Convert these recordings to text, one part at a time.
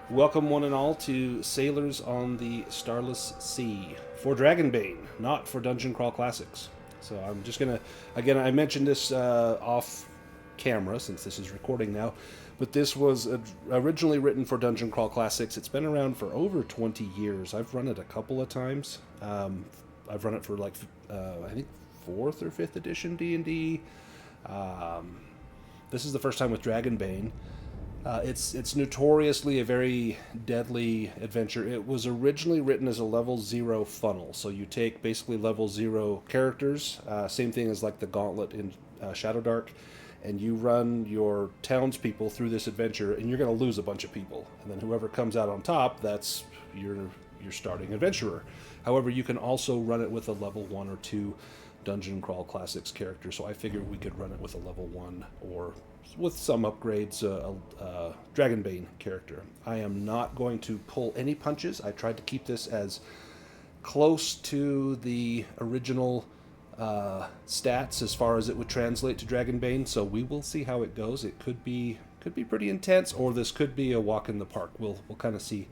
Welcome, one and all, to Sailors on the Starless Sea for Dragonbane, not for Dungeon Crawl Classics. So I'm just gonna, again, I mentioned this off camera since this is recording now, but this was originally written for Dungeon Crawl Classics. It's been around for over 20 years. I've run it a couple of times. I've run it for I think fourth or fifth edition D&D. This is the first time with Dragonbane. It's notoriously a very deadly adventure. It was originally written as a level 0 funnel, so you take basically level 0 characters, same thing as like the Gauntlet in Shadowdark, and you run your townspeople through this adventure, and you're going to lose a bunch of people, and then whoever comes out on top, that's your starting adventurer. However, you can also run it with a level 1 or 2 Dungeon Crawl Classics character, so I figured we could run it with a level 1 or with some upgrades, Dragonbane character. I am not going to pull any punches. I tried to keep this as close to the original stats as far as it would translate to Dragonbane, so we will see how it goes. It could be pretty intense, or this could be a walk in the park. We'll kind of see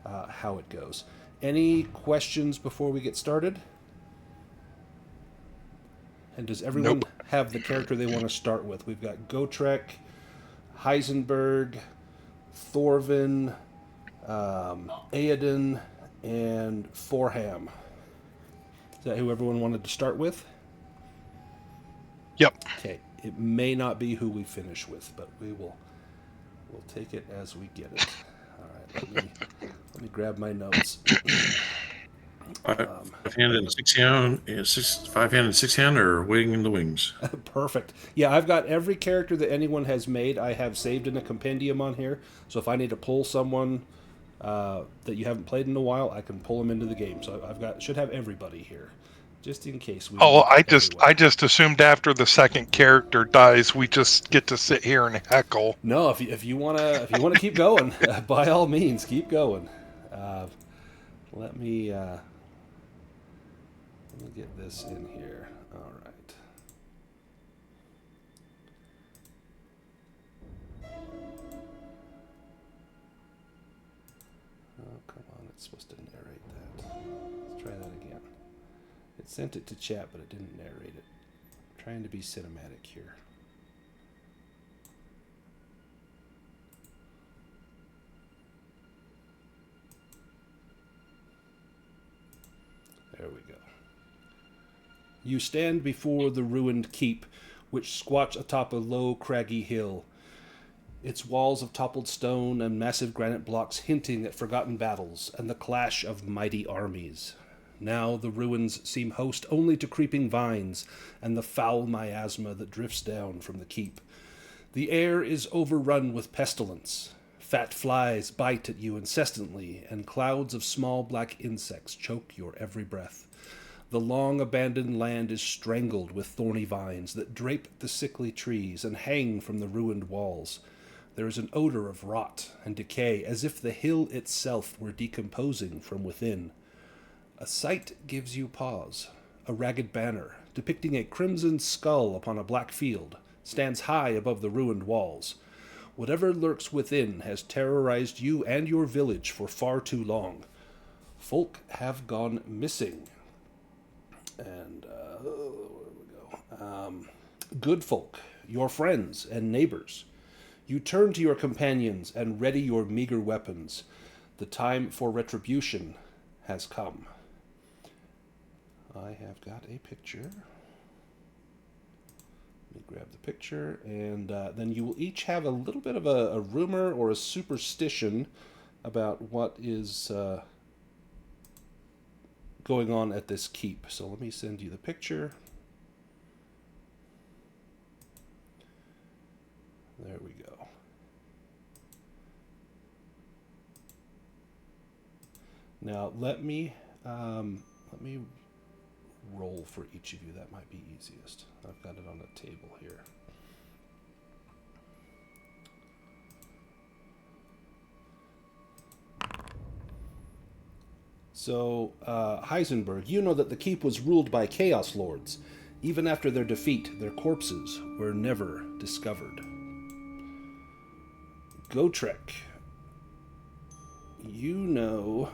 how it goes. Any questions before we get started? And does everyone have the character they want to start with? We've got Gotrek, Heisenberg, Thorvin, Aedan, and Forham. Is that who everyone wanted to start with? Yep. Okay. It may not be who we finish with, but we'll take it as we get it. All right. Let me grab my notes. Five-handed, five-handed, six-hand, or waiting in the wings. Perfect. Yeah, I've got every character that anyone has made. I have saved in a compendium on here. So if I need to pull someone that you haven't played in a while, I can pull them into the game. So should have everybody here, just in case we. I just assumed after the second character dies, we just get to sit here and heckle. No, if you wanna keep going, by all means, keep going. Let me get this in here. All right. Oh, come on. It's supposed to narrate that. Let's try that again. It sent it to chat, but it didn't narrate it. I'm trying to be cinematic here. There we go. You stand before the ruined keep, which squats atop a low, craggy hill, its walls of toppled stone and massive granite blocks hinting at forgotten battles and the clash of mighty armies. Now the ruins seem host only to creeping vines and the foul miasma that drifts down from the keep. The air is overrun with pestilence. Fat flies bite at you incessantly, and clouds of small black insects choke your every breath. The long abandoned land is strangled with thorny vines that drape the sickly trees and hang from the ruined walls. There is an odor of rot and decay, as if the hill itself were decomposing from within. A sight gives you pause. A ragged banner, depicting a crimson skull upon a black field, stands high above the ruined walls. Whatever lurks within has terrorized you and your village for far too long. Folk have gone missing. And, where we go? Good folk, your friends and neighbors. You turn to your companions and ready your meager weapons. The time for retribution has come. I have got a picture. Let me grab the picture, and then you will each have a little bit of a rumor or a superstition about what is going on at this keep. So let me send you the picture. There we go. Now let me roll for each of you. That might be easiest. I've got it on a table here. So, Heisenberg, you know that the keep was ruled by Chaos Lords. Even after their defeat, their corpses were never discovered. Gotrek, you know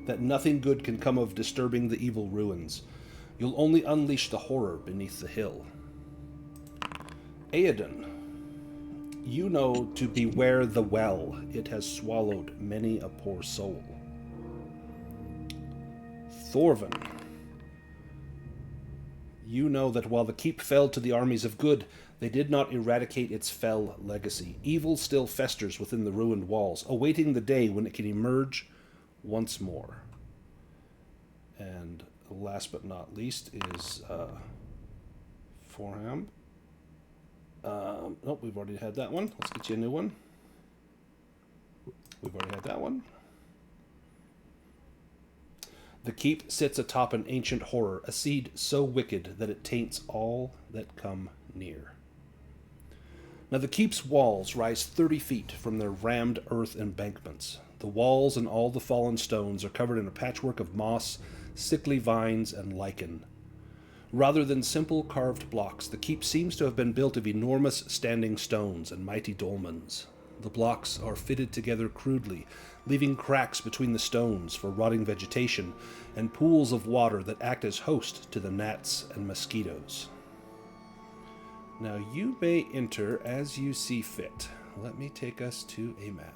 that nothing good can come of disturbing the evil ruins. You'll only unleash the horror beneath the hill. Aedan, you know to beware the well. It has swallowed many a poor soul. Thorvin, you know that while the keep fell to the armies of good, they did not eradicate its fell legacy. Evil still festers within the ruined walls, awaiting the day when it can emerge once more. And last but not least is Forham. Nope, we've already had that one. Let's get you a new one. We've already had that one. The keep sits atop an ancient horror, a seed so wicked that it taints all that come near. Now the keep's walls rise 30 feet from their rammed earth embankments. The walls and all the fallen stones are covered in a patchwork of moss, sickly vines, and lichen. Rather than simple carved blocks, the keep seems to have been built of enormous standing stones and mighty dolmens. The blocks are fitted together crudely, leaving cracks between the stones for rotting vegetation and pools of water that act as host to the gnats and mosquitoes. Now you may enter as you see fit. Let me take us to a map.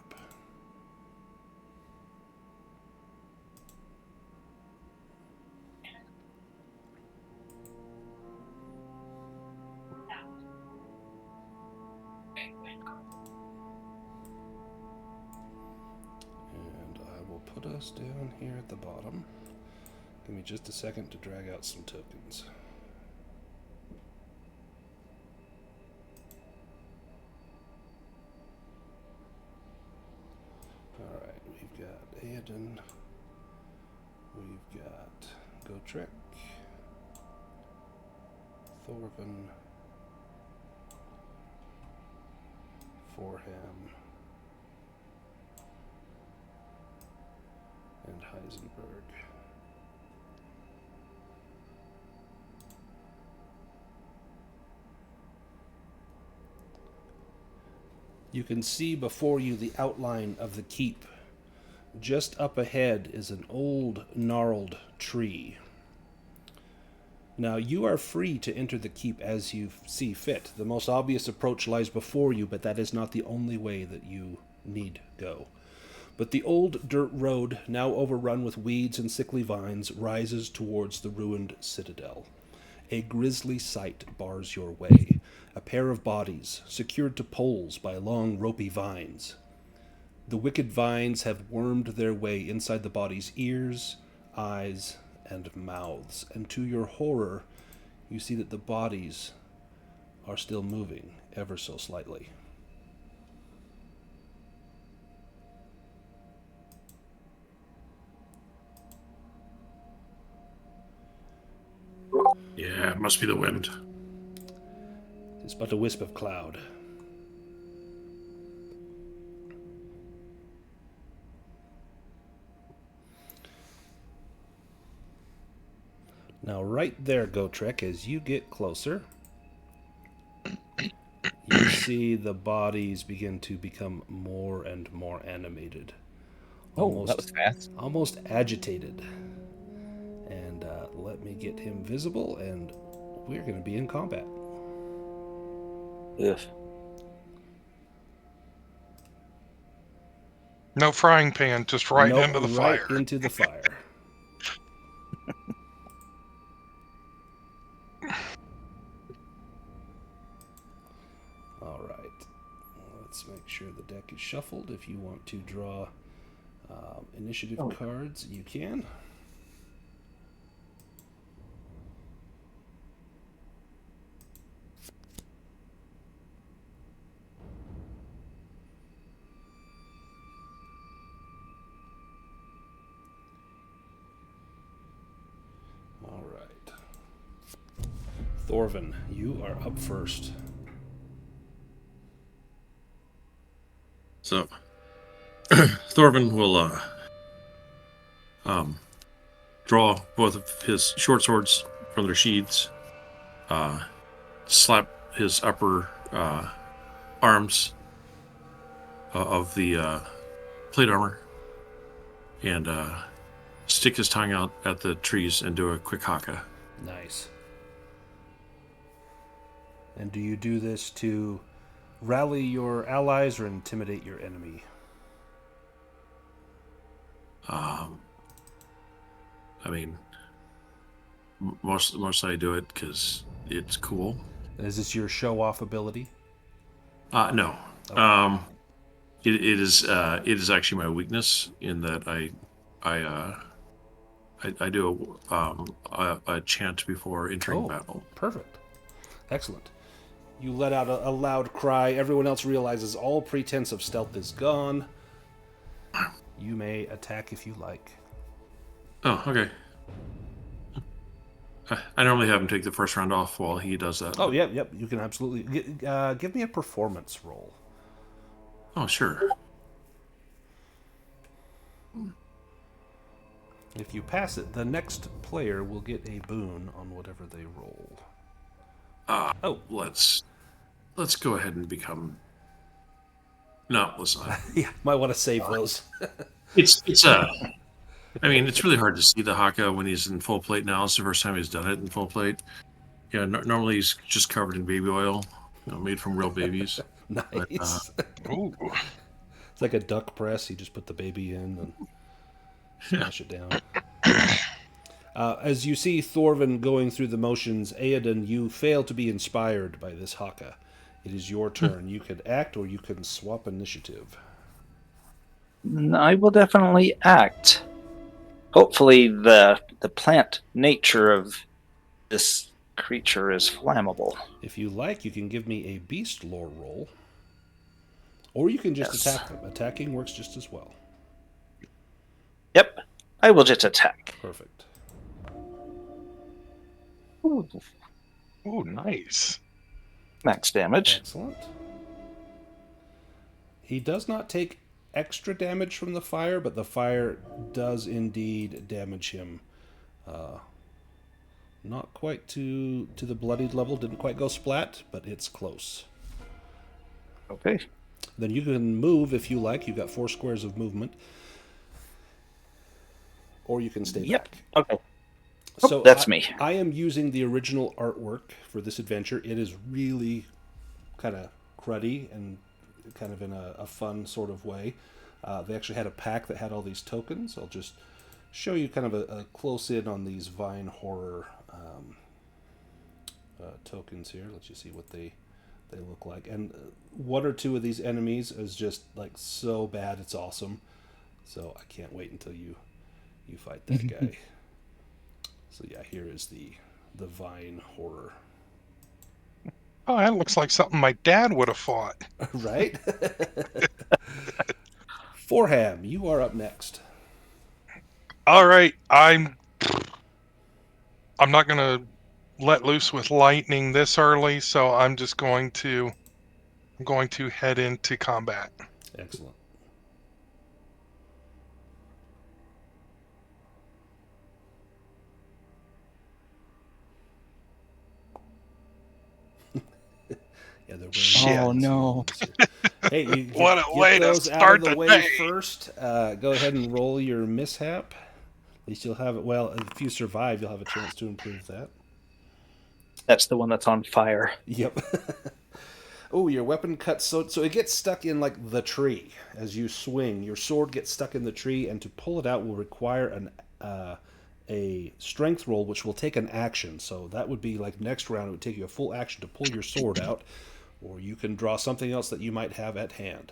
Put us down here at the bottom. Give me just a second to drag out some tokens. Alright, we've got Aedan. We've got Gotrek. Thorvin. Forham. And Heisenberg. You can see before you the outline of the keep. Just up ahead is an old, gnarled tree. Now, you are free to enter the keep as you see fit. The most obvious approach lies before you, but that is not the only way that you need go. But the old dirt road, now overrun with weeds and sickly vines, rises towards the ruined citadel. A grisly sight bars your way. A pair of bodies, secured to poles by long ropey vines. The wicked vines have wormed their way inside the bodies' ears, eyes, and mouths. And to your horror, you see that the bodies are still moving, ever so slightly. Yeah, it must be the wind. It's but a wisp of cloud. Now, right there, Gotrek, as you get closer, you see the bodies begin to become more and more animated. That was fast. Almost agitated. And let me get him visible, and we're going to be in combat. Ugh. No frying pan, just right Nope, into the right fire. into the fire. All right. Let's make sure the deck is shuffled. If you want to draw initiative cards, you can. All right. Thorvin, you are up first. So, Thorvin will draw both of his short swords from their sheaths, slap his upper arms of the plate armor and stick his tongue out at the trees and do a quick haka. Nice. And do you do this to rally your allies or intimidate your enemy? I mean, most I do it because it's cool. Is this your show-off ability? No. Okay. It is actually my weakness in that I do a chant before entering battle. Perfect. Excellent. You let out a loud cry. Everyone else realizes all pretense of stealth is gone. You may attack if you like. Oh, okay. I normally have him take the first round off while he does that. Oh, yep. You can absolutely... give me a performance roll. Oh, sure. If you pass it, the next player will get a boon on whatever they roll. Let's go ahead and become... No, let's not. Yeah, might want to save those. I mean, it's really hard to see the haka when he's in full plate now. It's the first time he's done it in full plate. Yeah, normally he's just covered in baby oil, made from real babies. Nice. But, It's like a duck press. You just put the baby in and smash it down. As you see Thorvin going through the motions, Aedan, you fail to be inspired by this haka. It is your turn. You could act or you can swap initiative. I will definitely act. Hopefully the plant nature of this creature is flammable. If you like, you can give me a beast lore roll. Or you can just attack them. Attacking works just as well. Yep. I will just attack. Perfect. Ooh, nice. Max damage. Excellent. He does not take extra damage from the fire, but the fire does indeed damage him. Not quite to the bloodied level. Didn't quite go splat, but it's close. Okay. Then you can move if you like. You've got 4 squares of movement. Or you can stay back. Okay. So that's me. I am using the original artwork for this adventure. It is really kind of cruddy and kind of in a fun sort of way. They actually had a pack that had all these tokens. I'll just show you kind of a close in on these Vine Horror tokens here. Let's just see what they look like. And 1 or 2 of these enemies is just like so bad it's awesome. So I can't wait until you fight that guy. So yeah, here is the Vine Horror. Oh, that looks like something my dad would have fought. Right? Forham, you are up next. All right, I'm not gonna let loose with lightning this early, so I'm just going to head into combat. Excellent. Yeah, they're Shit. Oh no! Hey, you What a get way to those out start of the the way day. first. Go ahead and roll your mishap. At least you'll have it. Well, if you survive, you'll have a chance to improve that. That's the one that's on fire. Yep. Oh, your weapon cuts so it gets stuck in like the tree as you swing. Your sword gets stuck in the tree, and to pull it out will require a strength roll, which will take an action. So that would be like next round. It would take you a full action to pull your sword out, or you can draw something else that you might have at hand.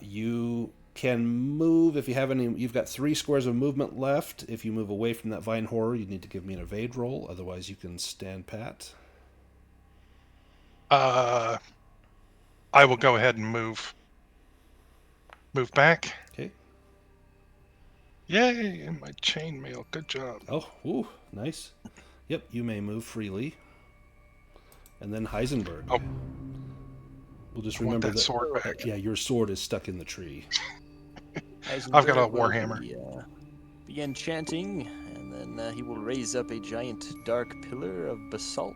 You can move if you have any. You've got 3 squares of movement left. If you move away from that Vine Horror, you need to give me an evade roll. Otherwise, you can stand pat. I will go ahead and move back. Okay. Yay, my chainmail. Good job. Oh, ooh, nice. Yep, you may move freely. And then Heisenberg. Oh. We'll just I want remember that sword back. Yeah, your sword is stuck in the tree. I've got a Heisenberg will warhammer. Begin chanting, and then he will raise up a giant dark pillar of basalt.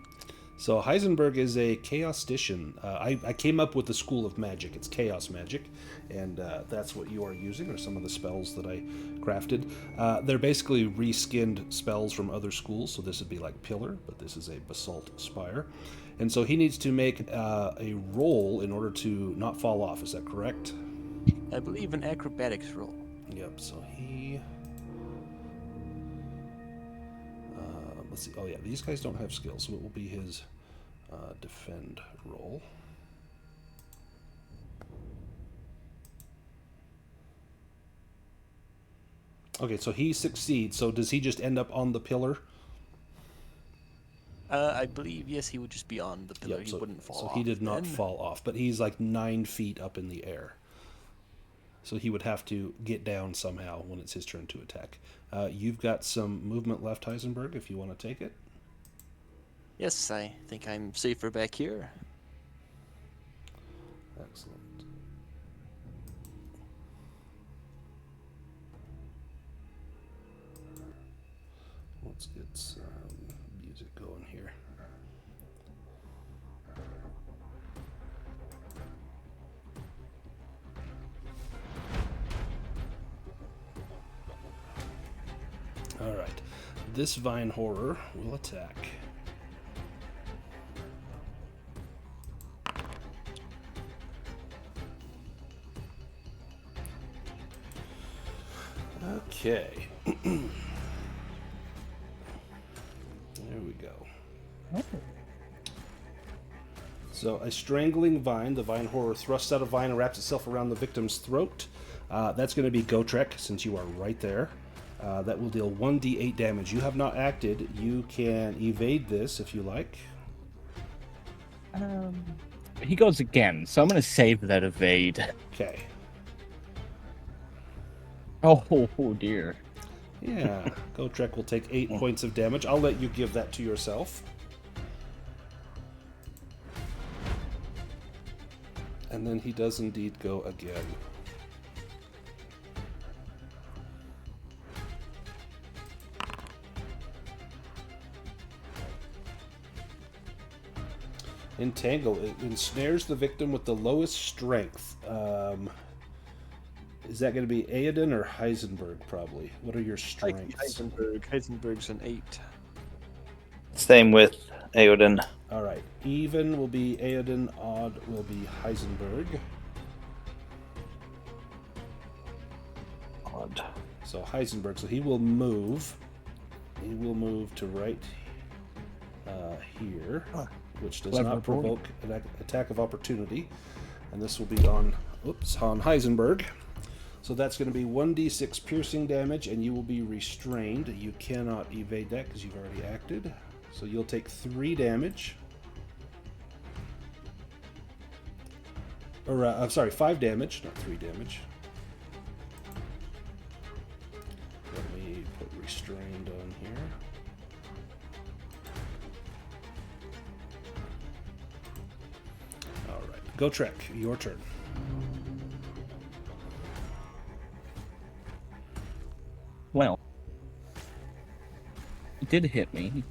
So Heisenberg is a chaostician. I came up with the school of magic. It's chaos magic, and that's what you are using, or some of the spells that I crafted. They're basically reskinned spells from other schools, so this would be like Pillar, but this is a Basalt Spire. And so he needs to make a roll in order to not fall off. Is that correct? I believe an acrobatics roll. Yep, so he... let's see. Oh, yeah, these guys don't have skills, so it will be his defend roll. Okay, so he succeeds. So does he just end up on the pillar? I believe, yes, he would just be on the pillar. Yep, He wouldn't fall so off. he did not then. fall off, but he's like 9 feet up in the air. So he would have to get down somehow when it's his turn to attack. You've got some movement left, Heisenberg, if you want to take it. Yes, I think I'm safer back here. Excellent. Let's get some music going here. All right. This vine horror will attack. Okay. There we go. So a strangling vine. The vine horror thrusts out a vine and wraps itself around the victim's throat. That's going to be Gotrek, since you are right there. That will deal 1d8 damage. You have not acted. You can evade this if you like. He goes again, so I'm going to save that evade. Okay. Oh dear. Yeah. Gotrek will take 8 points of damage. I'll let you give that to yourself. And then he does indeed go again. Entangle. It ensnares the victim with the lowest strength. Is that going to be Aoden or Heisenberg, probably? What are your strengths? Heisenberg. Heisenberg's an 8. Same with Aoden. All right. Even will be Aoden. Odd will be Heisenberg. Odd. So Heisenberg. So he will move. He will move to right here, which does not provoke an attack of opportunity. And this will be on Heisenberg. So that's going to be 1d6 piercing damage, and you will be restrained. You cannot evade that because you've already acted. So you'll take 3 damage. Or, I'm sorry, 5 damage, not 3 damage. Let me put restrained on here. Alright, Gotrek, your turn. Well, it did hit me.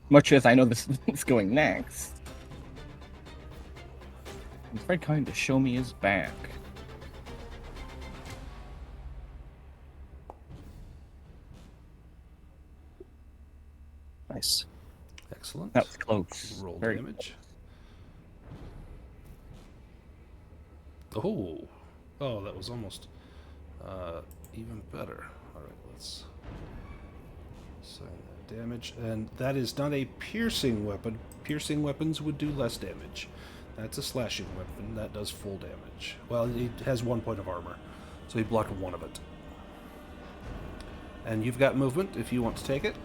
Much as I know this is going next. He's very kind to show me his back. Nice. Excellent. That was close. Roll Very damage. Oh, that was almost even better. All right, let's assign that damage, and that is not a piercing weapon. Piercing weapons would do less damage. That's a slashing weapon. That does full damage. Well, it has 1 point of armor, so he blocked 1 of it. And you've got movement if you want to take it.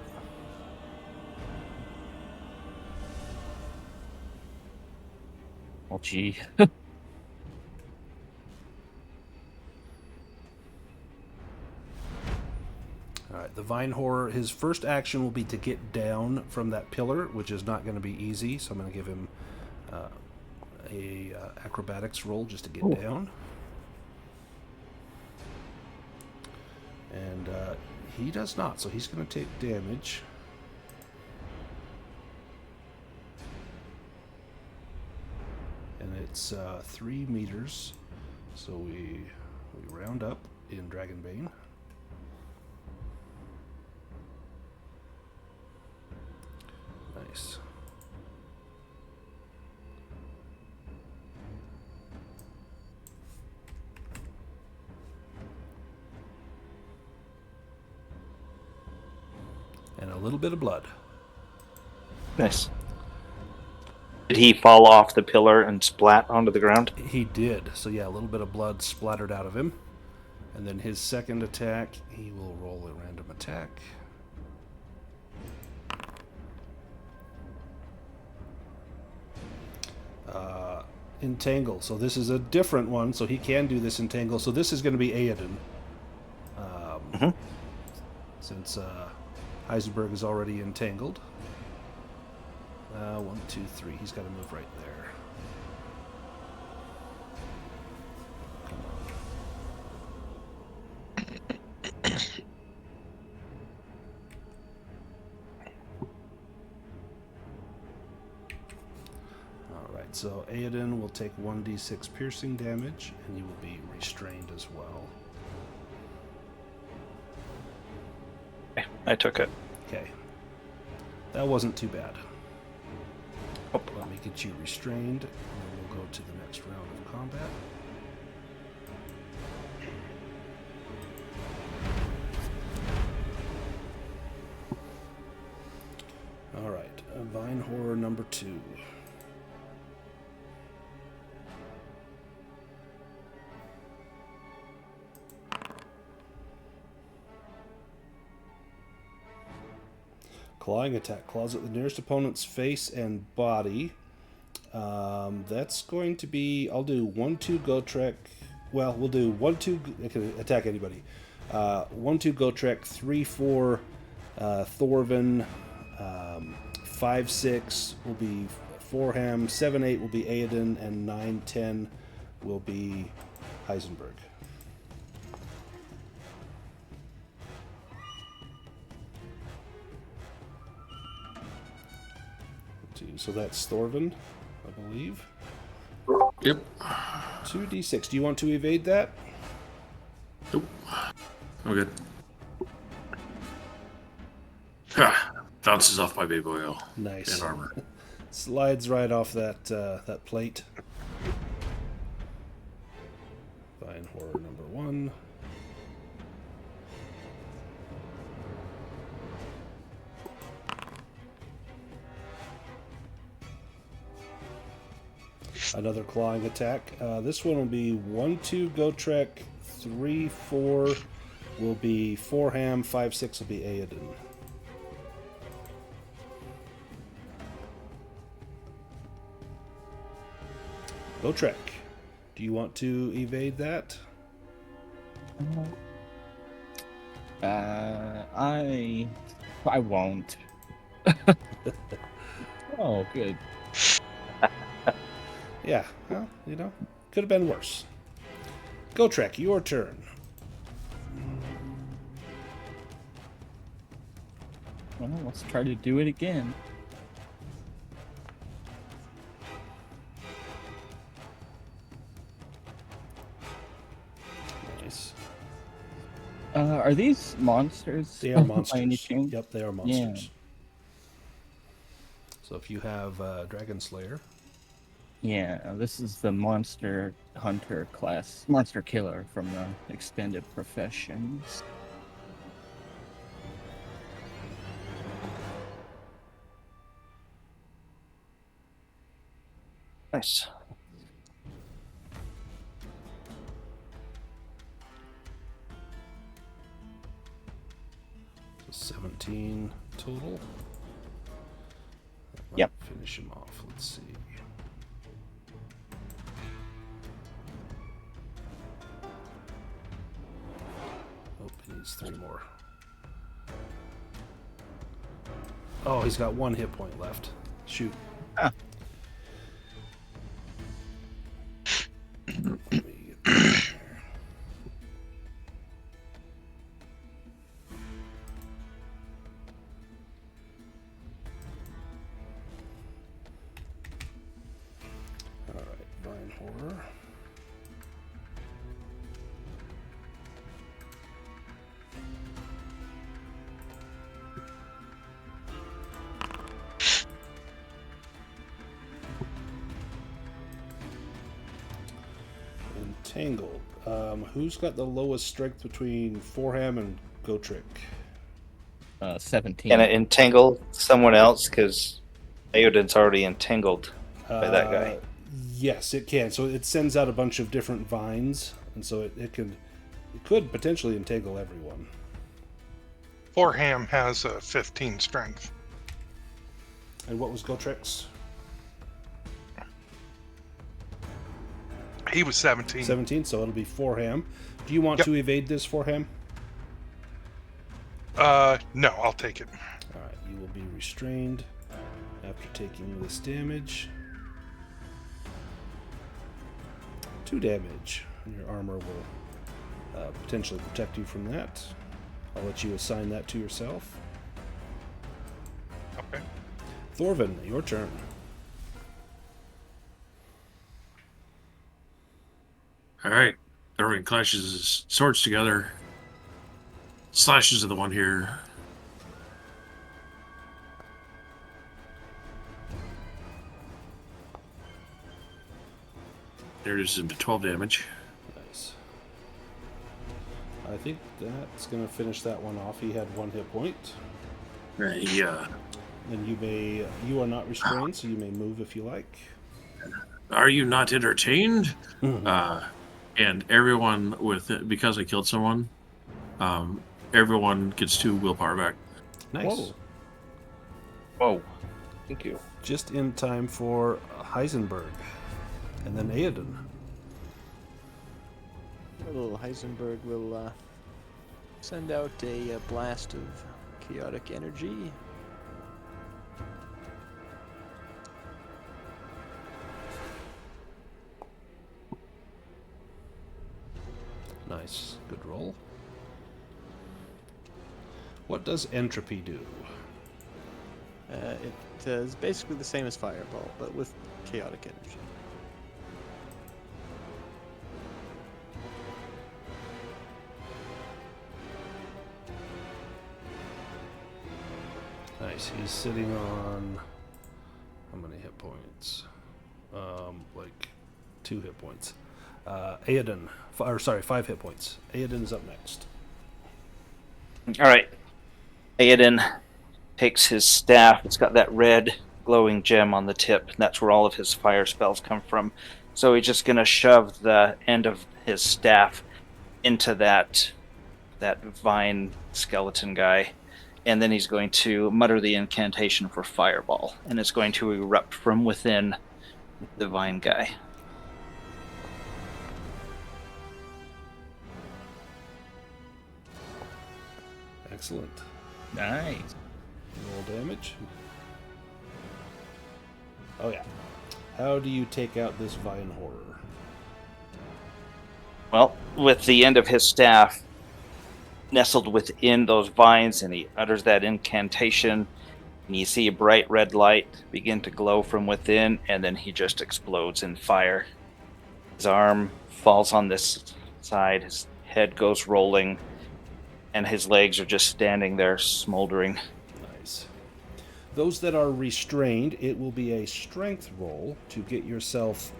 Well, gee. Alright, the Vine Horror, his first action will be to get down from that pillar, which is not going to be easy, so I'm going to give him a acrobatics roll just to get down. And he does not, so he's going to take damage. it's 3 meters. So we round up in Dragonbane. Nice. And a little bit of blood. Nice. Did he fall off the pillar and splat onto the ground? He did. So yeah, a little bit of blood splattered out of him. And then his second attack, he will roll a random attack. Entangle. So this is a different one, so he can do this entangle. So this is going to be Aoden. Since Heisenberg is already entangled. 1, 2, 3. He's got to move right there. Come on. Alright, so Aoden will take 1d6 piercing damage, and you will be restrained as well. I took it. Okay. That wasn't too bad. Oh. Let me get you restrained, and then we'll go to the next round of combat. Alright, Vine Horror number 2. Clawing attack. Claws at the nearest opponent's face and body. That's going to be... I'll do 1-2 Gotrek. Well, we'll do 1-2... It can attack anybody. 1-2 Gotrek, 3-4 Thorvin, 5-6 will be Forham, 7-8 will be Aoden, and 9-10 will be Heisenberg. So that's Thorvin, I believe. Yep. 2d6. Do you want to evade that? Nope. I'm good. Ah, bounces off my baby oil. Nice. And armor. Slides right off that that plate. Vine Horror number 1. Another clawing attack. This one will be 1-2 Gotrek, 3-4 will be Forham, 5-6 will be Aoden. Gotrek, do you want to evade that? I won't. Oh, good. Yeah, well, you know, could have been worse. Gotrek, your turn. Well, let's try to do it again. Nice. Are these monsters? They are by any monsters. chance? Yep, they are monsters. So if you have Dragon Slayer. Yeah, this is the Monster Hunter class, Monster Killer from the Extended Professions. Nice. So 17 total. That might Yep. Finish him off. Let's see. Oh, he needs 3 more. Oh, he's got 1 hit point left. Shoot. Ah. Let me get that in there. All right. Vine Horror. Entangled. Who's got the lowest strength between Forham and Gotrick? 17. Can it entangle someone else? Because Aoden's already entangled by that guy. Yes, it can. So it sends out a bunch of different vines, and so it could potentially entangle everyone. Forham has a 15 strength. And what was Gotrick's? He was 17. 17, so it'll be Forham. Do you want Yep. to evade this, Forham? No, I'll take it. Alright, you will be restrained after taking this damage. 2 damage, and your armor will potentially protect you from that. I'll let you assign that to yourself. Okay. Thorvin, your turn. All right. Thorvin clashes his swords together, slashes at the one here. Reduces him to 12 damage. Nice. I think that's going to finish that one off. He had 1 hit point. Yeah. And you are not restrained, so you may move if you like. Are you not entertained? And everyone because I killed someone, everyone gets 2 willpower back. Nice. Whoa. Thank you. Just in time for Heisenberg. And then Aoden. Little Heisenberg will send out a blast of chaotic energy. Nice. Good roll. What does entropy do? It is basically the same as Fireball, but with chaotic energy. Nice. He's sitting on how many hit points? Like 2 hit points. Aoden, 5 hit points. Aoden is up next. All right. Aoden takes his staff. It's got that red glowing gem on the tip. And that's where all of his fire spells come from. So he's just going to shove the end of his staff into that vine skeleton guy. And then he's going to mutter the incantation for Fireball. And it's going to erupt from within the vine guy. Excellent. Nice. Roll damage. Oh yeah. How do you take out this vine horror? Well, with the end of his staff nestled within those vines, and he utters that incantation, and you see a bright red light begin to glow from within, and then he just explodes in fire. His arm falls on this side, his head goes rolling, and his legs are just standing there smoldering. Nice. Those that are restrained, it will be a strength roll to get yourself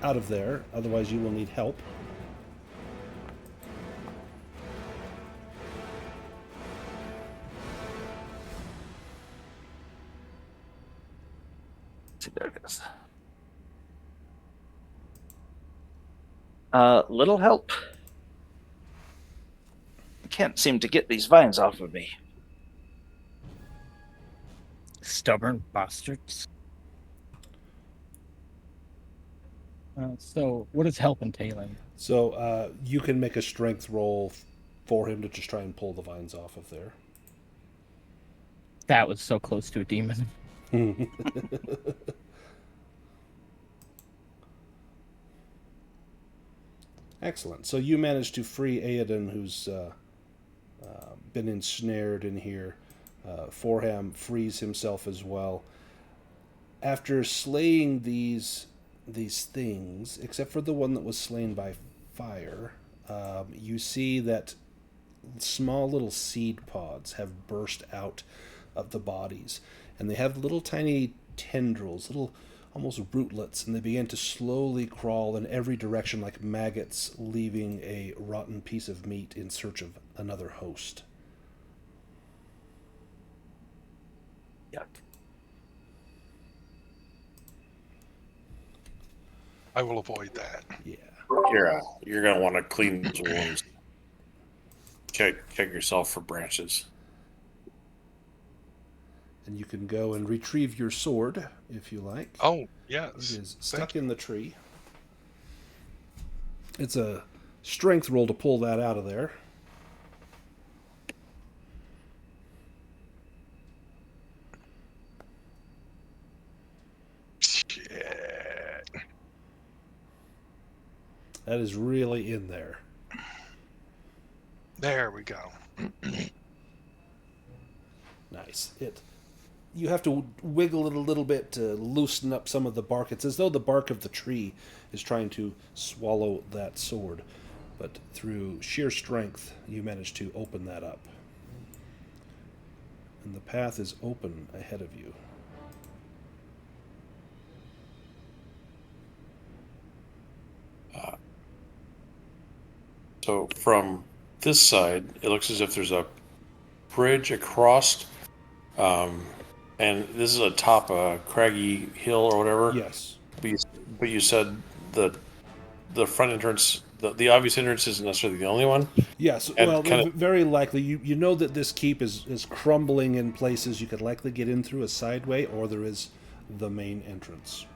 out of there. Otherwise, you will need help. See, there it goes. Little help. I can't seem to get these vines off of me. Stubborn bastards. So, what does help entailing? So you can make a strength roll for him to just try and pull the vines off of there. That was so close to a demon. Excellent. So you managed to free Aoden, who's been ensnared in here. Forham frees himself as well. After slaying these these things, except for the one that was slain by fire, you see that small little seed pods have burst out of the bodies, and they have little tiny tendrils, little almost rootlets, and they begin to slowly crawl in every direction like maggots leaving a rotten piece of meat in search of another host. Yuck. I will avoid that. Yeah. You're gonna want to clean those wounds. Check yourself for branches. And you can go and retrieve your sword if you like. Oh, It yes. is stuck in the tree. It's a strength roll to pull that out of there. Shit. That is really in there. There we go. Nice. You have to wiggle it a little bit to loosen up some of the bark. It's as though the bark of the tree is trying to swallow that sword. But through sheer strength, you manage to open that up. And the path is open ahead of you. So from this side, it looks as if there's a bridge across, and this is atop a craggy hill or whatever. Yes. But you said the front entrance, the obvious entrance isn't necessarily the only one. Yes, And well, kinda- very likely. You know that this keep is crumbling in places. You could likely get in through a sideway, or there is the main entrance.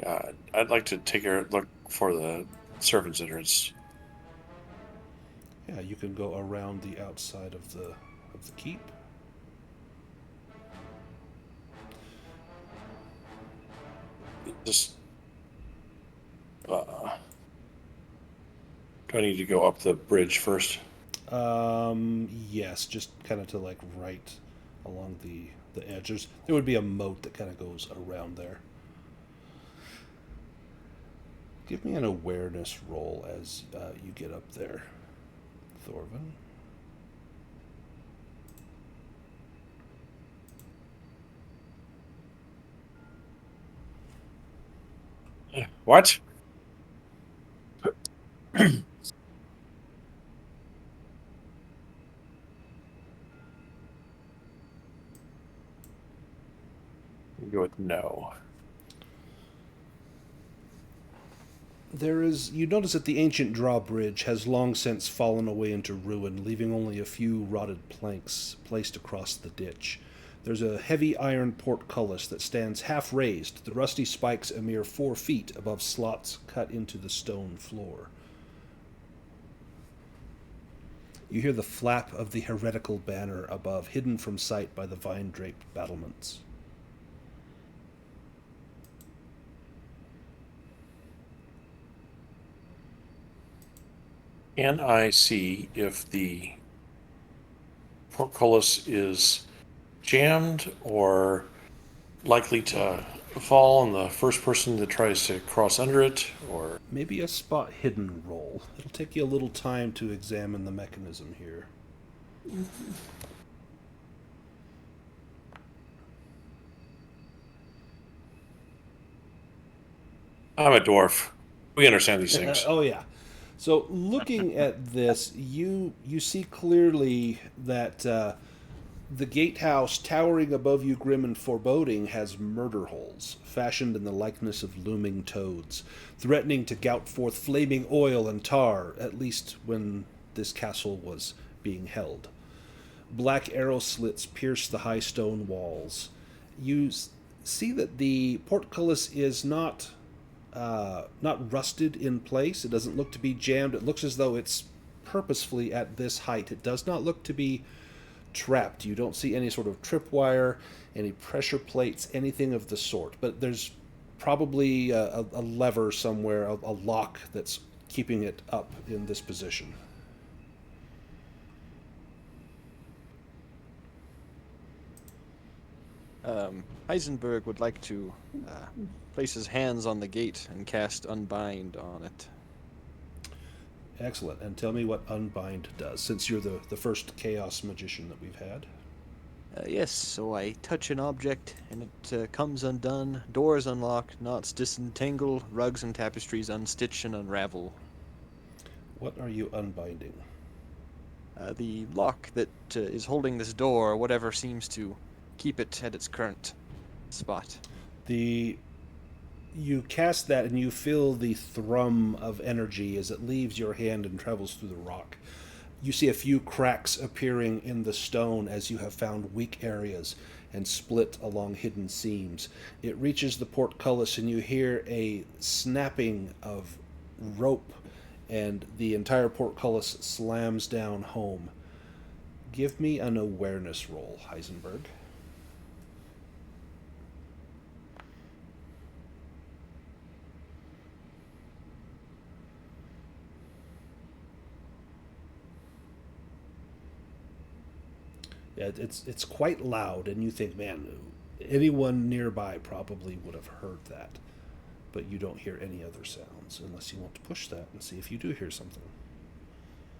I'd like to take a look for the servants' entrance. Yeah, you can go around the outside of the keep. Just do I need to go up the bridge first? Yes, just kind of to like right along the edges. There would be a moat that kind of goes around there. Give me an awareness roll as you get up there, Thorvin. What? Go with no. You notice that the ancient drawbridge has long since fallen away into ruin, leaving only a few rotted planks placed across the ditch. There's a heavy iron portcullis that stands half raised, the rusty spikes a mere 4 feet above slots cut into the stone floor. You hear the flap of the heretical banner above, hidden from sight by the vine-draped battlements. Can I see if the portcullis is jammed or likely to fall on the first person that tries to cross under it, or Maybe a spot hidden roll. It'll take you a little time to examine the mechanism here. I'm a dwarf. We understand these things. Oh yeah. So looking at this, you see clearly that the gatehouse towering above you, grim and foreboding, has murder holes fashioned in the likeness of looming toads, threatening to gout forth flaming oil and tar, at least when this castle was being held. Black arrow slits pierce the high stone walls. You see that the portcullis is not rusted in place. It doesn't look to be jammed. It looks as though it's purposefully at this height. It does not look to be trapped. You don't see any sort of tripwire, any pressure plates, anything of the sort. But there's probably a lever somewhere, a lock that's keeping it up in this position. Heisenberg would like to place his hands on the gate and cast Unbind on it. Excellent. And tell me what Unbind does, since you're the first Chaos Magician that we've had. Yes, so I touch an object and it comes undone, doors unlock, knots disentangle, rugs and tapestries unstitch and unravel. What are you unbinding? The lock that is holding this door, or whatever seems to keep it at its current spot. You cast that and you feel the thrum of energy as it leaves your hand and travels through the rock. You see a few cracks appearing in the stone as you have found weak areas and split along hidden seams. It reaches the portcullis and you hear a snapping of rope and the entire portcullis slams down home. Give me an awareness roll, Heisenberg. Yeah, it's quite loud, and you think, man, anyone nearby probably would have heard that. But you don't hear any other sounds unless you want to push that and see if you do hear something.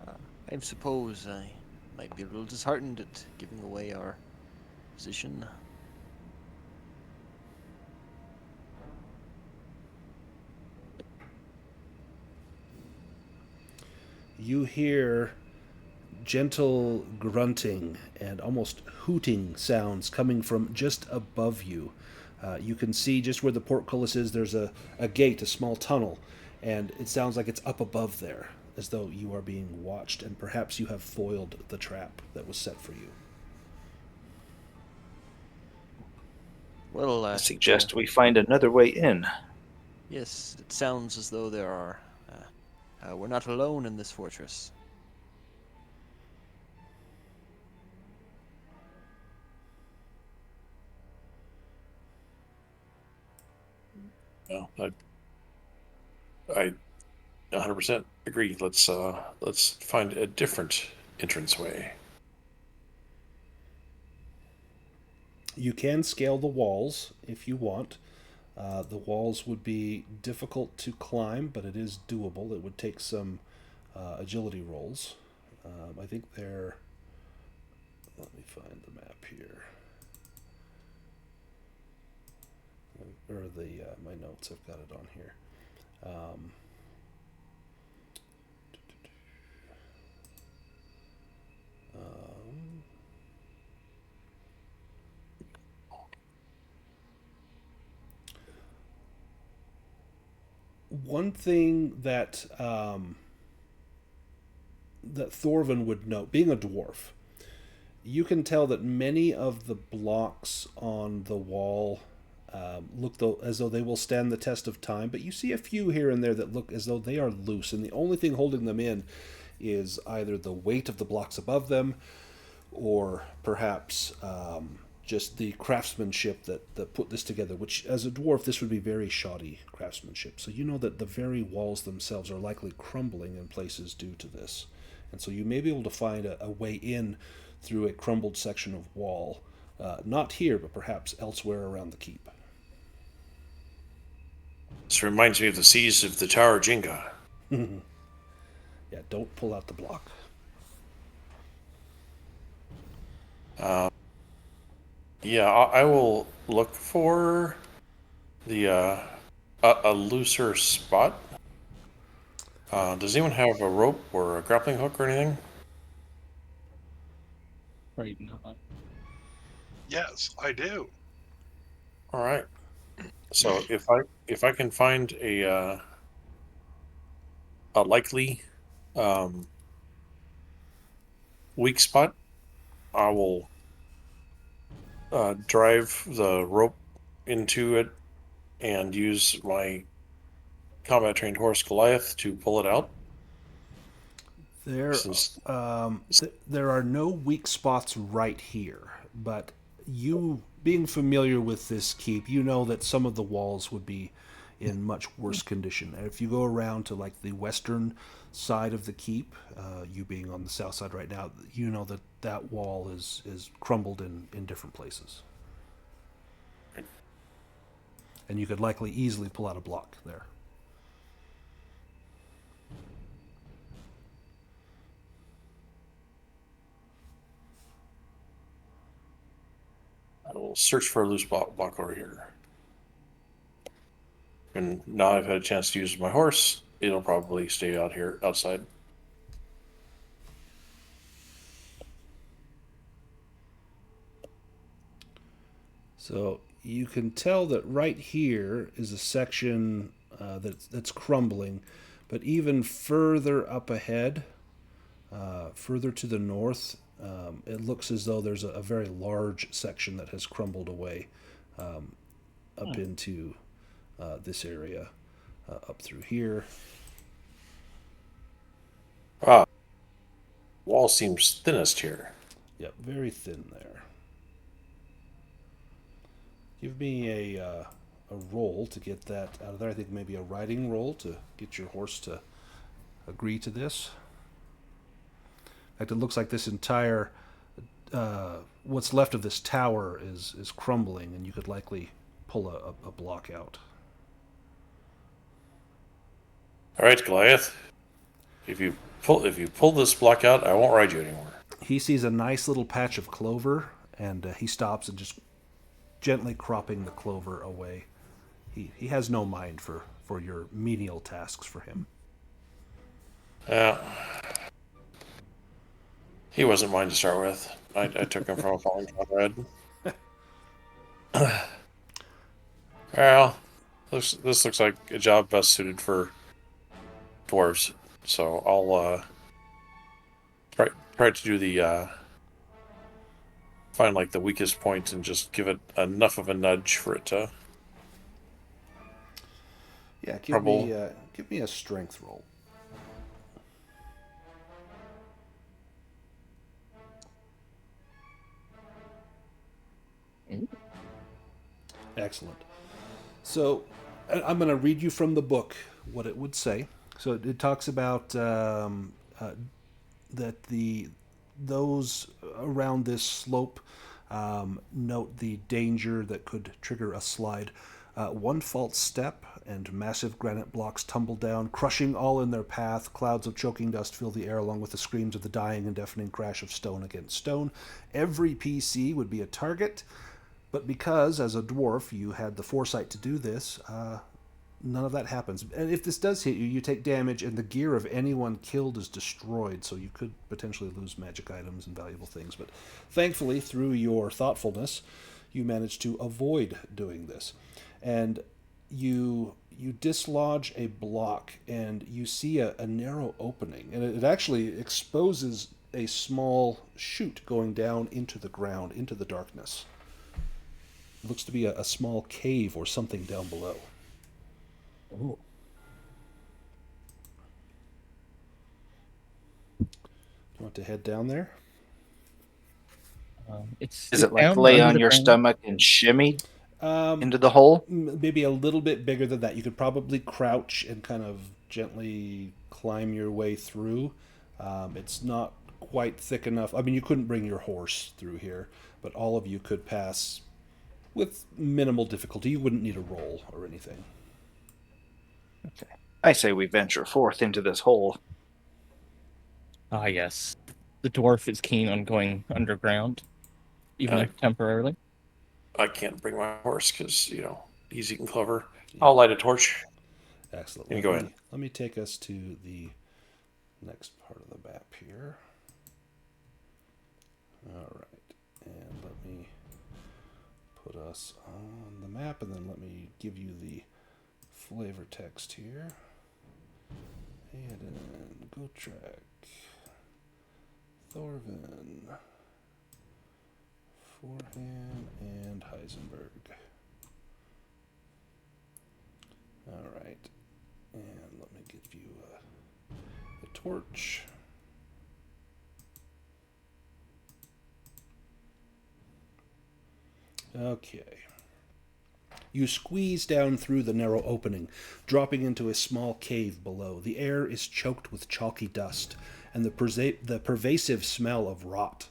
I suppose I might be a little disheartened at giving away our position. You hear gentle grunting and almost hooting sounds coming from just above you. You can see just where the portcullis is, there's a gate, a small tunnel, and it sounds like it's up above there, as though you are being watched, and perhaps you have foiled the trap that was set for you. Well, I suggest we find another way in. yes, it sounds as though there are. We're not alone in this fortress. Well, I 100% agree. Let's find a different entranceway. You can scale the walls if you want. The walls would be difficult to climb, but it is doable. It would take some agility rolls. I think they're... Let me find the map here. Or my notes, I've got it on here. One thing that that Thorvin would note, being a dwarf, you can tell that many of the blocks on the wall look as though they will stand the test of time, but you see a few here and there that look as though they are loose, and the only thing holding them in is either the weight of the blocks above them or perhaps just the craftsmanship that put this together, which as a dwarf this would be very shoddy craftsmanship. So you know that the very walls themselves are likely crumbling in places due to this. And so you may be able to find a way in through a crumbled section of wall, not here, but perhaps elsewhere around the keep. This reminds me of the siege of the Tower Jenga. Yeah, don't pull out the block. Yeah, I will look for the a looser spot. Does anyone have a rope or a grappling hook or anything? Right now. Yes, I do. All right. So if I can find a likely weak spot, I will drive the rope into it and use my combat trained horse Goliath to pull it out. There are no weak spots right here, but you, being familiar with this keep, you know that some of the walls would be in much worse condition. And if you go around to like the western side of the keep, you being on the south side right now, you know that wall is crumbled in different places. And you could likely easily pull out a block there. I will search for a loose block over here. And now I've had a chance to use my horse, it'll probably stay out here outside. So you can tell that right here is a section that's crumbling, but even further up ahead, further to the north, it looks as though there's a very large section that has crumbled away up into this area, up through here. Ah, wall seems thinnest here. Yep, very thin there. Give me a roll to get that out of there. I think maybe a riding roll to get your horse to agree to this. In fact, it looks like this entire what's left of this tower is crumbling, and you could likely pull a block out. All right, Goliath. If you pull this block out, I won't ride you anymore. He sees a nice little patch of clover, and he stops and just gently cropping the clover away. He has no mind for your menial tasks for him. He wasn't mine to start with. I took him from a fallen comrade. Well, this looks like a job best suited for dwarves. So I'll try to do the find like the weakest point and just give it enough of a nudge for it to. Yeah, give me a strength roll. Excellent. So I'm going to read you from the book what it would say. So it talks about that those around this slope note the danger that could trigger a slide. One false step and massive granite blocks tumble down, crushing all in their path. Clouds of choking dust fill the air along with the screams of the dying and deafening crash of stone against stone. Every PC would be a target. But because, as a dwarf, you had the foresight to do this, none of that happens. And if this does hit you, you take damage, and the gear of anyone killed is destroyed, so you could potentially lose magic items and valuable things. But thankfully, through your thoughtfulness, you managed to avoid doing this. And you dislodge a block, and you see a narrow opening. And it actually exposes a small chute going down into the ground, into the darkness. It looks to be a small cave or something down below. Oh. Do you want to head down there? Is it like lay on your stomach and shimmy into the hole? Maybe a little bit bigger than that. You could probably crouch and kind of gently climb your way through. It's not quite thick enough. I mean, you couldn't bring your horse through here, but all of you could pass with minimal difficulty. You wouldn't need a roll or anything. Okay. I say we venture forth into this hole. Ah, yes. The dwarf is keen on going underground, even if temporarily. I can't bring my horse because, he's eating clover. Yeah. I'll light a torch. Excellent. Go ahead. Let me take us to the next part of the map here. All right. And let me put us on the map, and then let me give you the flavor text here. Hayden, Gotrek, Thorvin, Forehand, and Heisenberg. All right. And let me give you a torch. Okay. You squeeze down through the narrow opening, dropping into a small cave below. The air is choked with chalky dust and the pervasive smell of rot.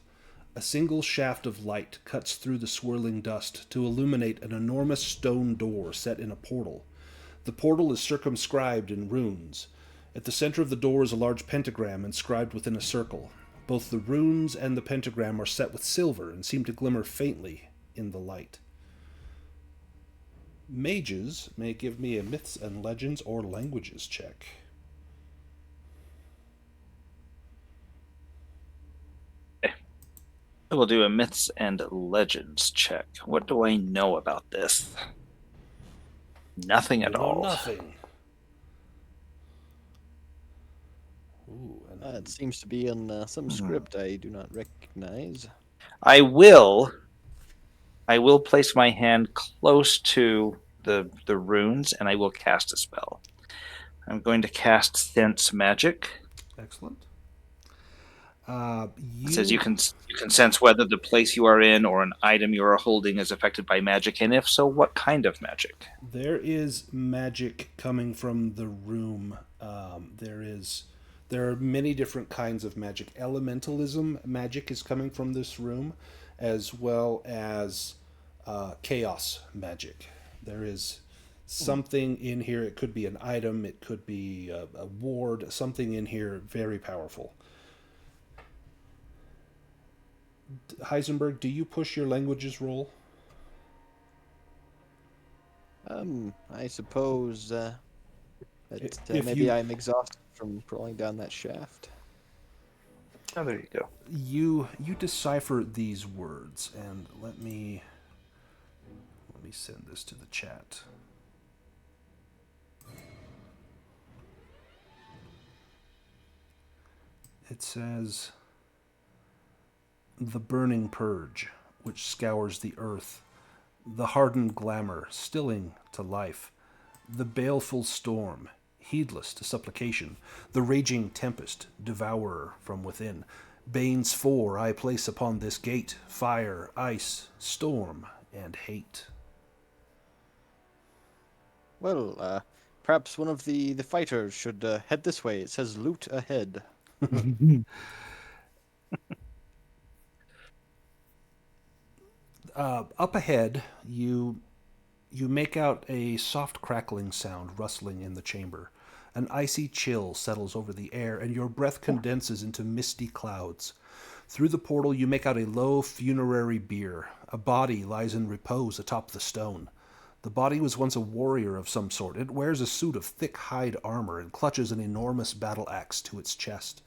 A single shaft of light cuts through the swirling dust to illuminate an enormous stone door set in a portal. The portal is circumscribed in runes. At the center of the door is a large pentagram inscribed within a circle. Both the runes and the pentagram are set with silver and seem to glimmer faintly in the light. Mages may give me a Myths and Legends or Languages check. I will do a Myths and Legends check. What do I know about this? Nothing at all. Nothing. Ooh, and It seems to be in some script I do not recognize. I will place my hand close to the runes, and I will cast a spell. I'm going to cast Sense Magic. excellent. It says you can sense whether the place you are in or an item you are holding is affected by magic, and if so, what kind of magic? There is magic coming from the room. There are many different kinds of magic. Elementalism magic is coming from this room, as well as chaos magic. There is something in here. It could be an item. It could be a ward. Something in here very powerful. Heisenberg, do you push your languages roll? I suppose that If maybe you- I'm exhausted from crawling down that shaft. Oh, there you go. You decipher these words, and let me send this to the chat. It says, "The burning purge, which scours the earth, the hardened glamour, stilling to life, the baleful storm, heedless to supplication, the raging tempest, devourer from within. Bane's four I place upon this gate, fire, ice, storm, and hate." Well, perhaps one of the fighters should head this way. It says loot ahead. Up ahead, you make out a soft crackling sound rustling in the chamber. An icy chill settles over the air, and your breath condenses into misty clouds. Through the portal, you make out a low funerary bier. A body lies in repose atop the stone. The body was once a warrior of some sort. It wears a suit of thick hide armor and clutches an enormous battle axe to its chest.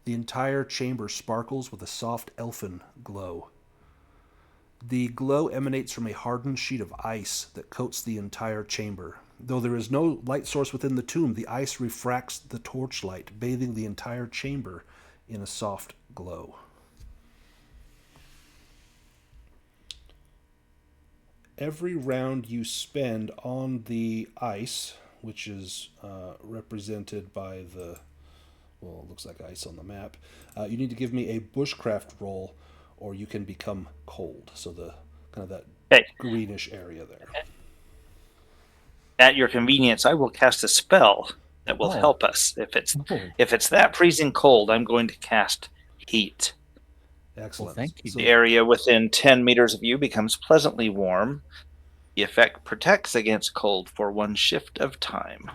The entire chamber sparkles with a soft elfin glow. The glow emanates from a hardened sheet of ice that coats the entire chamber. Though there is no light source within the tomb, the ice refracts the torchlight, bathing the entire chamber in a soft glow. Every round you spend on the ice, which is represented by the, well, it looks like ice on the map, you need to give me a bushcraft roll, or you can become cold. So the kind of that greenish area there. At your convenience, I will cast a spell that will help us. If it's that freezing cold, I'm going to cast heat. Excellent. Well, thank you. The area within 10 meters of you becomes pleasantly warm. The effect protects against cold for one shift of time.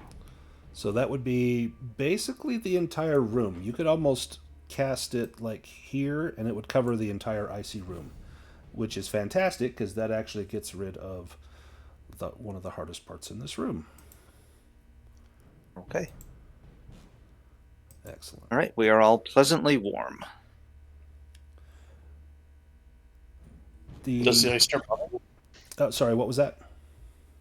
So that would be basically the entire room. You could almost cast it like here, and it would cover the entire icy room, which is fantastic because that actually gets rid of one of the hardest parts in this room. Okay. Excellent. All right, we are all pleasantly warm. Does the ice start melting? Sorry, what was that?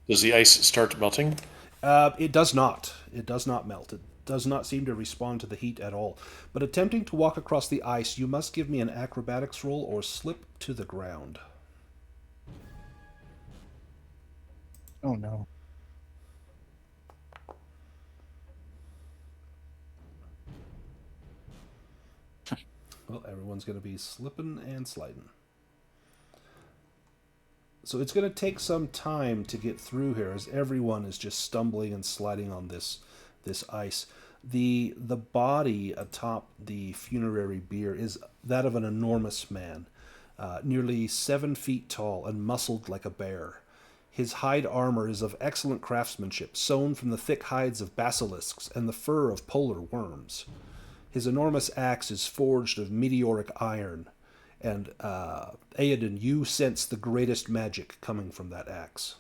Does the ice start melting? It does not. It does not melt. It does not seem to respond to the heat at all. But attempting to walk across the ice, you must give me an acrobatics roll or slip to the ground. Oh no. Well, everyone's going to be slipping and sliding. So it's going to take some time to get through here, as everyone is just stumbling and sliding on this ice. The body atop the funerary bier is that of an enormous man. nearly 7 feet tall and muscled like a bear. His hide armor is of excellent craftsmanship, sewn from the thick hides of basilisks and the fur of polar worms. His enormous axe is forged of meteoric iron, and Aedan, you sense the greatest magic coming from that axe.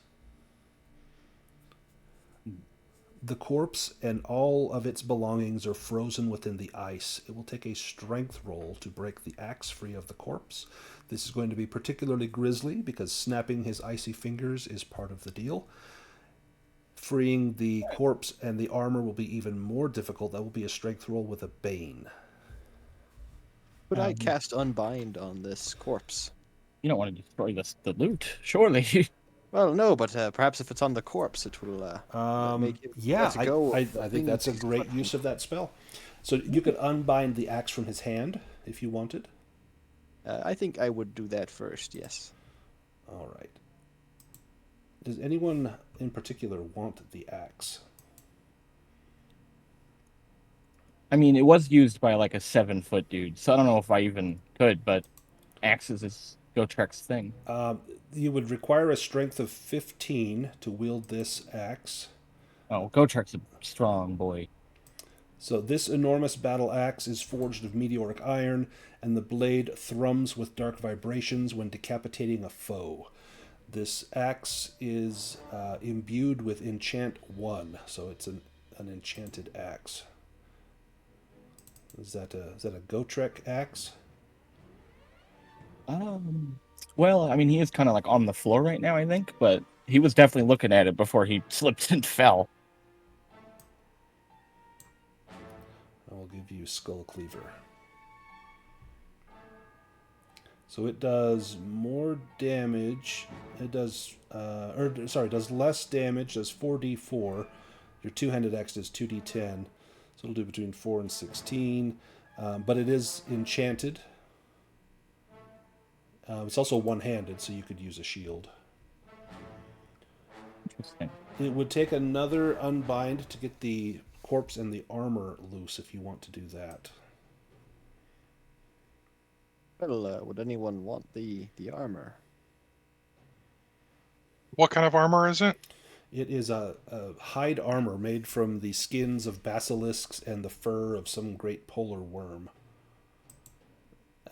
The corpse and all of its belongings are frozen within the ice. It will take a strength roll to break the axe free of the corpse. This is going to be particularly grisly because snapping his icy fingers is part of the deal. Freeing the corpse and the armor will be even more difficult. That will be a strength roll with a bane. Could I cast Unbind on this corpse? You don't want to destroy the loot, surely. Well, no, but perhaps if it's on the corpse, it will make it Yeah, let go. I think that's a great use of that spell. So you could unbind the axe from his hand if you wanted. I think I would do that first, yes. All right. Does anyone in particular want the axe? I mean, it was used by like a 7-foot dude, so I don't know if I even could, but axes is Gotrek's thing. You would require a strength of 15 to wield this axe. Oh, Gotrek's a strong boy. So this enormous battle axe is forged of meteoric iron, and the blade thrums with dark vibrations when decapitating a foe. This axe is imbued with Enchant 1, so it's an enchanted axe. Is that a Gotrek axe? Well, I mean, he is kind of like on the floor right now, I think, but he was definitely looking at it before he slipped and fell. I will give you Skull Cleaver. So it does more damage. It does, does less damage. Does 4d4. Your two-handed axe does 2d10. So it'll do between 4 and 16. But it is enchanted. It's also one-handed, so you could use a shield. Interesting. It would take another unbind to get the corpse and the armor loose if you want to do that. Well, would anyone want the armor? What kind of armor is it? It is a hide armor made from the skins of basilisks and the fur of some great polar worm.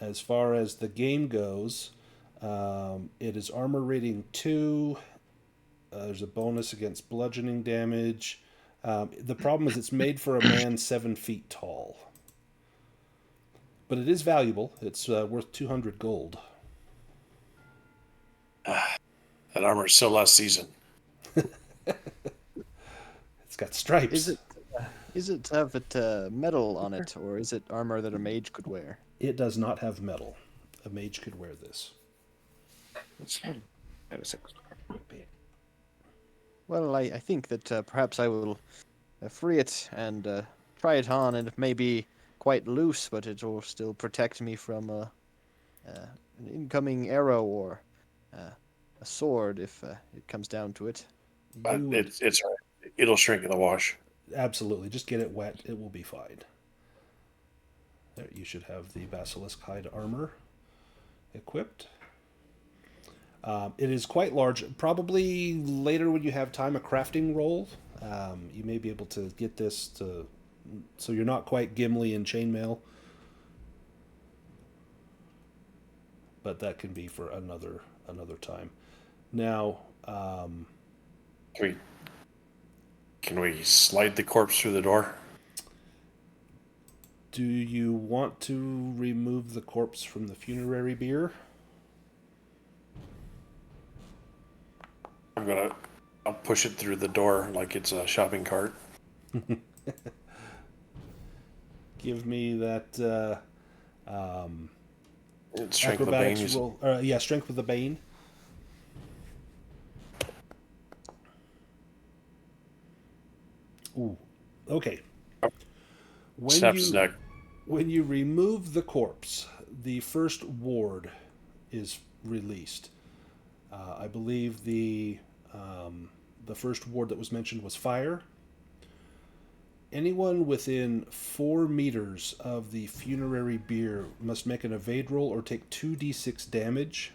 As far as the game goes, it is armor rating 2. There's a bonus against bludgeoning damage. The problem is it's made for a man 7 feet tall. But it is valuable. It's worth 200 gold. That armor is so last season. It's got stripes. Is it have it metal on it, or is it armor that a mage could wear? It does not have metal. A mage could wear this. Well, I think that perhaps I will free it and try it on, and it may be quite loose, but it will still protect me from an incoming arrow or a sword if it comes down to it. But it's all right. It'll shrink in the wash. Absolutely. Just get it wet. It will be fine. There, you should have the basilisk hide armor equipped. It is quite large. Probably later when you have time, a crafting roll. You may be able to get this so you're not quite Gimli in chainmail. But that can be for another time. Now, Can we slide the corpse through the door? do you want to remove the corpse from the funerary bier? I'll push it through the door like it's a shopping cart. Give me that Strength of the bane. acrobatics roll. Strength with the bane. Ooh, okay. Snaps his neck. When you remove the corpse, the first ward is released. I believe the first ward that was mentioned was fire. Anyone within 4 meters of the funerary bier must make an evade roll or take 2d6 damage.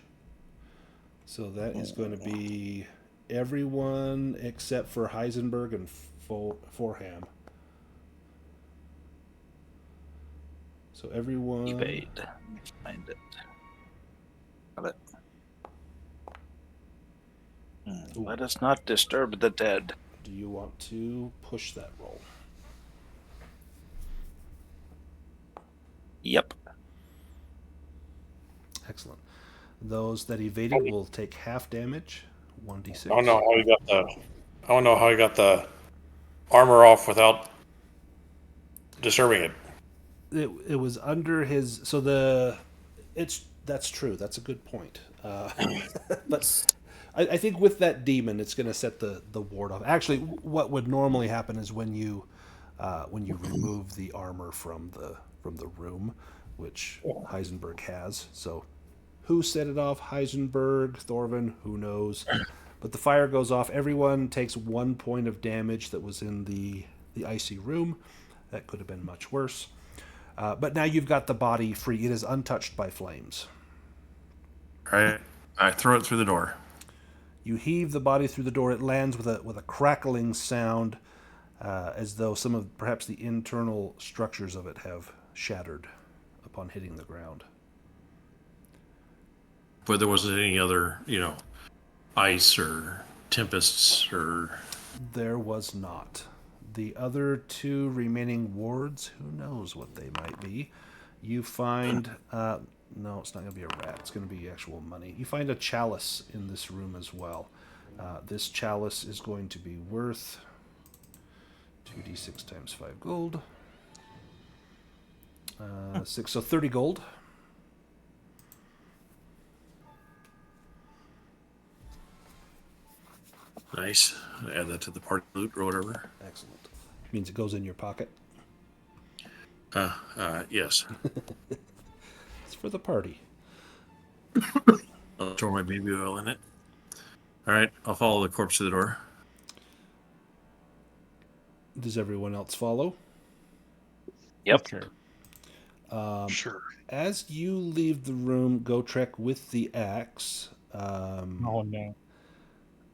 So that is going to be everyone except for Heisenberg and Forham. So everyone... Evade. Find it. Got it. Let us not disturb the dead. Do you want to push that roll? Yep. Excellent. Those that evaded will take half damage, 1d6. I don't know how he got the armor off without disturbing it. It was under his... So that's true. That's a good point. But I think with that demon, it's going to set the ward off. Actually, what would normally happen is when you remove the armor from the room, which Heisenberg has. So who set it off? Heisenberg, Thorvin, who knows? But the fire goes off. Everyone takes 1 point of damage that was in the icy room. That could have been much worse. But now you've got the body free. It is untouched by flames. All right. I throw it through the door. You heave the body through the door. It lands with a crackling sound, as though some of perhaps the internal structures of it have shattered upon hitting the ground. But there wasn't any other, ice or tempests or... There was not. The other 2 remaining wards, who knows what they might be. You find... no, it's not going to be a rat. It's going to be actual money. You find a chalice in this room as well. This chalice is going to be worth 2d6 times 5 gold. 6, so 30 gold. Nice. Add that to the party loot or whatever. Excellent. Means it goes in your pocket. Yes. It's for the party. I'll throw my baby oil in it. All right. I'll follow the corpse to the door. Does everyone else follow? Yep. Sure. Sure. As you leave the room, Gotrek with the axe. Oh no.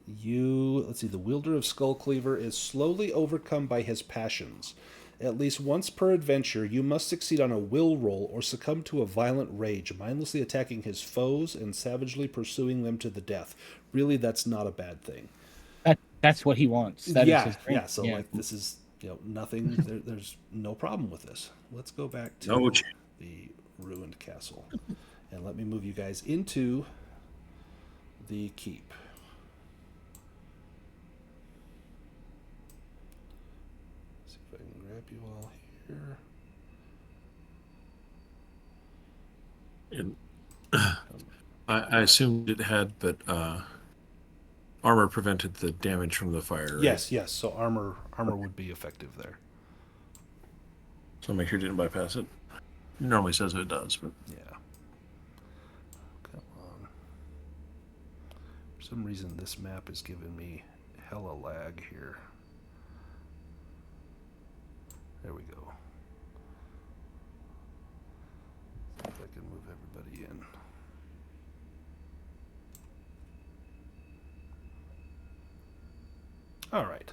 Let's see, the wielder of Skullcleaver is slowly overcome by his passions. At least once per adventure, you must succeed on a will roll or succumb to a violent rage, mindlessly attacking his foes and savagely pursuing them to the death. Really, that's not a bad thing. That's what he wants. That is his dream. So like this is nothing. There's no problem with this. Let's go back to the ruined castle, and let me move you guys into the keep. See if I can grab you all here. And I assumed it had, but armor prevented the damage from the fire. Right? Yes. So armor would be effective there. So make sure it didn't bypass it. It normally says it does, but Yeah. Come on. For some reason, this map is giving me hella lag here. There we go. See if I can move everybody in. All right.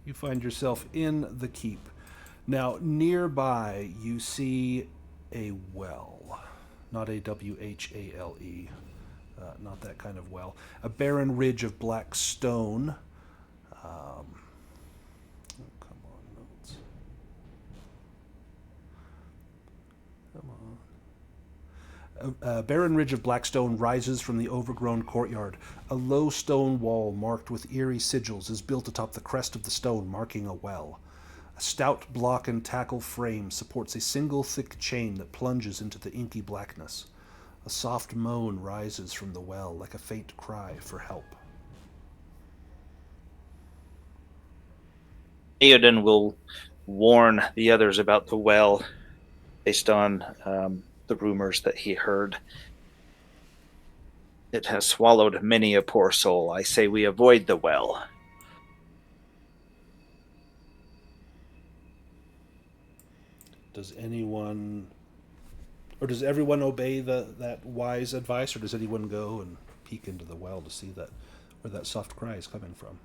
You find yourself in the keep. Now, nearby, you see a well. Not a W-H-A-L-E. Not that kind of well. A barren ridge of black stone. Oh, come on, notes. Come on. A barren ridge of black stone rises from the overgrown courtyard. A low stone wall marked with eerie sigils is built atop the crest of the stone, marking a well. A stout block and tackle frame supports a single thick chain that plunges into the inky blackness. A soft moan rises from the well like a faint cry for help. Theoden will warn the others about the well based on the rumors that he heard. It has swallowed many a poor soul. I say we avoid the well. Does anyone, or does everyone obey that wise advice, or does anyone go and peek into the well to see where that soft cry is coming from?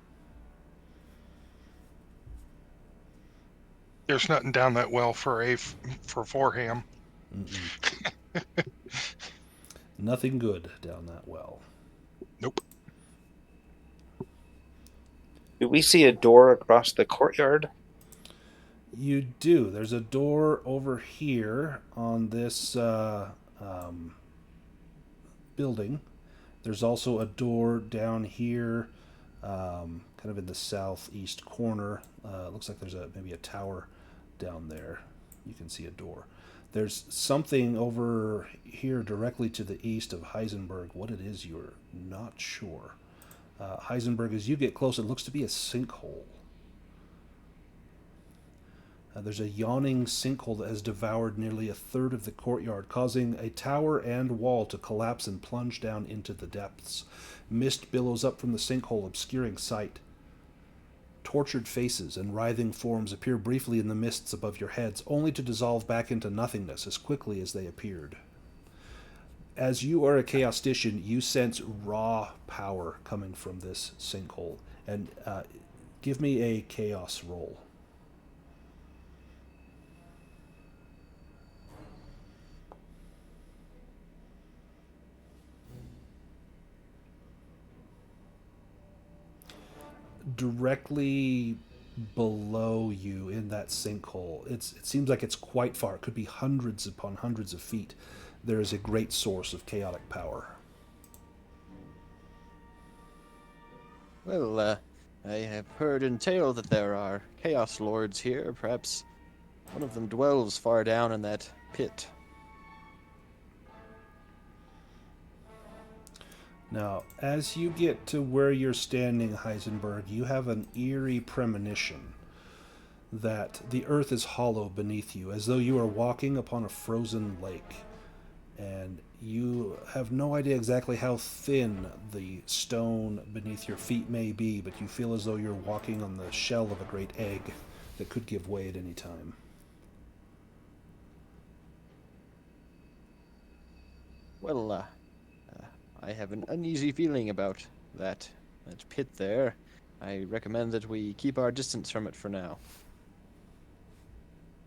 There's nothing down that well for Forham. Nothing good down that well. Nope. Do we see a door across the courtyard? You do. There's a door over here on this building. There's also a door down here, kind of in the southeast corner. Looks like there's maybe a tower down there. You can see a door. There's something over here directly to the east of Heisenberg. What it is, you're not sure. Heisenberg, as you get close, it looks to be a sinkhole. There's a yawning sinkhole that has devoured nearly a third of the courtyard, causing a tower and wall to collapse and plunge down into the depths. Mist billows up from the sinkhole, obscuring sight. Tortured faces and writhing forms appear briefly in the mists above your heads, only to dissolve back into nothingness as quickly as they appeared. As you are a chaostician, you sense raw power coming from this sinkhole. And give me a chaos roll. Directly below you in that sinkhole, it seems like it's quite far. It could be hundreds upon hundreds of feet. There is a great source of chaotic power. Well, I have heard and tale that there are Chaos Lords here. Perhaps one of them dwells far down in that pit. Now, as you get to where you're standing, Heisenberg, you have an eerie premonition that the earth is hollow beneath you, as though you are walking upon a frozen lake. And you have no idea exactly how thin the stone beneath your feet may be, but you feel as though you're walking on the shell of a great egg that could give way at any time. Well, I have an uneasy feeling about that pit there. I recommend that we keep our distance from it for now.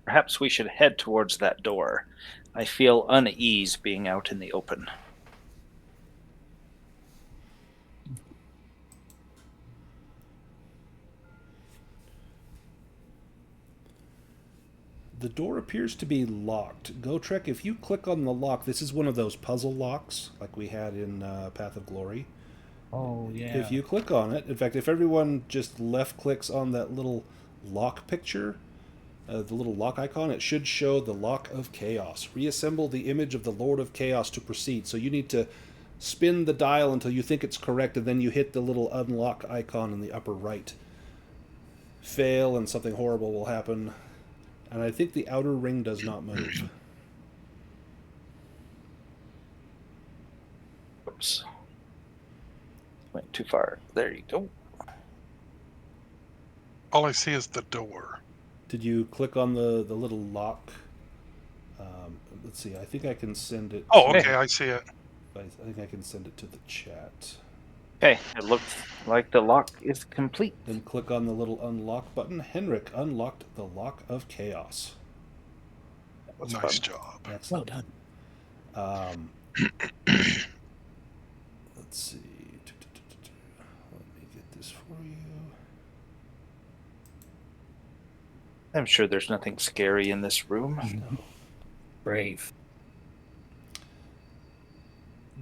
Perhaps we should head towards that door. I feel unease being out in the open. The door appears to be locked. Gotrek, if you click on the lock, this is one of those puzzle locks like we had in Path of Glory. Oh, yeah. If you click on it, in fact, if everyone just left clicks on that little lock picture, the little lock icon, it should show the Lock of Chaos. Reassemble the image of the Lord of Chaos to proceed. So you need to spin the dial until you think it's correct, and then you hit the little unlock icon in the upper right. Fail, and something horrible will happen. And I think the outer ring does not move. Oops. Went too far. There you go. All I see is the door. Did you click on the little lock? Let's see. I think I can send it. Oh, okay, I see it. I think I can send it to the chat. Okay, it looks like the lock is complete. Then click on the little unlock button. Henrik unlocked the Lock of Chaos. That's Nice fun. job. Well done. Let's see. Let me get this for you. I'm sure there's nothing scary in this room. Brave.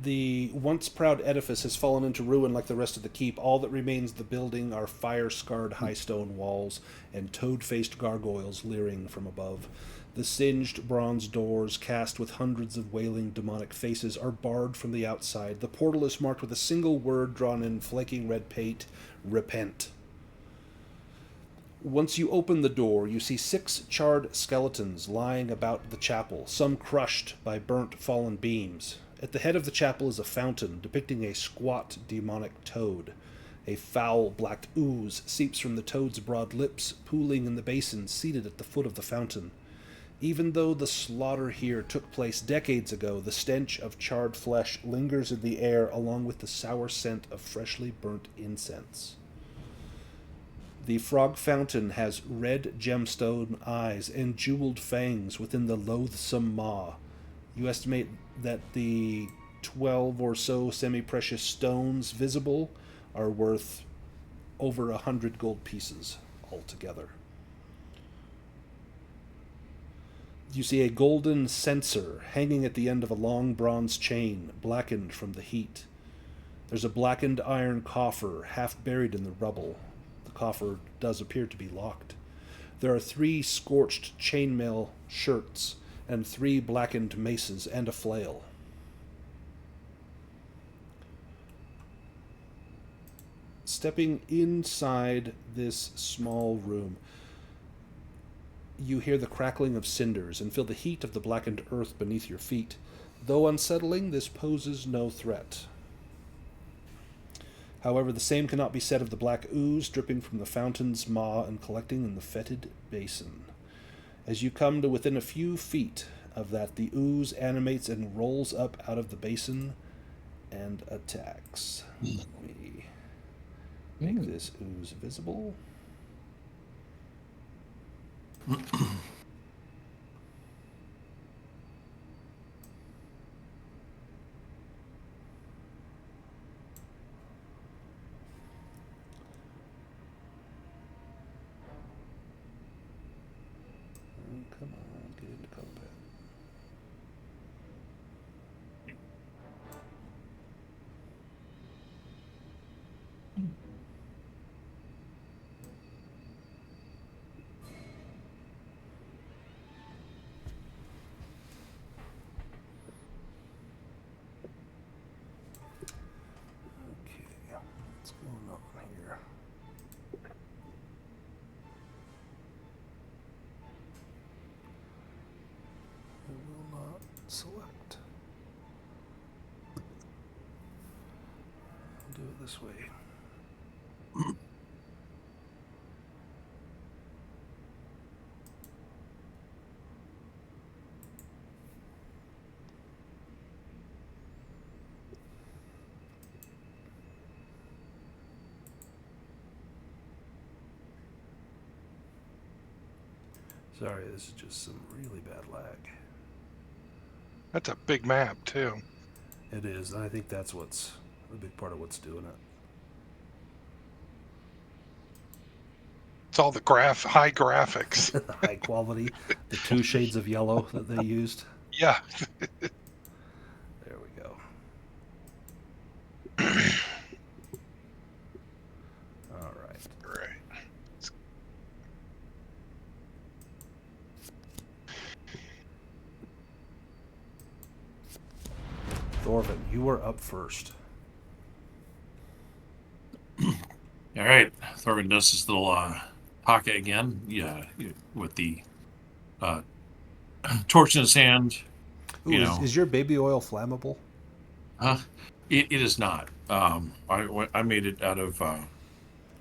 The once proud edifice has fallen into ruin like the rest of the keep. All that remains of the building are fire-scarred high stone walls and toad-faced gargoyles leering from above. The singed bronze doors, cast with hundreds of wailing demonic faces, are barred from the outside. The portal is marked with a single word drawn in flaking red paint: repent. Once you open the door, you see 6 charred skeletons lying about the chapel, some crushed by burnt fallen beams. At the head of the chapel is a fountain depicting a squat demonic toad. A foul black ooze seeps from the toad's broad lips, pooling in the basin seated at the foot of the fountain. Even though the slaughter here took place decades ago, the stench of charred flesh lingers in the air along with the sour scent of freshly burnt incense. The frog fountain has red gemstone eyes and jeweled fangs within the loathsome maw. You estimate that the 12 or so semi-precious stones visible are worth over 100 gold pieces altogether. You see a golden censer hanging at the end of a long bronze chain, blackened from the heat. There's a blackened iron coffer half buried in the rubble. The coffer does appear to be locked. There are 3 scorched chainmail shirts and 3 blackened maces and a flail. Stepping inside this small room, you hear the crackling of cinders and feel the heat of the blackened earth beneath your feet. Though unsettling, this poses no threat. However, the same cannot be said of the black ooze dripping from the fountain's maw and collecting in the fetid basin. As you come to within a few feet of that, the ooze animates and rolls up out of the basin and attacks. Let me make this ooze visible. Come on, get into combat. Okay, what's going on here? I will not select. I'll do it this way. Sorry, this is just some really bad lag. That's a big map, too. It is, and I think that's what's a big part of what's doing it. It's all the high graphics. The high quality, the 2 shades of yellow that they used. Yeah. There we go. All right. Right. Thorvin, you were up first. All right, Thorvin does his little pocket again. Yeah, with the torch in his hand. Ooh, is your baby oil flammable? It is not. I made it out of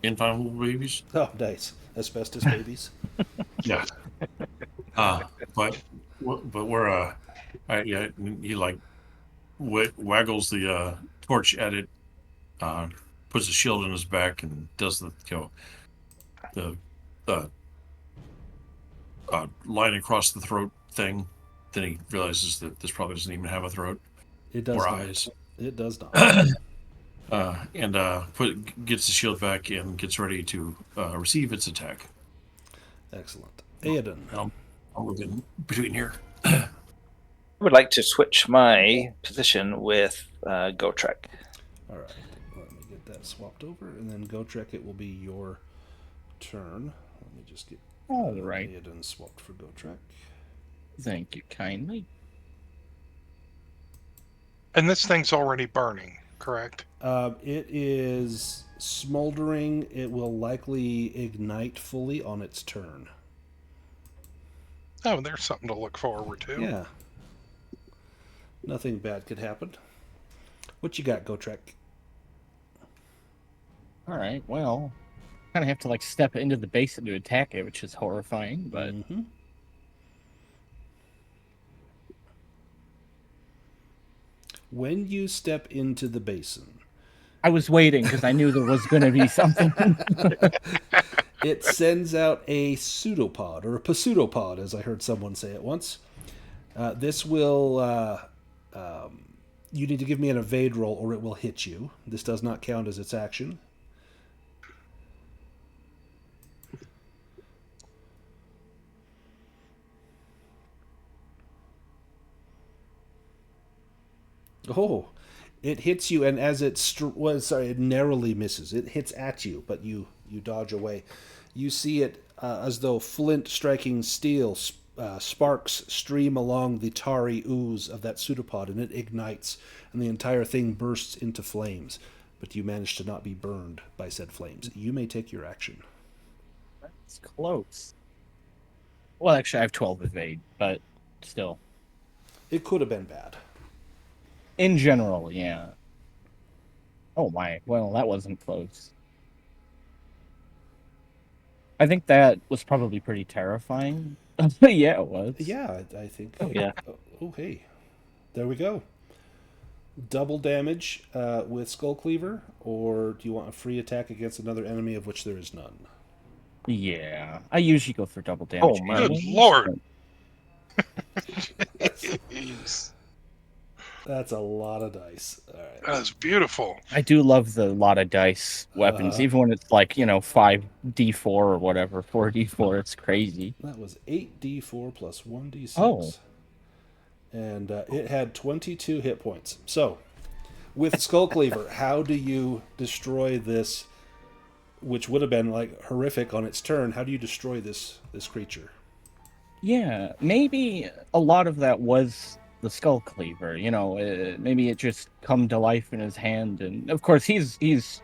inflammable babies. Oh, nice. Asbestos babies. Yeah. But we're yeah, he like waggles the torch at it, puts a shield in his back, and does the line across the throat thing. Then he realizes that this probably doesn't even have a throat It does or not. eyes. It does not. And gets the shield back and gets ready to receive its attack. Excellent. Aiden. I'll move in between here. I would like to switch my position with Gotrek. All right. Let me get that swapped over, and then Gotrek, it will be your turn. Let me just get All right. Aiden swapped for Gotrek. Thank you kindly. And this thing's already burning, correct? It is smoldering. It will likely ignite fully on its turn. Oh, there's something to look forward to. Yeah. Nothing bad could happen. What you got, Gotrek? All right. Well, kind of have to like step into the basin to attack it, which is horrifying. But When you step into the basin, I was waiting because I knew there was going to be something. it sends out a pseudopod, or a pseudopod, as I heard someone say it once. This will... you need to give me an evade roll or it will hit you. This does not count as its action. Oh, it hits you, and as it it narrowly misses. It hits at you, but you dodge away. You see it as though flint striking steel. Sparks stream along the tarry ooze of that pseudopod, and it ignites, and the entire thing bursts into flames. But you manage to not be burned by said flames. You may take your action. That's close. Well, actually, I have 12 evade, but still. It could have been bad. In general, yeah. Oh my, well, that wasn't close. I think that was probably pretty terrifying. Yeah, it was. Yeah, I think. Oh, yeah. Oh, hey. There we go. Double damage with Skull Cleaver, or do you want a free attack against another enemy of which there is none? Yeah, I usually go for double damage. Oh, my Good lord. Jeez. That's a lot of dice. All right. That's beautiful. I do love the lot of dice weapons, even when it's like, 5d4 or whatever, 4d4, it's crazy. That was 8d4 plus 1d6. Oh. And it had 22 hit points. So, with Skull Cleaver, how do you destroy this, which would have been like horrific on its turn? How do you destroy this creature? Yeah, maybe a lot of that was the Skull Cleaver. Maybe it just come to life in his hand, and of course he's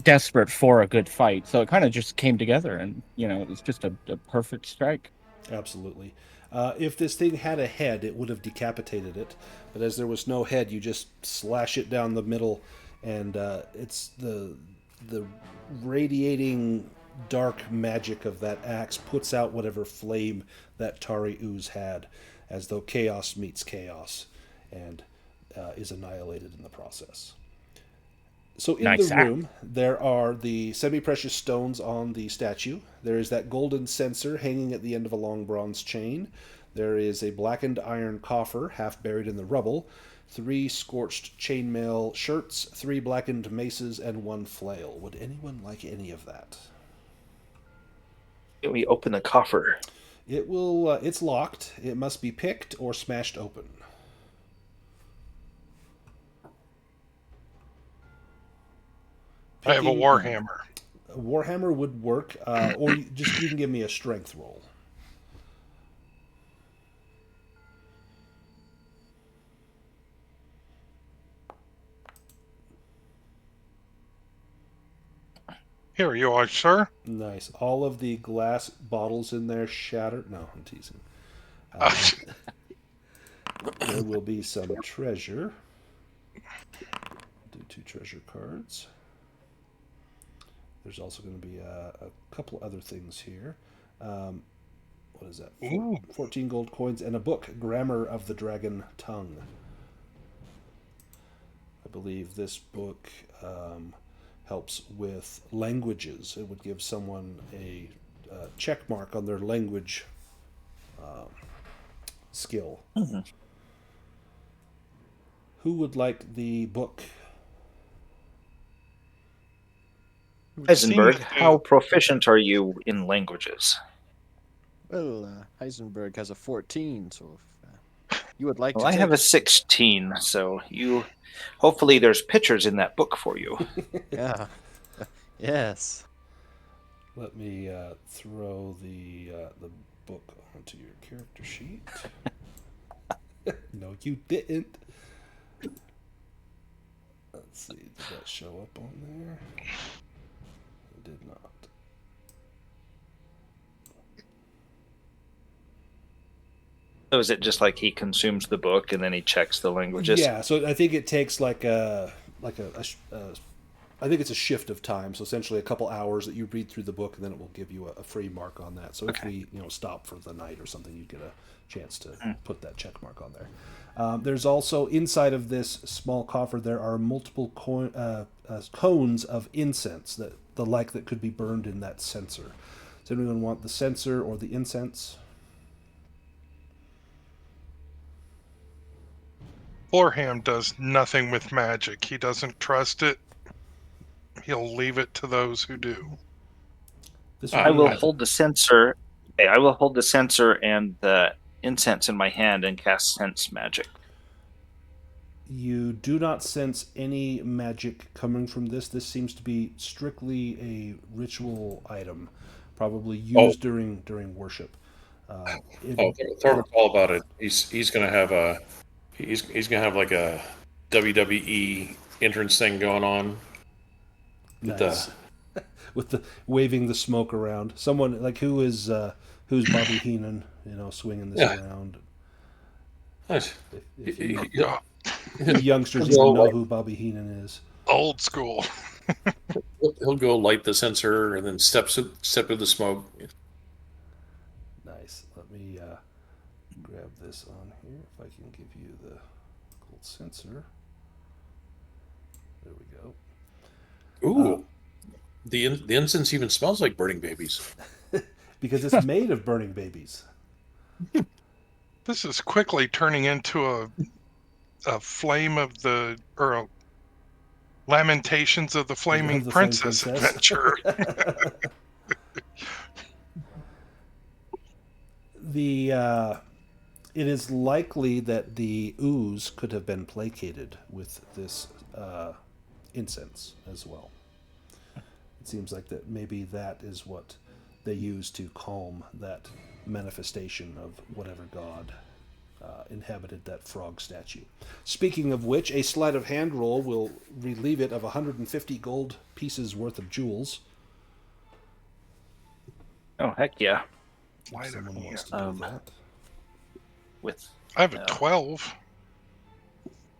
desperate for a good fight, so it kind of just came together, and it was just a perfect strike. Absolutely. If this thing had a head, it would have decapitated it, but as there was no head, you just slash it down the middle, and it's the radiating dark magic of that axe puts out whatever flame that tarry ooze had, as though chaos meets chaos, and is annihilated in the process. So in Nice the room, there are the semi-precious stones on the statue. There is that golden censer hanging at the end of a long bronze chain. There is a blackened iron coffer, half buried in the rubble, 3 scorched chainmail shirts, 3 blackened maces, and 1 flail. Would anyone like any of that? Can we open the coffer? It will. It's locked. It must be picked or smashed open. I have a warhammer. A warhammer would work, or you can give me a strength roll. Here you are, sir. Nice. All of the glass bottles in there shattered. No, I'm teasing. There will be some treasure. Do 2 treasure cards. There's also going to be a couple other things here. What is that? 14 gold coins and a book, Grammar of the Dragon Tongue. I believe this book helps with languages. It would give someone a check mark on their language skill. Mm-hmm. Who would like the book? Heisenberg, how proficient are you in languages? Well, Heisenberg has a 14, so if you would like Well, to I take... have a 16, so hopefully there's pictures in that book for you. Yeah. Yes. Let me throw the book onto your character sheet. No, you didn't. Let's see, did that show up on there? It did not. So is it just like he consumes the book and then he checks the languages? Yeah, so I think it takes like a I think it's a shift of time, so essentially a couple hours that you read through the book, and then it will give you a free mark on that. So if we stop for the night or something, you get a chance to put that check mark on there. There's also inside of this small coffer there are multiple cones of incense that could be burned in that censer. Does anyone want the censer or the incense? Florham does nothing with magic. He doesn't trust it. He'll leave it to those who do. I will hold the censer. Okay, I will hold the censer and the incense in my hand and cast sense magic. You do not sense any magic coming from this. This seems to be strictly a ritual item, probably used during worship. Thorvald's all about it. He's gonna have like a WWE entrance thing going on. Nice. With the waving the smoke around. Someone like who's Bobby Heenan, swinging this around. Nice. If you youngsters even know who Bobby Heenan is. Old school. He'll go light the censer and then step through the smoke. Nice. Let me grab this on here if I can give you the gold censer. There we go. Ooh. The incense even smells like burning babies. Because it's made of burning babies. This is quickly turning into a flame of the Lamentations of the Flaming Princess adventure. It is likely that the ooze could have been placated with this incense as well. It seems like that maybe that is what they use to calm that manifestation of whatever god inhabited that frog statue. Speaking of which, a sleight of hand roll will relieve it of 150 gold pieces worth of jewels. Oh, heck yeah. Why someone wants to do that. I have a 12.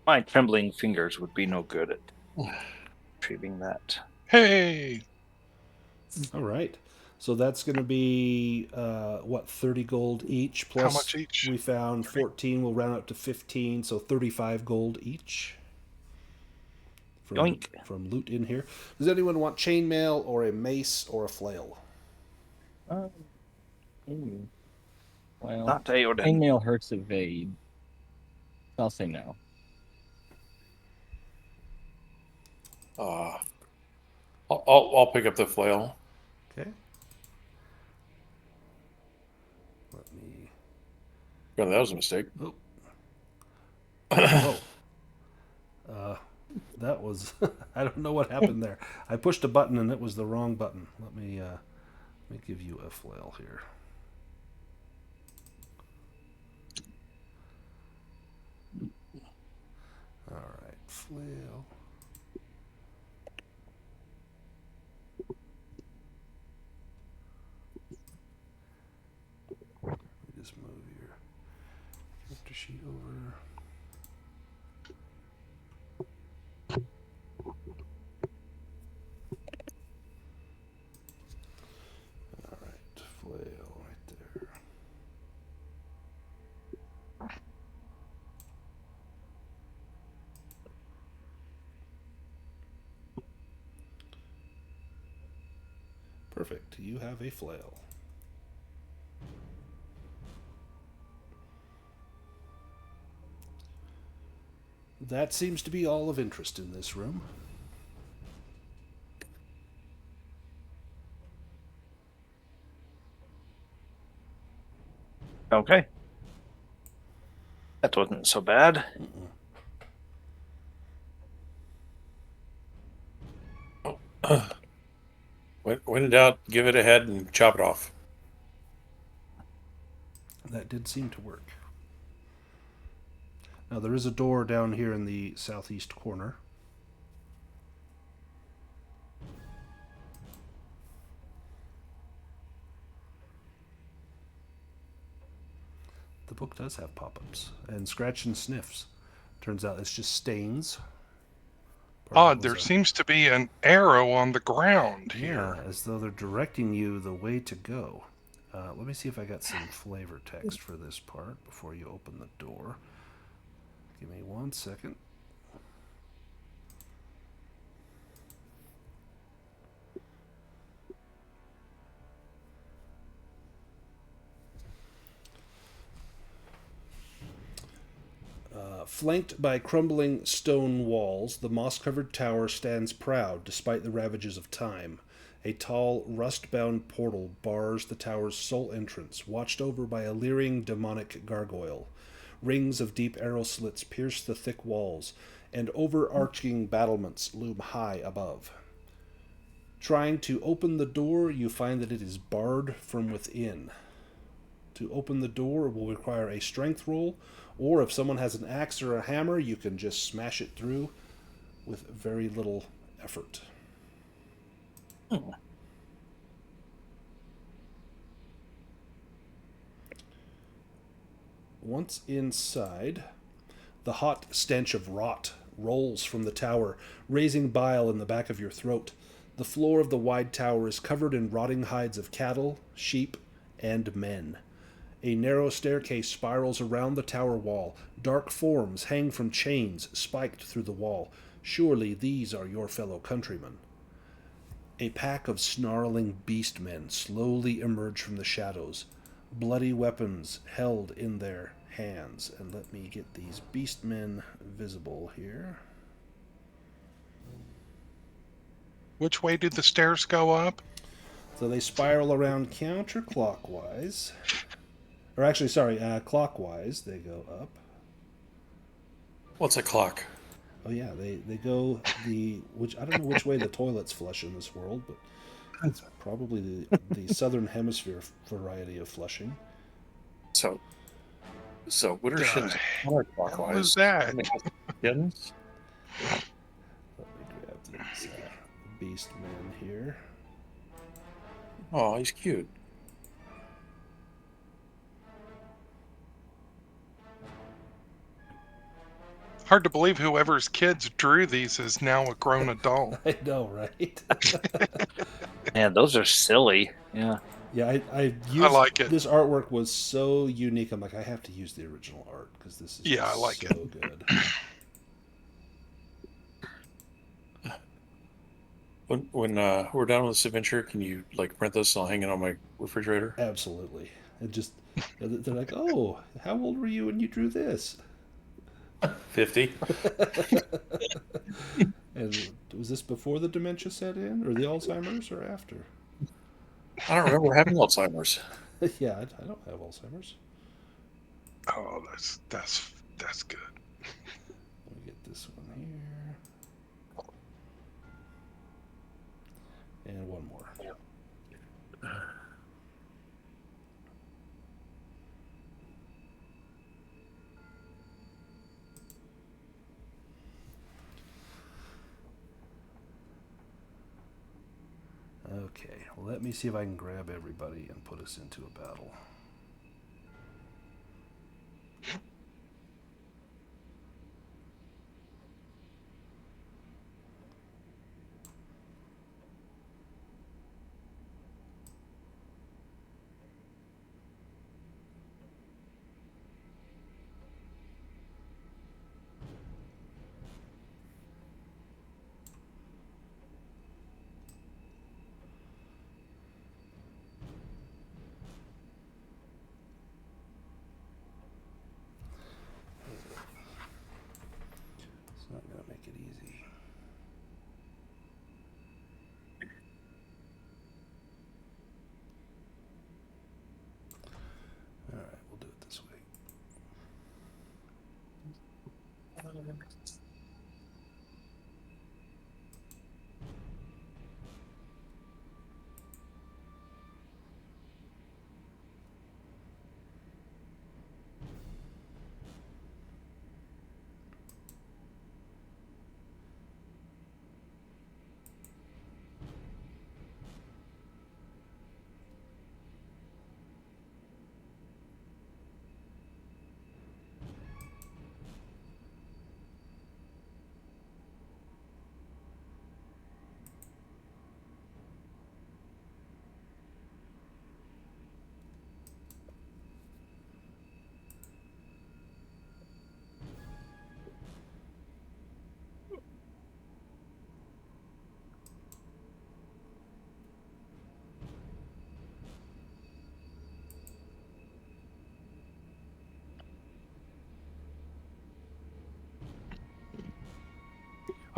My trembling fingers would be no good at retrieving that. Hey! All right. So that's going to be, 30 gold each? Plus, how much each? We found 14. We'll round up to 15, so 35 gold each. From loot in here. Does anyone want chainmail or a mace or a flail? Well, Not Theoden. chainmail hurts evade. I'll say no. I'll pick up the flail. Okay. Let me. Oh, that was a mistake. That was. I don't know what happened there. I pushed a button and it was the wrong button. Let me give you a flail here. All right, flail. Just move your character sheet over. All right, flail right there. Perfect. You have a flail. That seems to be all of interest in this room. Okay. That wasn't so bad. When in doubt, give it a head and chop it off. That did seem to work. Now there is a door down here in the southeast corner. The book does have pop-ups and scratch and sniffs. Turns out it's just stains, Odd, was there seems to be an arrow on the ground Yeah, here. as though they're directing you the way to go. Let me see if I got some flavor text for this part before you open the door. Give me 1 second. Flanked by crumbling stone walls, the moss-covered tower stands proud despite the ravages of time. A tall, rust-bound portal bars the tower's sole entrance, watched over by a leering demonic gargoyle. Rings of deep arrow slits pierce the thick walls, and overarching battlements loom high above. Trying to open the door, you find that it is barred from within. To open the door will require a strength roll, or if someone has an axe or a hammer, you can just smash it through with very little effort. Once inside, the hot stench of rot rolls from the tower, raising bile in the back of your throat. The floor of the wide tower is covered in rotting hides of cattle, sheep, and men. A narrow staircase spirals around the tower wall. Dark forms hang from chains spiked through the wall. Surely these are your fellow countrymen. A pack of snarling beastmen slowly emerge from the shadows, bloody weapons held in their hands. And let me get these beastmen visible here. Which way do the stairs go up? So they spiral around counterclockwise. Or actually, sorry, clockwise they go up. What's a clock? Oh yeah, they go which I don't know which way the toilets flush in this world, but it's probably the southern hemisphere variety of flushing. So Wittersham's What was counterclockwise. that? Kittens? Let me grab these beast men here. Oh, he's cute. Hard to believe whoever's kids drew these is now a grown adult. I know, right? Man, those are silly. Yeah. Yeah, I used like it. this artwork was so unique. I'm like, I have to use the original art because this is Yeah, just I like so it. good. When we're done with this adventure, can you like print this and I'll hang it on my refrigerator? Absolutely. It just they're like, oh, how old were you when you drew this? 50. And was this before the dementia set in, or the Alzheimer's, or after? I don't remember having Alzheimer's. Yeah, I don't have Alzheimer's. Oh, that's good. Let me get this one here. And one more. Okay, let me see if I can grab everybody and put us into a battle.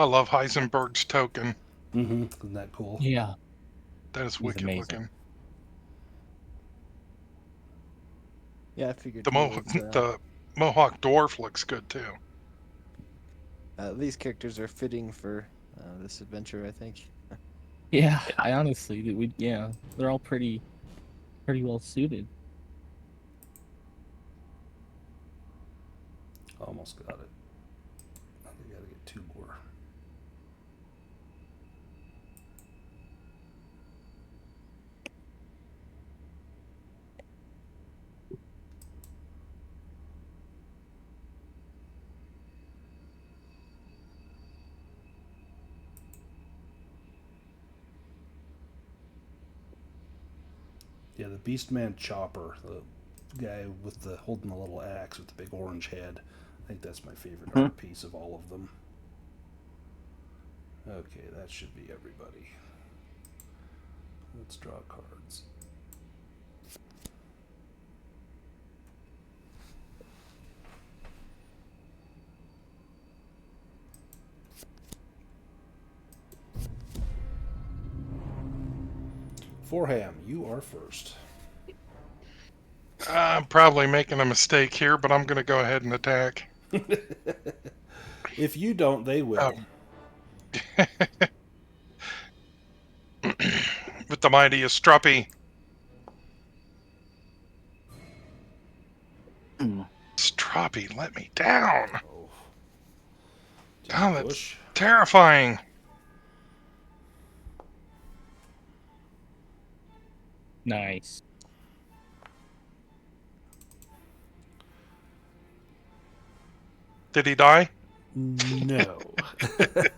I love Heisenberg's token. Mm-hmm. Isn't that cool? Yeah. That is He's wicked amazing. looking. Yeah, I figured The, he was, the Mohawk Dwarf looks good too. these characters are fitting for this adventure, I think. Yeah, I honestly, they're all pretty well suited. Almost got it. I think I gotta get 2 more. Yeah, the Beastman Chopper, the guy with the holding the little axe with the big orange head. I think that's my favorite art piece of all of them. Okay, that should be everybody. Let's draw cards. Forham, you are first. I'm probably making a mistake here, but I'm going to go ahead and attack. If you don't, they will. With the mighty Struppy. Struppy, let me down. Oh, Oh, that's push. terrifying. Nice. Did he die? No,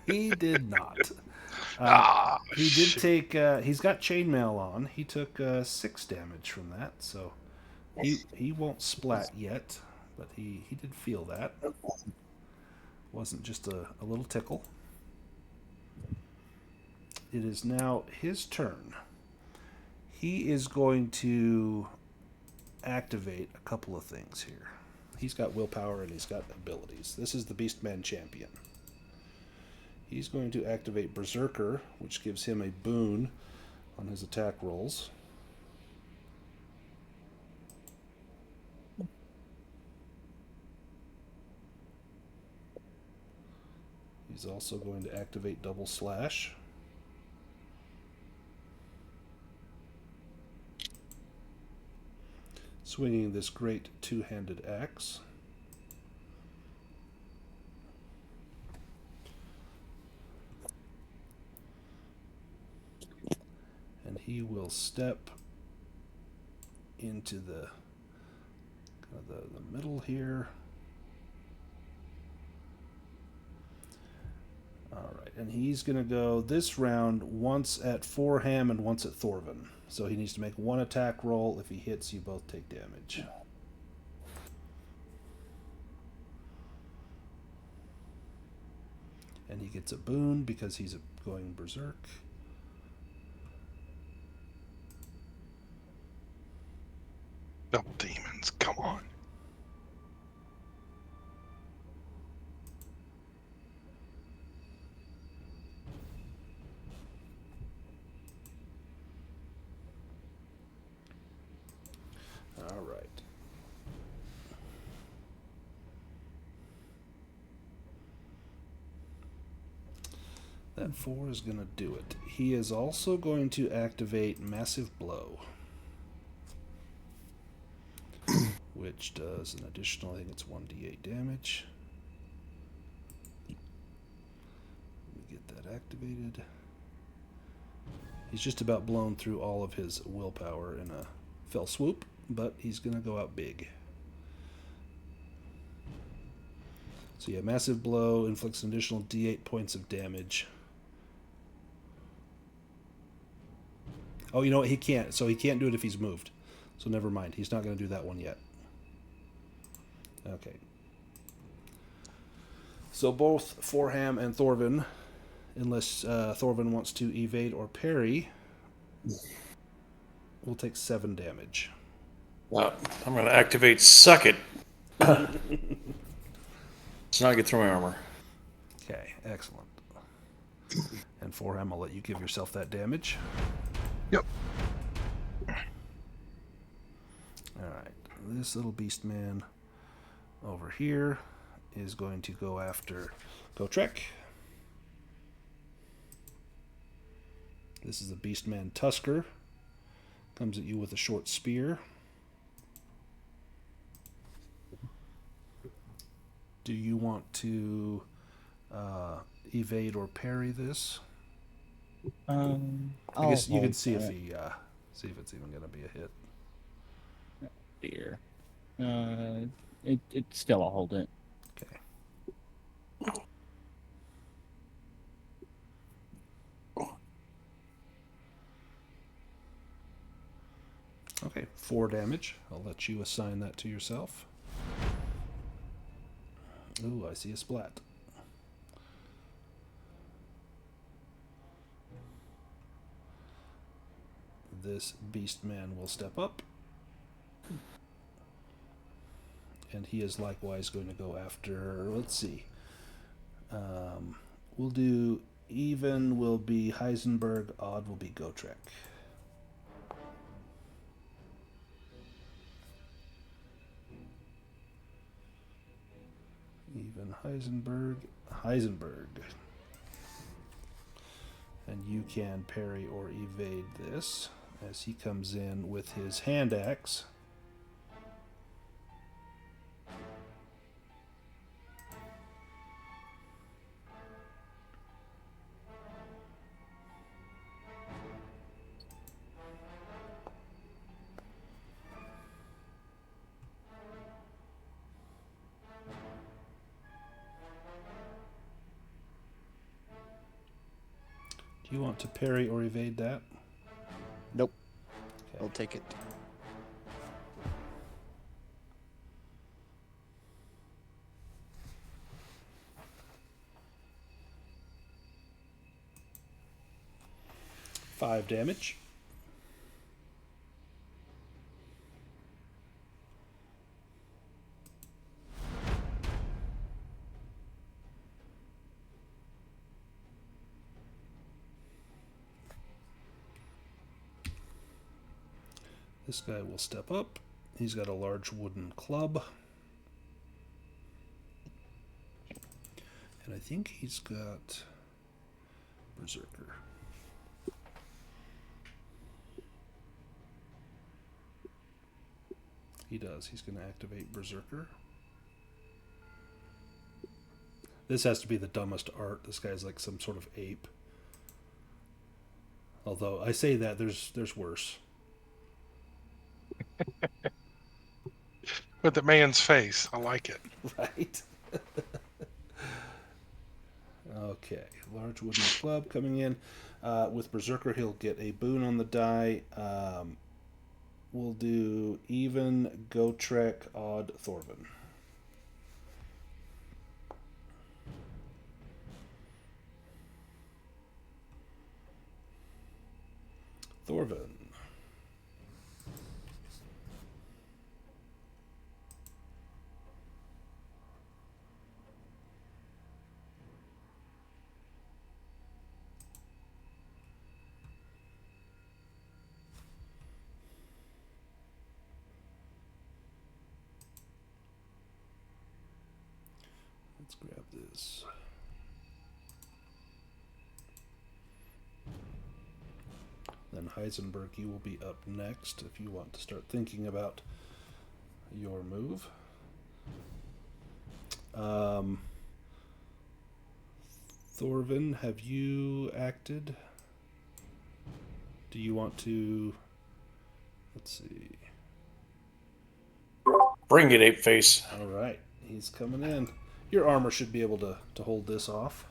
he did not. He did shoot. take. He's got chainmail on. He took 6 damage from that, so he won't splat yet, but he did feel that. Wasn't just a little tickle. It is now his turn. He is going to activate a couple of things here. He's got willpower and he's got abilities. This is the Beastman champion. He's going to activate Berserker, which gives him a boon on his attack rolls. He's also going to activate Double Slash. Swinging this great 2-handed axe. And he will step into the middle here. Alright, and he's going to go this round once at Forham and once at Thorvin. So he needs to make 1 attack roll. If he hits, you both take damage. And he gets a boon because he's going berserk. Double demons, come on. All right. That 4 is going to do it. He is also going to activate Massive Blow, which does an additional, I think it's 1d8 damage. Let me get that activated. He's just about blown through all of his willpower in a fell swoop, but he's going to go out big. So yeah, Massive Blow inflicts an additional d8 points of damage. Oh, you know what? He can't. So he can't do it if he's moved. So never mind. He's not going to do that one yet. Okay. So both Forham and Thorvin, unless Thorvin wants to evade or parry, will take 7 damage. I'm going to activate Suck It. So now I get through my armor. Okay, excellent. And Forham, I'll let you give yourself that damage. Yep. Alright, this little beast man over here is going to go after Gotrek. This is the Beastman Tusker. Comes at you with a short spear. Do you want to evade or parry this? I guess you can see if see if it's even going to be a hit. Dear. It's still a hold it. Okay. Okay, 4 damage. I'll let you assign that to yourself. Ooh, I see a splat. This beast man will step up. And he is likewise going to go after, let's see. We'll do even will be Heisenberg, odd will be Gotrek. Even Heisenberg. And you can parry or evade this as he comes in with his hand axe. Do you want to parry or evade that? Nope. Okay. I'll take it. Five damage. This guy will step up. He's got a large wooden club. And I think he's got Berserker. He does. He's going to activate Berserker. This has to be the dumbest art. This guy's like some sort of ape. Although I say that there's worse. With the man's face. I like it. Right? Okay. Large wooden club coming in. With Berserker, he'll get a boon on the die. We'll do even Gotrek, odd Thorvin. Thorvin. Let's grab this. Then Heisenberg, you will be up next if you want to start thinking about your move. Thorvin, have you acted? Do you want to... Let's see. Bring it, ape face. All right, he's coming in. Your armor should be able to hold this off.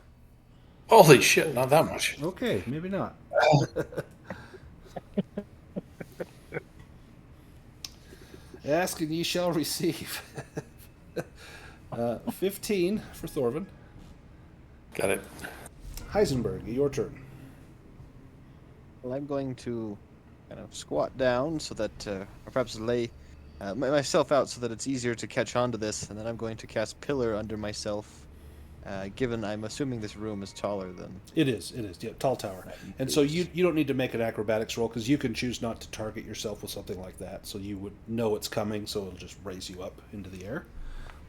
Holy shit, not that much. Okay, maybe not. Ask and ye shall receive. 15 for Thorvin. Got it. Heisenberg, your turn. Well, I'm going to kind of squat down so that, or perhaps lay myself out so that it's easier to catch on to this, and then I'm going to cast Pillar under myself Given I'm assuming this room is taller than... It is. Yeah, tall tower. And so you don't need to make an acrobatics roll because you can choose not to target yourself with something like that. So you would know it's coming, so it'll just raise you up into the air.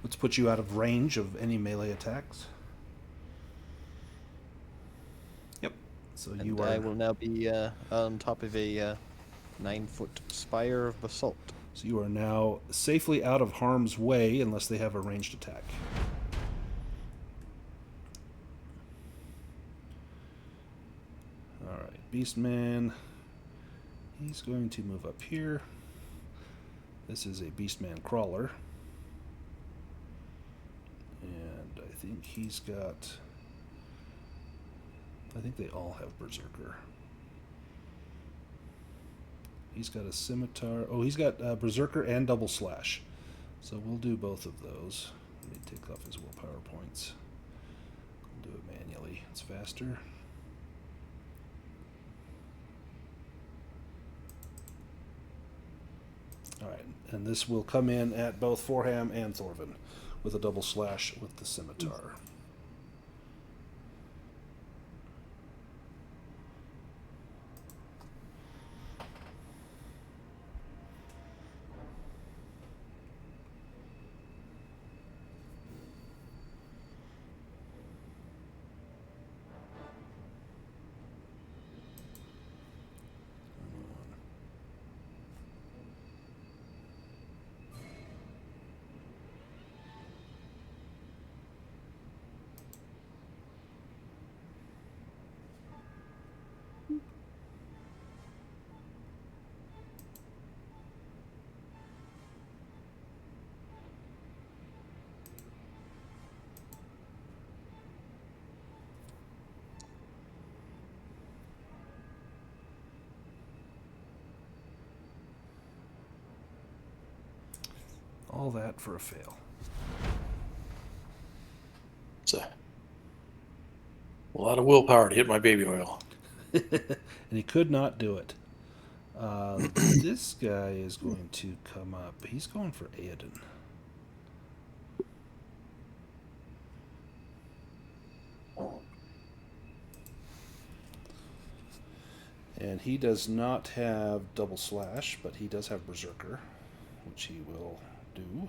Let's put you out of range of any melee attacks. Yep. So And you I are. will now be on top of a 9-foot spire of basalt. So you are now safely out of harm's way unless they have a ranged attack. All right, Beastman. He's going to move up here. This is a Beastman crawler. And I think he's got... I think they all have Berserker. He's got a scimitar. Oh, he's got Berserker and Double Slash. So we'll do both of those. Let me take off his willpower points. We'll do it manually. It's faster. Alright, and this will come in at both Forham and Thorvin with a Double Slash with the scimitar. All that for a fail. It's a lot of willpower to hit my baby oil. And he could not do it. This guy is going to come up. He's going for Aoden. And he does not have Double Slash, but he does have Berserker, which he will do.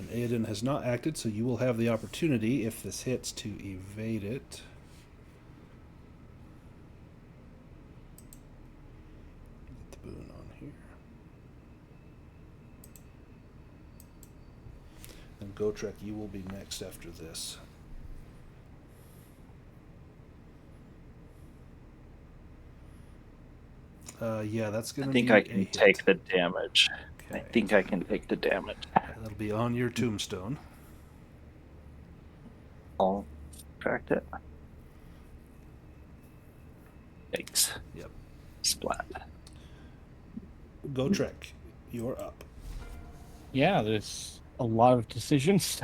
And Aoden has not acted, so you will have the opportunity, if this hits, to evade it. Get the boon on here. And Gotrek, you will be next after this. Yeah, that's going I to be think I can a hit. take the damage. I Okay. think I can take the damage. That'll be on your tombstone. I'll subtract it. Thanks. Yep. Splat. Gotrek, you're up. Yeah, there's a lot of decisions.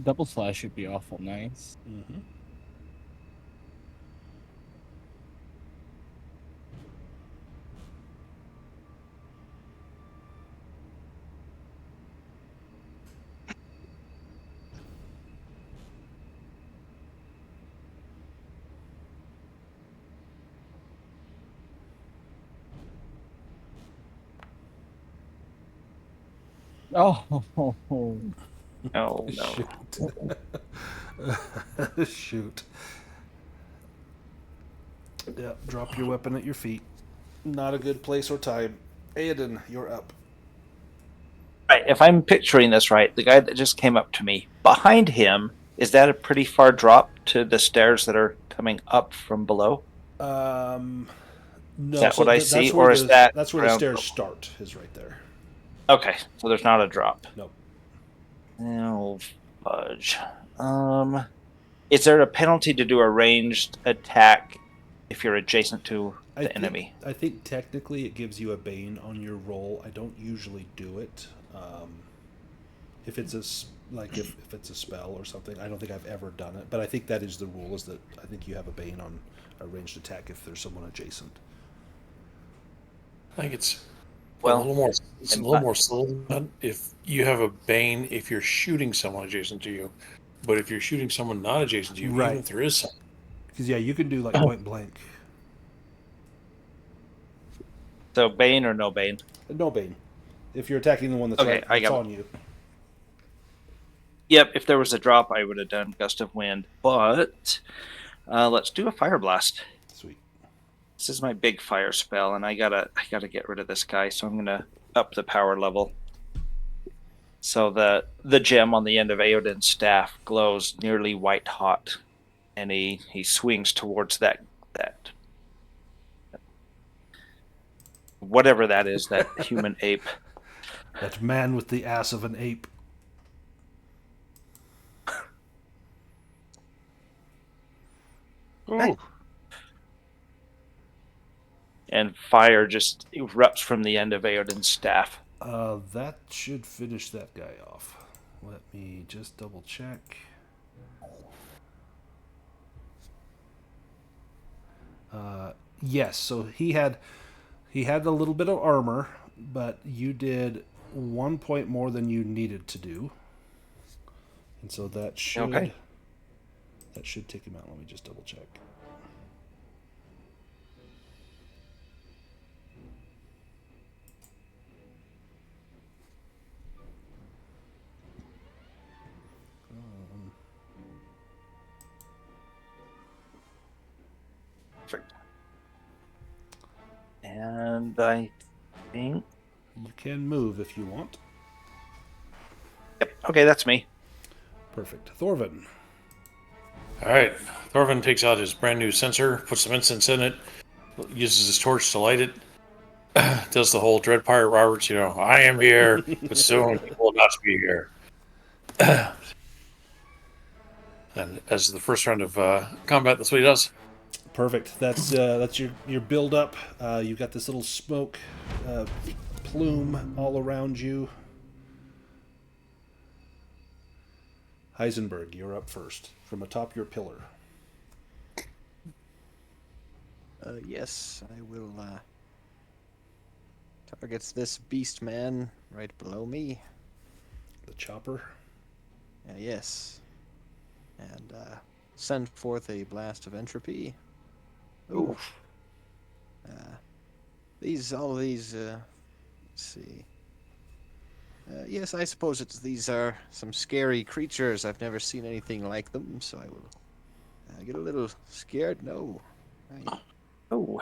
Double Slash would be awful nice. Mm-hmm. Oh, Oh no. Shoot. Shoot. Yep, drop your weapon at your feet. Not a good place or time. Aoden, you're up. Right, if I'm picturing this right, the guy that just came up to me, behind him, is that a pretty far drop to the stairs that are coming up from below? No, Is that what I that's see, where or is the- that that's where the ground stairs level? start, is right there. Okay, so there's not a drop. Nope. Oh, fudge. Is there a penalty to do a ranged attack if you're adjacent to the enemy? I think technically it gives you a bane on your roll. I don't usually do it. If it's if it's a spell or something, I don't think I've ever done it. But I think that is the rule. Is that I think you have a bane on a ranged attack if there's someone adjacent. I think it's Well- a little more It's a And little more subtle than that. If you have a Bane, if you're shooting someone adjacent to you, but if you're shooting someone not adjacent to you, Right. even if there is some, Because yeah, you can do like point blank. So Bane or no Bane? No Bane. If you're attacking the one that's Okay, right, I that's got it. on you. Yep, if there was a drop, I would have done Gust of Wind. But let's do a Fire Blast. Sweet. This is my big fire spell, and I gotta get rid of this guy, so I'm gonna up the power level. So the gem on the end of Aodin's staff glows nearly white hot, and he swings towards that whatever that is, that human ape. That man with the ass of an ape. Ooh. And fire just erupts from the end of Aodin's staff. That should finish that guy off. Let me just double check. Yes, so he had a little bit of armor, but you did 1 point more than you needed to do, and so that should take him out. Let me just double check. Perfect. And I think... You can move if you want. Yep, okay, that's me. Perfect. Thorvin. all right. Thorvin takes out his brand new sensor, puts some incense in it, uses his torch to light it, does the whole Dread Pirate Roberts, I am here, but soon he will not be here. And as the first round of combat, that's what he does. Perfect. That's your build up. You've got this little smoke plume all around you. Heisenberg, you're up first from atop your pillar. Yes, I will targets this beast man right below me. The chopper. Yes. And send forth a blast of entropy. Ooh. All of these, let's see. Yes, I suppose these are some scary creatures. I've never seen anything like them, so I will get a little scared. No. Oh.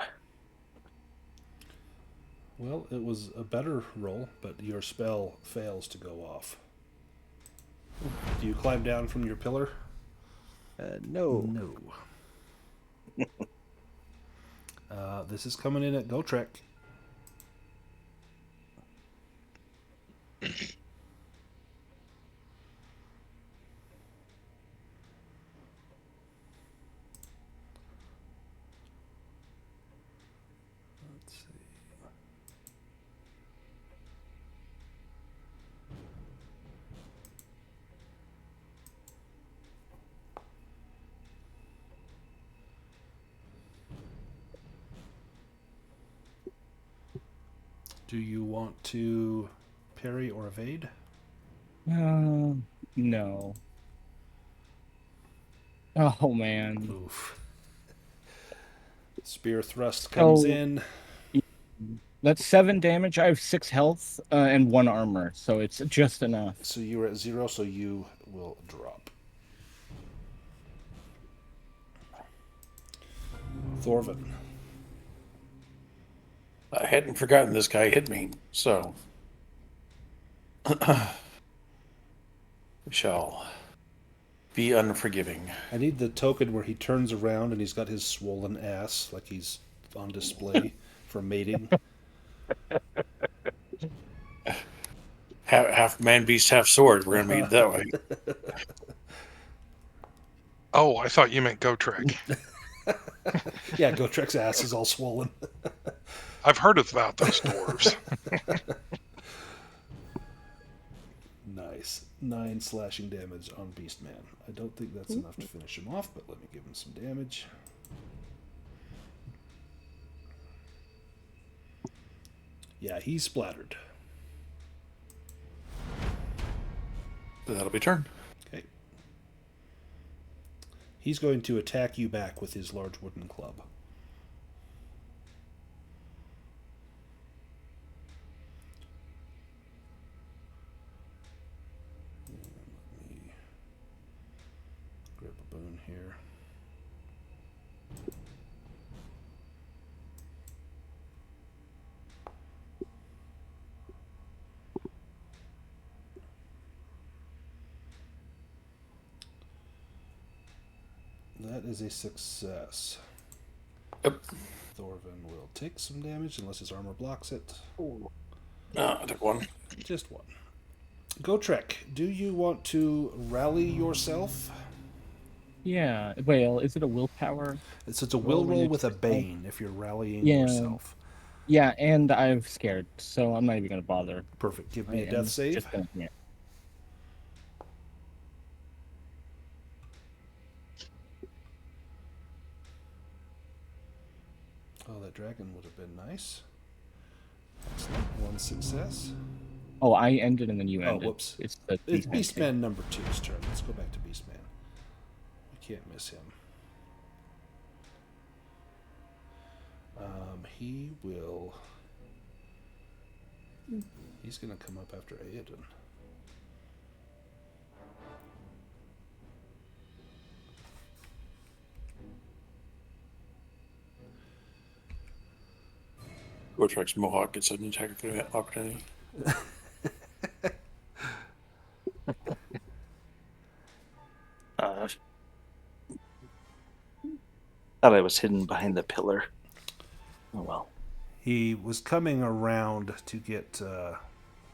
Well, it was a better roll, but your spell fails to go off. Do you climb down from your pillar? No. No. This is coming in at Gotrek. Let's see. Do you want to parry or evade? No. Oh man. Oof. Spear thrust comes So- in. That's 7 damage. I have 6 health and 1 armor, so it's just enough. So you were at 0, so you will drop. Thorvin. I hadn't forgotten this guy hit me, so we shall be unforgiving. I need the token where he turns around and he's got his swollen ass, like he's on display for mating. Half man beast, half sword. We're gonna meet that way. Oh, I thought you meant Gotrek. Yeah, Gotrek's ass is all swollen. I've heard about those dwarves. Nice. 9 slashing damage on Beastman. I don't think that's enough to finish him off, but let me give him some damage. Yeah, he's splattered. That'll be turn. Okay. He's going to attack you back with his large wooden club. Let me grab a boon here. That is a success. Yep. Thorvin will take some damage unless his armor blocks it. I took one. Just one. Gotrek, do you want to rally yourself? Yeah. Well, is it a willpower? It's a will Roll roll an with a extra bane if you're rallying Yeah. yourself. Yeah, and I'm scared, so I'm not even gonna bother. Perfect. Give I me a am death save. just gonna, yeah. Oh, that dragon would have been nice. Excellent. One success. Oh, I ended and then you Oh, ended. whoops. It's the It's Beastman Beastman thing. number 2's turn. Let's go back to Beastman. We can't miss him. He will... He's going to come up after Aedan. Gotrek's Mohawk gets an attack opportunity. Thought I was hidden behind the pillar. Oh well. He was coming around to get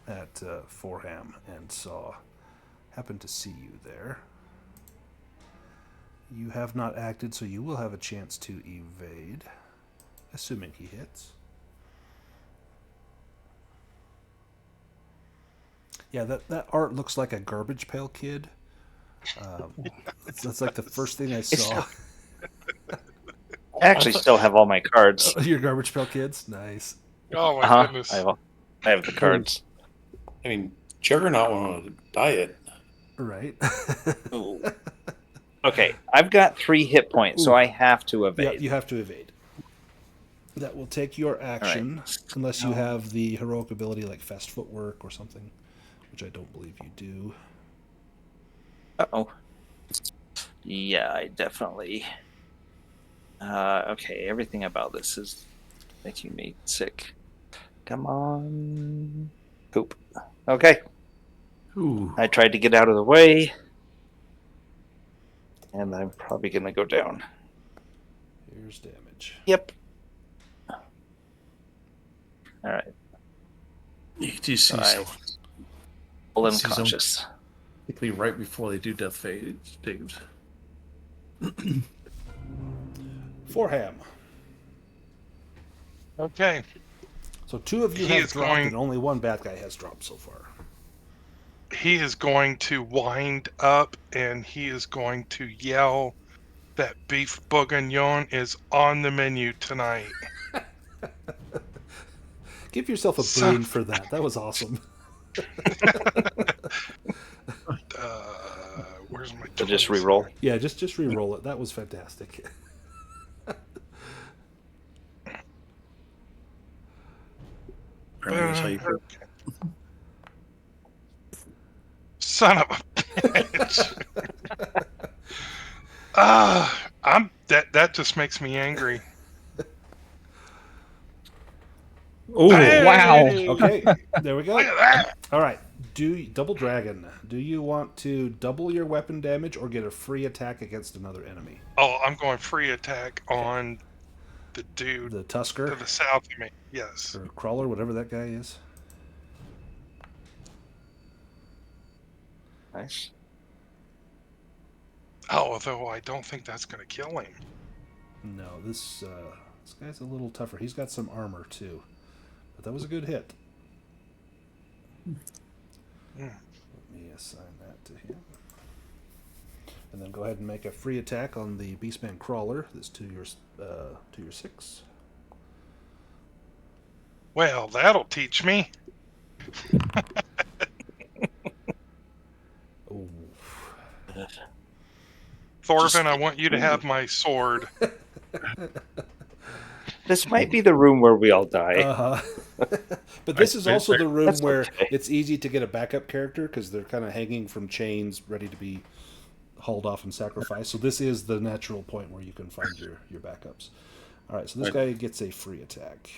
at Forham and happened to see you there. You have not acted, so you will have a chance to evade, assuming he hits. Yeah, that art looks like a Garbage Pail Kid. That's like the first thing I saw. I actually still have all my cards. Your Garbage Pail Kids? Nice. Oh my goodness. I have the cards. I mean, Juggernaut went on a diet. Right. Ooh. Okay, I've got 3 hit points, so I have to Yeah, evade. you have to evade. That will take your action, unless you have the heroic ability like Fast Footwork or something, which I don't believe you do. Uh-oh. Yeah, I definitely... okay, everything about this is making me sick. Come on. Poop. Okay. Ooh. I tried to get out of the way. And I'm probably going to go down. Here's damage. Yep. Alright. You do see Alright. Full unconscious. particularly right before they do death saves. Forham. Okay. So 2 of you He have is dropped, going- and only 1 bad guy has dropped so far. He is going to wind up and he is going to yell that beef bourguignon is on the menu tonight. Give yourself a Son boon of- for that. That was awesome. Where's my So just toys? re-roll. Yeah, just re-roll it. That was fantastic. Apparently that's how you put Son of a bitch. That just makes me angry. Oh, Wow. Okay, there we go. Look at that. All right, Double Dragon. Do you want to double your weapon damage or get a free attack against another enemy? Oh, I'm going free attack on the dude The to Tusker the south of me. Yes. or Crawler, whatever that guy is. Nice. Oh, although I don't think that's going to kill him. No, this guy's a little tougher. He's got some armor too, but that was a good hit. Let me assign that to him, and then go ahead and make a free attack on the Beastman Crawler. That's to your 6. Well, that'll teach me. Thorfinn, I want you to have my sword. This might be the room where we all die. But this is also the room That's where okay. it's easy to get a backup character because they're kind of hanging from chains, ready to be hauled off and sacrificed. So this is the natural point where you can find your backups. All right, so this guy gets a free attack.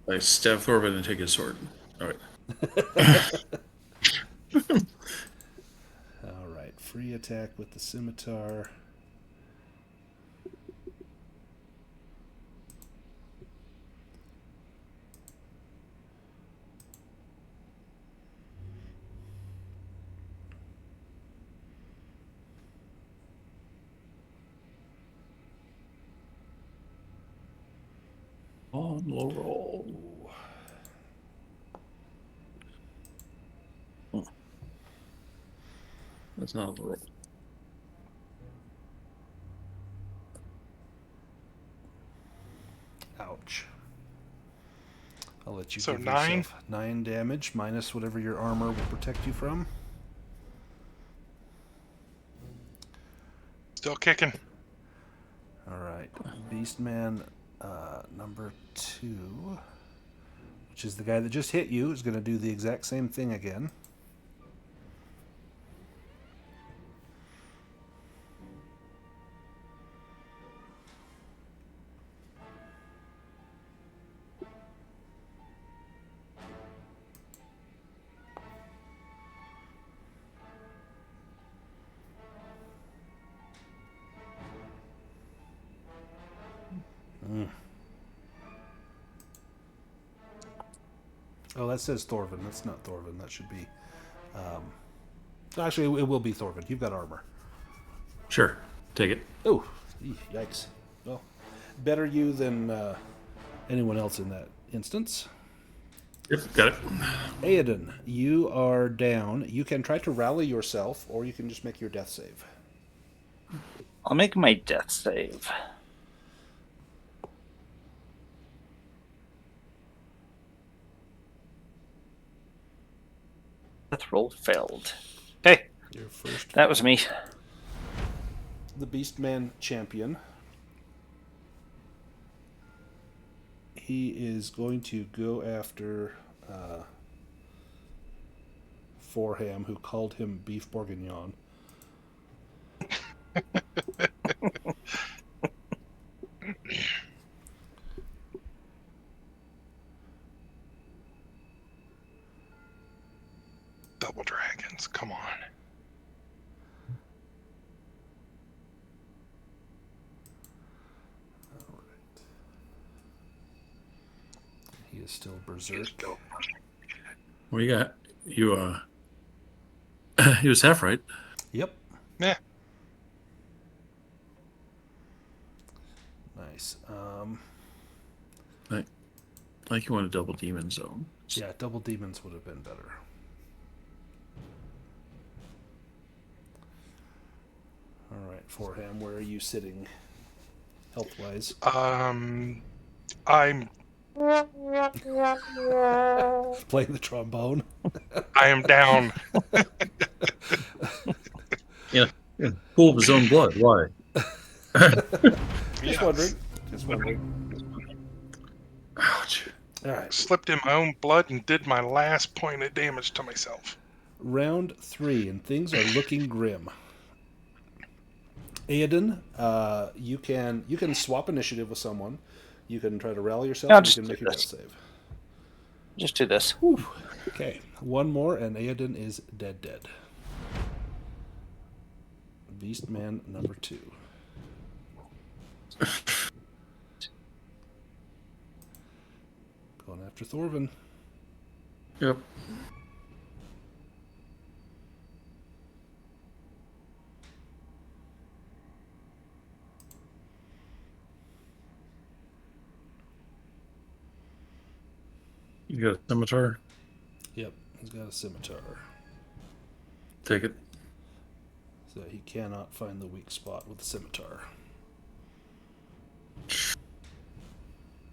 I stab Thorfinn and take his sword. All right. All right, free attack with the scimitar. On the roll. That's not the roll. Ouch. I'll let you So give 9? yourself 9 damage minus whatever your armor will protect you from. Still kicking. All right, Beastman number 2, which is the guy that just hit you, is going to do the exact same thing again. Oh, that says Thorfinn. That's not Thorfinn. That should be... actually, it will be Thorfinn. You've got armor. Sure. Take it. Oh, yikes. Well, better you than anyone else in that instance. Yep, got it. Aoden, you are down. You can try to rally yourself, or you can just make your death save. I'll make my death save. Death roll failed. Hey, Your first. that was me. The Beastman champion. He is going to go after Forham, who called him Beef Bourguignon. Double dragons, come on. He is still berserk. What do you got? You he was half right. Yep. Yeah. Nice. Like you want a double demon zone. Yeah, double demons would have been better. All right, Forham, where are you sitting, health-wise? I'm Playing the trombone. I am down. Yeah. Pool of his own blood. Why? Just wondering. Just wondering. Ouch. All right. Slipped in my own blood and did my last point of damage to myself. Round 3, and things are looking grim. Aoden, you can swap initiative with someone. You can try to rally yourself. I'll And you just can do make your death this. save. Just do this. Whew. Okay, one more, and Aoden is dead. Beastman number 2. Going after Thorfinn. Yep. You got a scimitar? Yep, he's got a scimitar. Take it. So he cannot find the weak spot with the scimitar.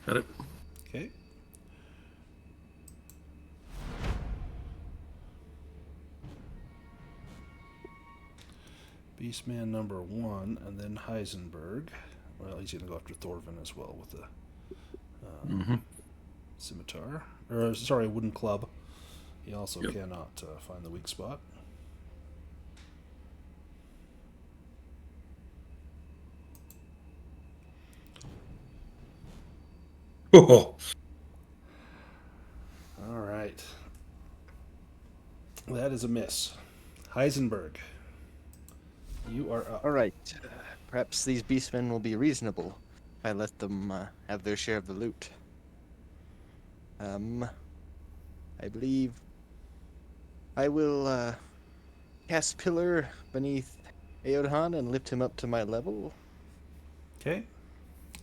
Got it. Okay. Beastman number 1, and then Heisenberg. Well, he's going to go after Thorvin as well with the scimitar. Or, sorry, wooden club. He also cannot find the weak spot. Oh, All right. That is a miss. Heisenberg, you are up. All right. Perhaps these beastmen will be reasonable if I let them have their share of the loot. I believe I will cast Pillar beneath Aodhan and lift him up to my level. Okay.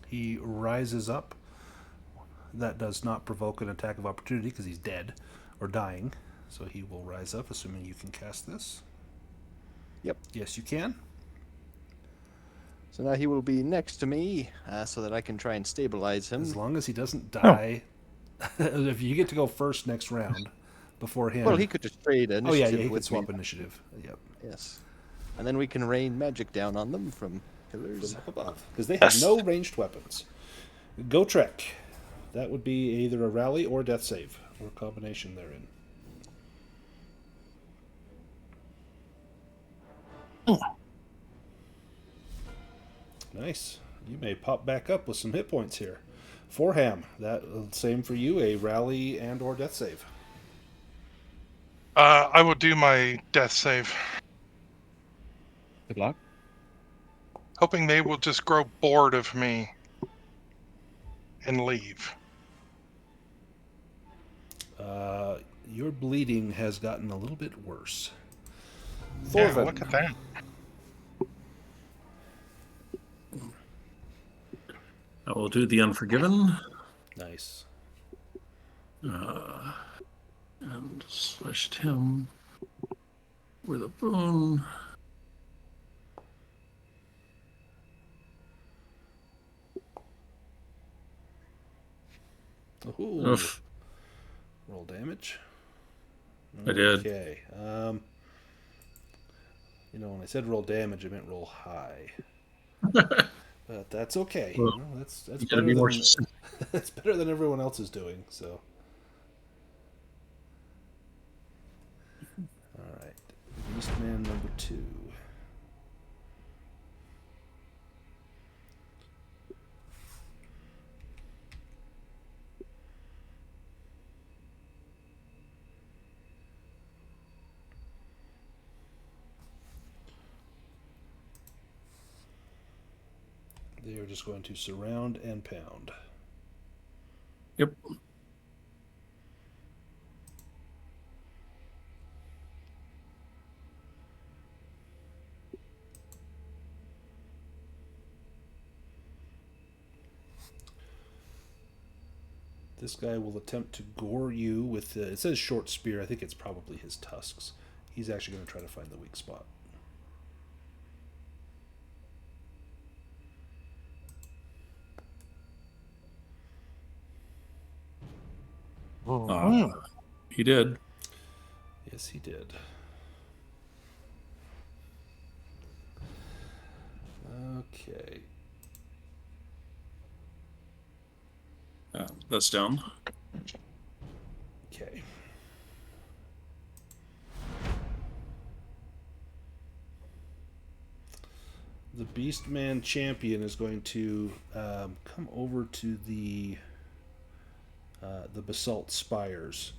He rises up. That does not provoke an attack of opportunity because he's dead or dying. So he will rise up, assuming you can cast this. Yep. Yes, you can. So now he will be next to me, so that I can try and stabilize him. As long as he doesn't die. If you get to go first next round before him. Well, he could just trade initiative he could with swap me. initiative. Yep. Yes. And then we can rain magic down on them from pillars. From up above. Because they have no ranged weapons. Go Trek. That would be either a rally or death save, or a combination therein. Nice. You may pop back up with some hit points here. Forham, that same for you, a rally and or death save. I will do my death save, Good luck. hoping they will just grow bored of me and leave. Your bleeding has gotten a little bit worse. Yeah, Thorvin. look at that. I will do the Unforgiven. Nice. And slashed him with a boon. Ooh. Oof. Roll damage. I did. Okay. When I said roll damage, I meant roll high. But that's okay. Well, That's you gotta be more specific. that's better than everyone else is doing. So. All right. Beastman number 2. They are just going to surround and pound. Yep. This guy will attempt to gore you with, it says short spear. I think it's probably his tusks. He's actually going to try to find the weak spot. He did. Yes, he did. Okay. That's down. Okay. The Beastman champion is going to come over to the basalt spires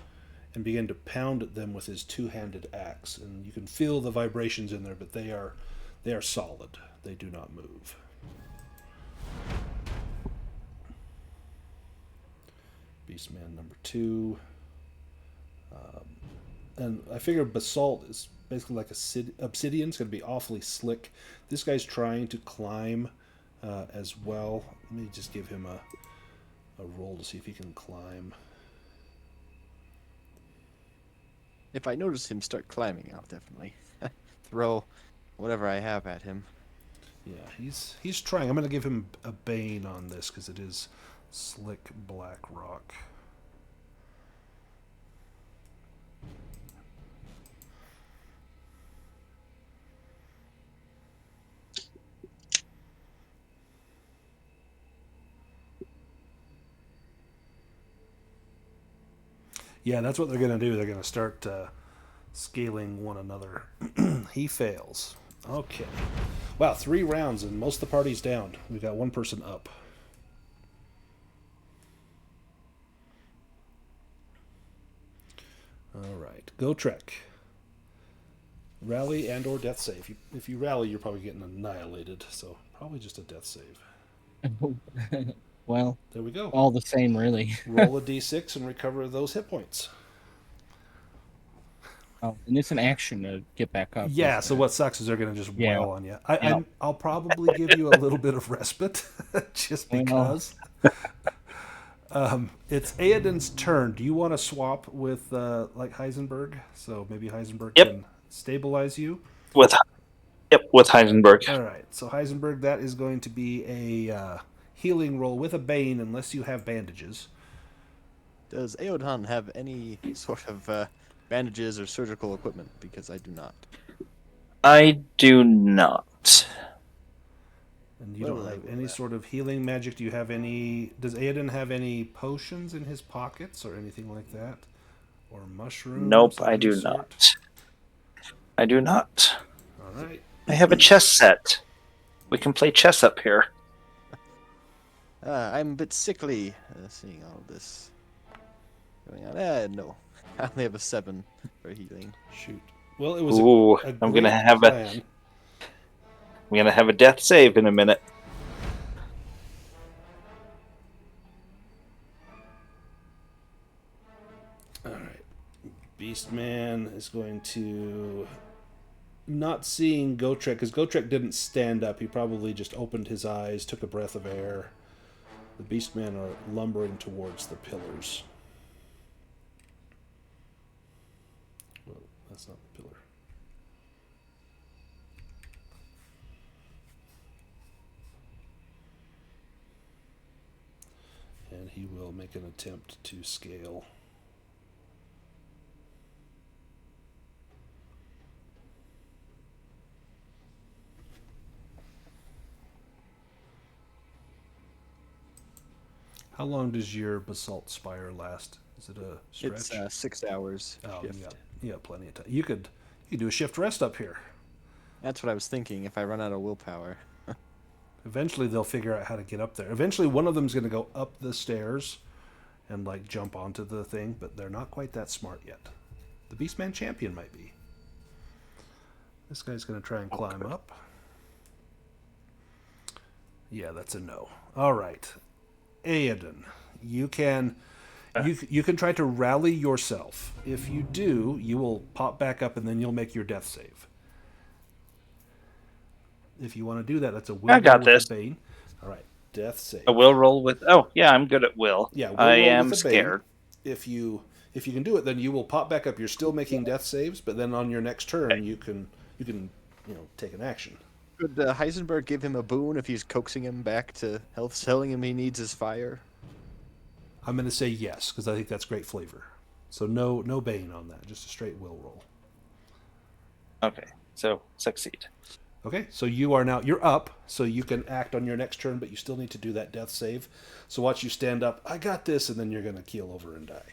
and begin to pound at them with his two-handed axe. And you can feel the vibrations in there, but they are solid. They do not move. Beastman number 2. And I figure basalt is basically like obsidian. It's going to be awfully slick. This guy's trying to climb as well. Let me just give him a roll to see if he can climb. If I notice him start climbing, I'll definitely throw whatever I have at him. Yeah, he's trying. I'm going to give him a bane on this because it is slick black rock. Yeah, that's what they're going to do. They're going to start scaling one another. He fails. Okay. Wow, 3 rounds and most of the party's down. We've got one person up. All right. Go Trek. Rally and or death save. If you rally, you're probably getting annihilated. So probably just a death save. Well, There we go. all the same, really. Roll a d6 and recover those hit points. Oh, and it's an action to get back up. Yeah, isn't so it? what sucks is they're going to just Yeah. wail on you. Yeah. I'll probably give you a little bit of respite, just because. It's Aeden's turn. Do you want to swap with like Heisenberg? So maybe Heisenberg can stabilize you. With Heisenberg. All right. So Heisenberg, that is going to be a healing roll with a bane, unless you have bandages. Does Aodhan have any sort of bandages or surgical equipment? Because I do not. I do not. And you Well, don't have I will, any sort of healing magic. Do you have any? Does Aeden have any potions in his pockets or anything like that? Or mushrooms? Nope, of I any do sort? not. I do not. All right. I have a chess set. We can play chess up here. I'm a bit sickly seeing all of this going on. No. I only have a 7 for healing. Shoot. Well, it was Ooh, a I'm gonna great have plan. I'm gonna have a death save in a minute. All right. Beastman is going to, not seeing Gotrek, because Gotrek didn't stand up. He probably just opened his eyes, took a breath of air. The Beastmen are lumbering towards the pillars. Well, that's not the pillar. And he will make an attempt to scale. How long does your basalt spire last? Is it a stretch? It's 6 hours Oh, shift. you got plenty of time. You could do a shift rest up here. That's what I was thinking if I run out of willpower. Eventually they'll figure out how to get up there. Eventually one of them's going to go up the stairs and like jump onto the thing, but they're not quite that smart yet. The Beastman champion might be. This guy's going to try and climb up. Yeah, that's a no. All right. Aeden, you can try to rally yourself. If you do, you will pop back up and then you'll make your death save. If you want to do that, that's a will I got roll with this. a bane. All right, death save. A will roll with. Oh yeah, I'm good at will. Yeah, will I roll am with a bane. scared. If you can do it, then you will pop back up. You're still making death saves, but then on your next turn, you can take an action. Could Heisenberg give him a boon if he's coaxing him back to health, telling him he needs his fire? I'm going to say yes because I think that's great flavor. So no bane on that, just a straight will roll. Okay, so succeed. Okay, so you're up, so you can act on your next turn, but you still need to do that death save. So watch you stand up. I got this, and then you're going to keel over and die.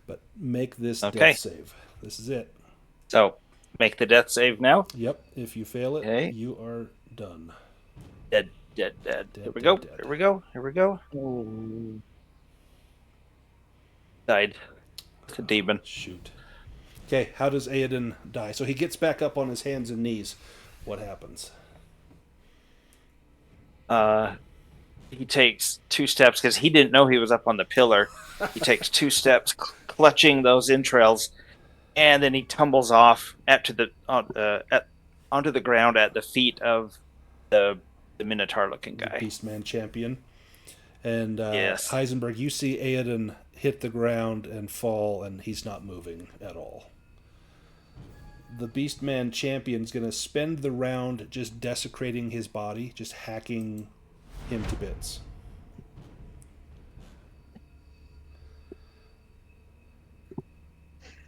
But make this death save. This is it. So make the death save now. Yep. If you fail it, Okay. you are done. Dead. Here we go. Here we go. Oh. Died. It's a demon. Shoot. Okay, how does Aeden die? So he gets back up on his hands and knees. What happens? He takes 2 steps because he didn't know he was up on the pillar. He takes 2 steps, clutching those entrails, and then he tumbles off onto the ground at the feet of the Minotaur-looking guy. The Beastman champion. And Yes. Heisenberg, you see Aeden hit the ground and fall, and he's not moving at all. The Beastman champion's going to spend the round just desecrating his body, just hacking him to bits.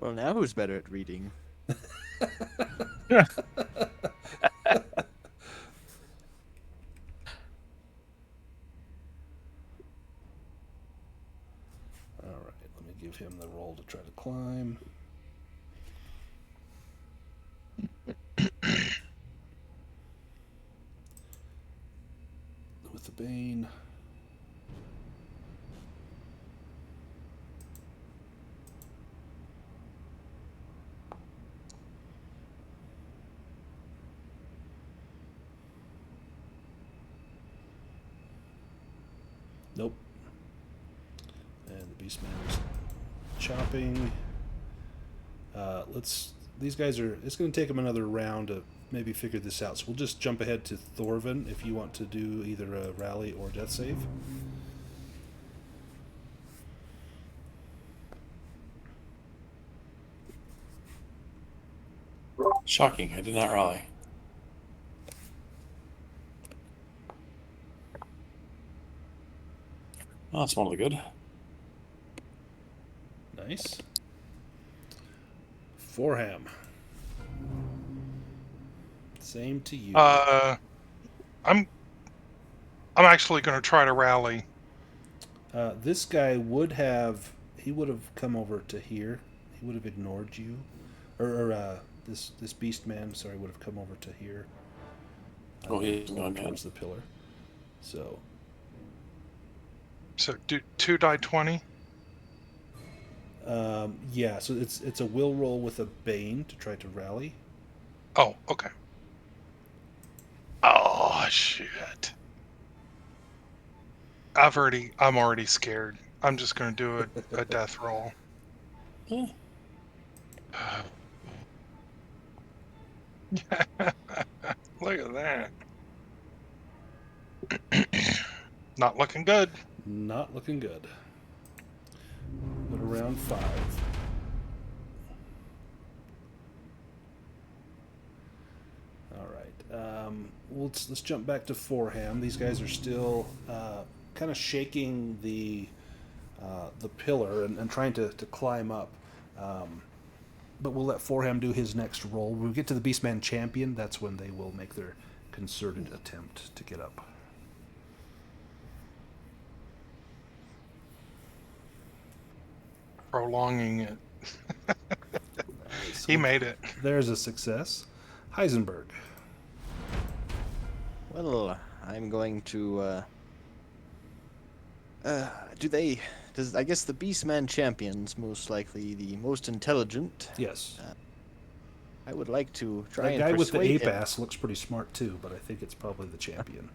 Well, now who's better at reading? All right. Let me give him the roll to try to climb. With the Bane. Nope. And the Beastman is chopping. These guys are. It's going to take them another round to maybe figure this out. So we'll just jump ahead to Thorvin if you want to do either a rally or death save. Shocking, I did not rally. Oh, that's one of the good. Nice. Forham. Same to you. I'm actually going to try to rally. This guy would have. He would have come over to here. He would have ignored you, this beast man. Sorry, would have come over to here. Oh, he's going towards the pillar. So do 2 die 20. yeah. So it's a will roll with a Bane to try to rally. Oh, okay. Oh shit! I'm already scared. I'm just going to do a death roll. Look at that. Not looking good. Not looking good. But around 5. All right. Let's jump back to Forham. These guys are still kind of shaking the pillar and trying to climb up. But we'll let Forham do his next roll. When we get to the Beastman Champion, that's when they will make their concerted attempt to get up. Prolonging it. Nice. He made it. There's a success. Heisenberg. Well, I'm going to. I guess the Beastman Champion's most likely the most intelligent. Yes. I would like to try That and guy with the persuade ape him. ass looks pretty smart too, but I think it's probably the champion.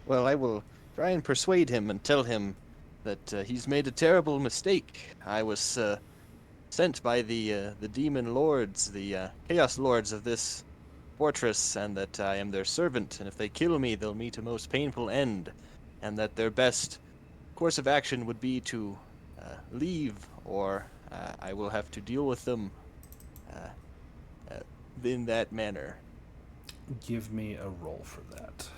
Well, I will try and persuade him and tell him that he's made a terrible mistake. I was sent by the demon lords, the chaos lords of this fortress, and that I am their servant, and if they kill me, they'll meet a most painful end, and that their best course of action would be to leave, or I will have to deal with them in that manner. Give me a roll for that.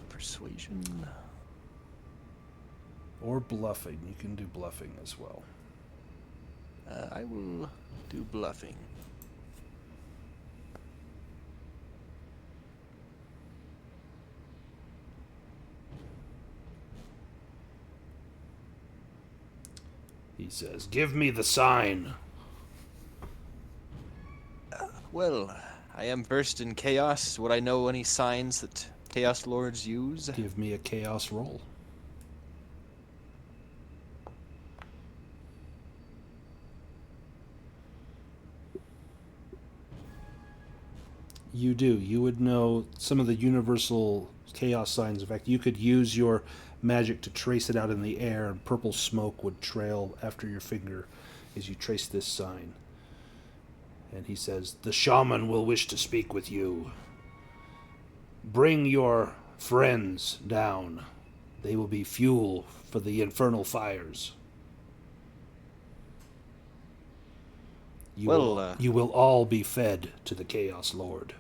Persuasion. Or bluffing. You can do bluffing as well. I will do bluffing. He says, "Give me the sign." Well, I am versed in chaos. Would I know any signs that chaos lords use? Give me a chaos roll. You do. You would know some of the universal chaos signs. In fact, you could use your magic to trace it out in the air, and purple smoke would trail after your finger as you trace this sign. And he says, "The shaman will wish to speak with you. Bring your friends down. They will be fuel for the infernal fires. You will all be fed to the Chaos Lord."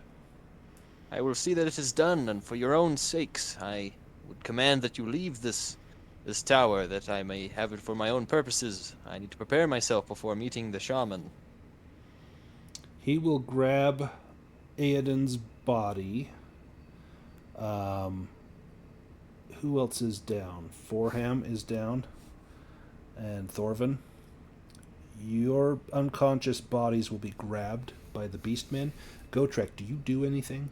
I will see that it is done, and for your own sakes, I would command that you leave this tower, that I may have it for my own purposes. I need to prepare myself before meeting the shaman. He will grab Aeden's body, who else is down? Forham is down. And Thorvin. Your unconscious bodies will be grabbed by the Beastmen. Gotrek, do you do anything?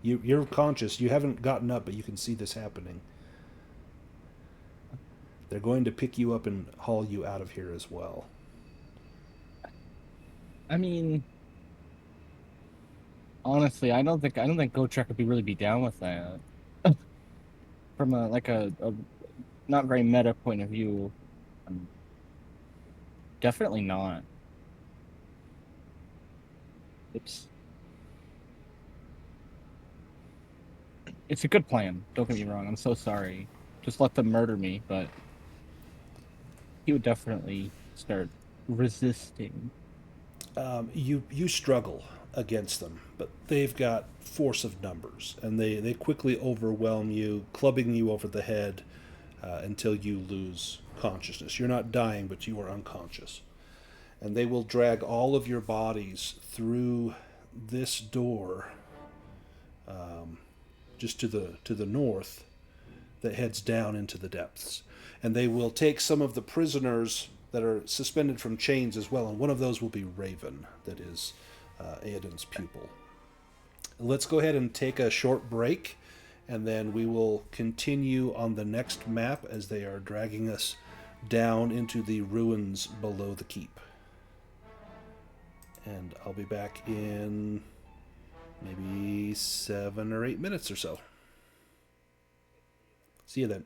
You're conscious. You haven't gotten up, but you can see this happening. They're going to pick you up and haul you out of here as well. I mean, honestly, I don't think Gotrek would really be down with that. From a not very meta point of view, definitely not. It's a good plan. Don't get me wrong. I'm so sorry. Just let them murder me, but he would definitely start resisting. You struggle against them, but they've got force of numbers, and they quickly overwhelm you, clubbing you over the head until you lose consciousness. You're not dying, but you are unconscious. And they will drag all of your bodies through this door just to the north that heads down into the depths. And they will take some of the prisoners that are suspended from chains as well, and one of those will be Raven, that is Aeden's pupil. Let's go ahead and take a short break, and then we will continue on the next map as they are dragging us down into the ruins below the keep. And I'll be back in maybe 7 or 8 minutes or so. See you then.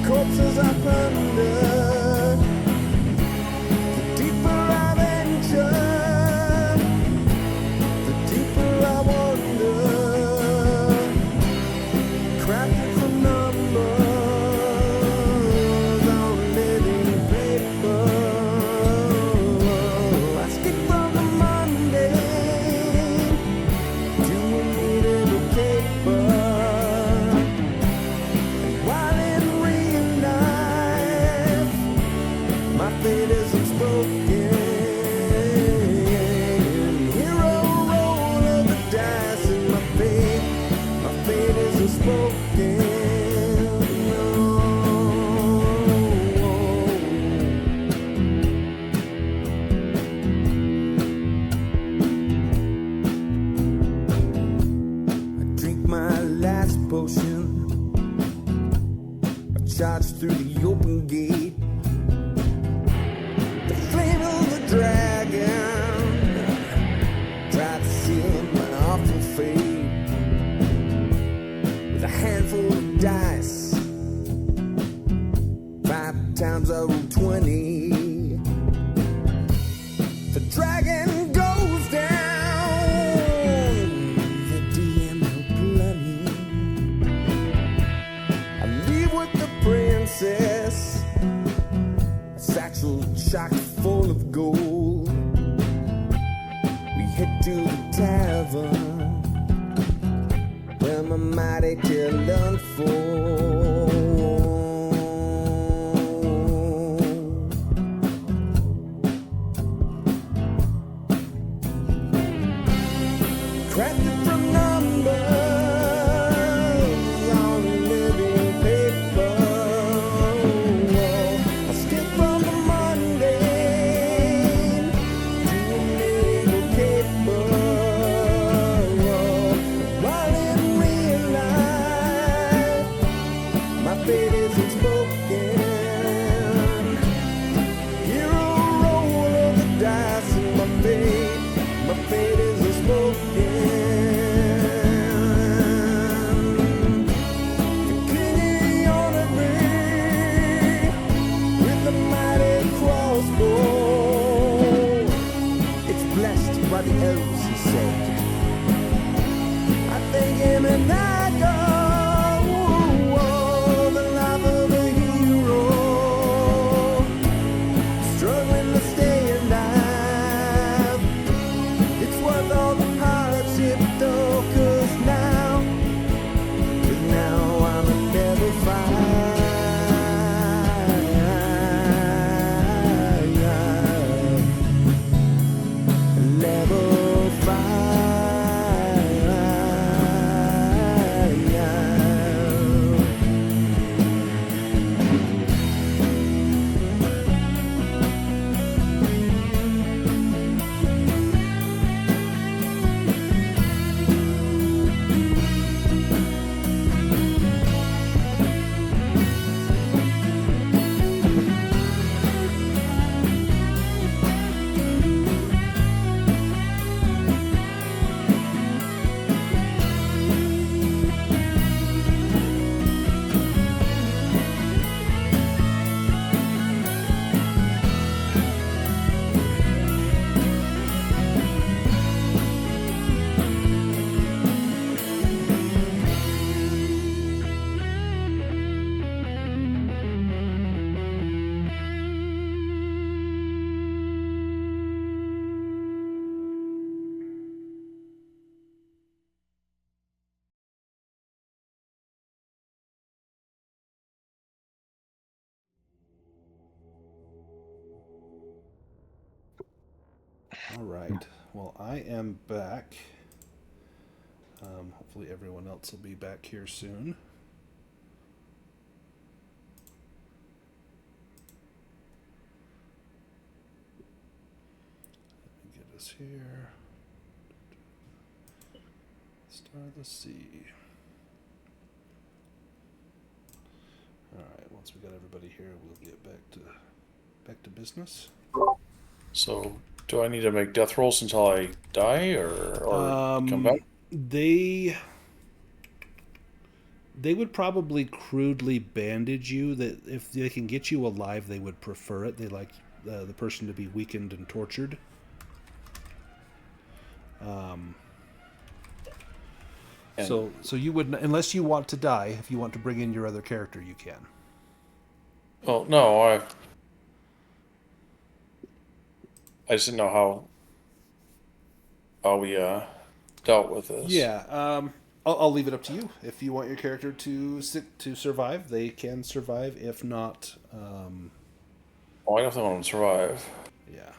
Corpses up under fate is unspoken. Hero roll of the dice and my fate is unspoken. I drink my last potion. I charge through the open gate. The flame of the dragon tried to seal my awful fate with a handful of dice. 5 times I rolled 20. The dragon goes down. The DM no bloody. I leave with the princess. A satchel chock full of gold. We head to the tavern where my mighty tale unfolds. Crafted from numbers on living paper. I skip from the mundane to a medieval caper. While in real life, my fate is unspoken. Hero roll of the dice and my fate is unspoken. The king honored me with a mighty crossbow. It's blessed by the elves, he said. I thank him and I go. The life of a hero, struggling to stay alive. It's worth all the hardship though, 'cause now I'm a level 5. Level 5. All right. Well, I am back. Hopefully everyone else will be back here soon. Let me get us here. Star the Sea. All right. Once we got everybody here, we'll get back to business. So, do I need to make death rolls until I die, or come back? They would probably crudely bandage you. That if they can get you alive, they would prefer it. They like the person to be weakened and tortured. So you would, unless you want to die. If you want to bring in your other character, you can. Well, no, I just didn't know how we dealt with this. Yeah, I'll leave it up to you. If you want your character to survive, they can survive. If not, Oh, I definitely want to survive. Yeah.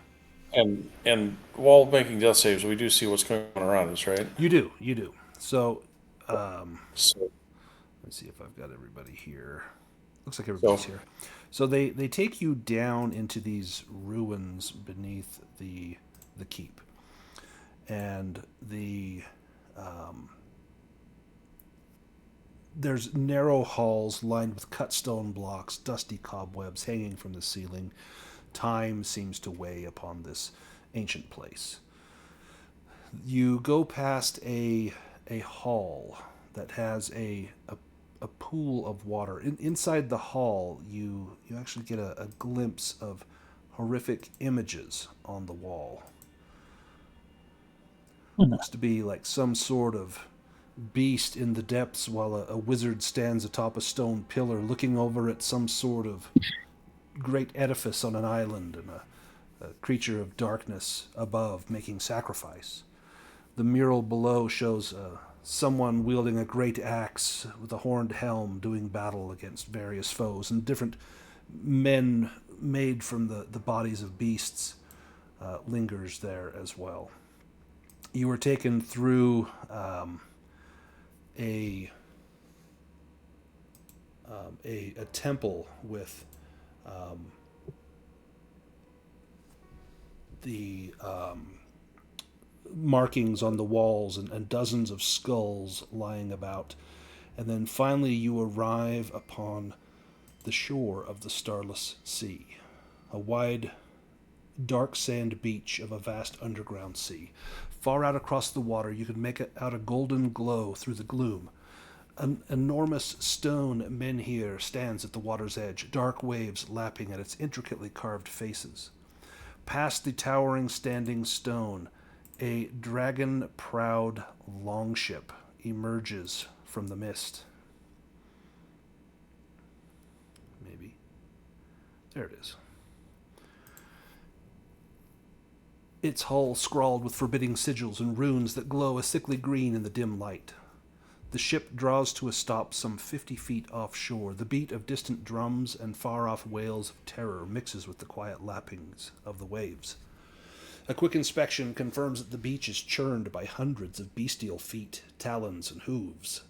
And while making death saves, we do see what's going on around us, right? You do. So, So, let's see if I've got everybody here. Looks like everybody's so here. So they take you down into these ruins beneath the keep, and there's narrow halls lined with cut stone blocks, dusty cobwebs hanging from the ceiling. Time seems to weigh upon this ancient place. You go past a hall that has a pool of water. Inside the hall, you actually get a glimpse of horrific images on the wall. Looks to be like some sort of beast in the depths, while a wizard stands atop a stone pillar looking over at some sort of great edifice on an island, and a creature of darkness above making sacrifice. The mural below shows someone wielding a great axe with a horned helm doing battle against various foes, and different men made from the bodies of beasts lingers there as well. You were taken through a temple with the markings on the walls, and dozens of skulls lying about. And then finally you arrive upon the shore of the Starless Sea, a wide, dark sand beach of a vast underground sea. Far out across the water, you could make out a golden glow through the gloom. An enormous stone menhir stands at the water's edge, dark waves lapping at its intricately carved faces. Past the towering standing stone, a dragon-prowed longship emerges from the mist. Maybe. There it is. Its hull scrawled with forbidding sigils and runes that glow a sickly green in the dim light. The ship draws to a stop some 50 feet offshore. The beat of distant drums and far-off wails of terror mixes with the quiet lappings of the waves. A quick inspection confirms that the beach is churned by hundreds of bestial feet, talons, and hooves.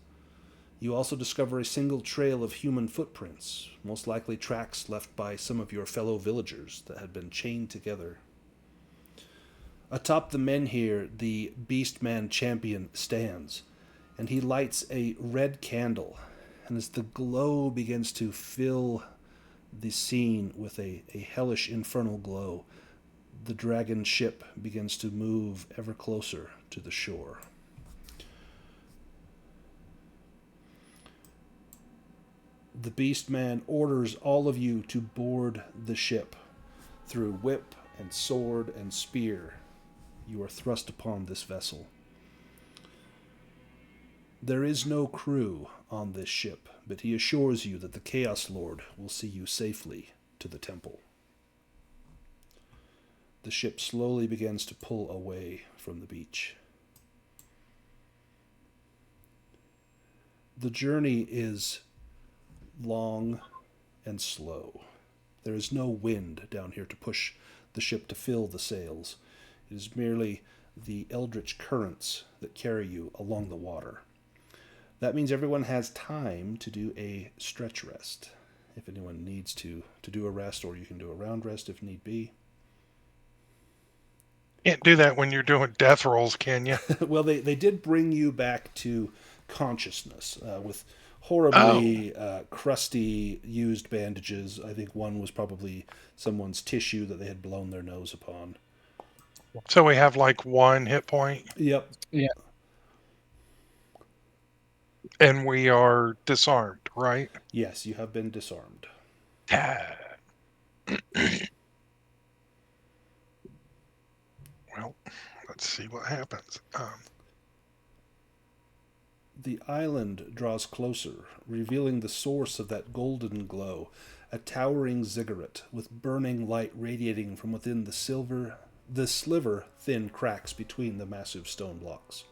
You also discover a single trail of human footprints, most likely tracks left by some of your fellow villagers that had been chained together. Atop the menhir, the Beastman champion stands, and he lights a red candle, and as the glow begins to fill the scene with a hellish infernal glow, the dragon ship begins to move ever closer to the shore. The Beastman orders all of you to board the ship. Through whip and sword and spear, you are thrust upon this vessel. There is no crew on this ship, but he assures you that the Chaos Lord will see you safely to the temple. The ship slowly begins to pull away from the beach. The journey is long and slow. There is no wind down here to push the ship to fill the sails. It is merely the eldritch currents that carry you along the water. That means everyone has time to do a stretch rest, if anyone needs to do a rest, or you can do a round rest if need be. Can't do that when you're doing death rolls, can you? Well, they did bring you back to consciousness with horribly crusty used bandages. I think one was probably someone's tissue that they had blown their nose upon. So we have like 1 hit point. Yep. Yeah. And we are disarmed, right? Yes, you have been disarmed. Well, let's see what happens. The island draws closer, revealing the source of that golden glow, a towering ziggurat with burning light radiating from within the sliver-thin cracks between the massive stone blocks.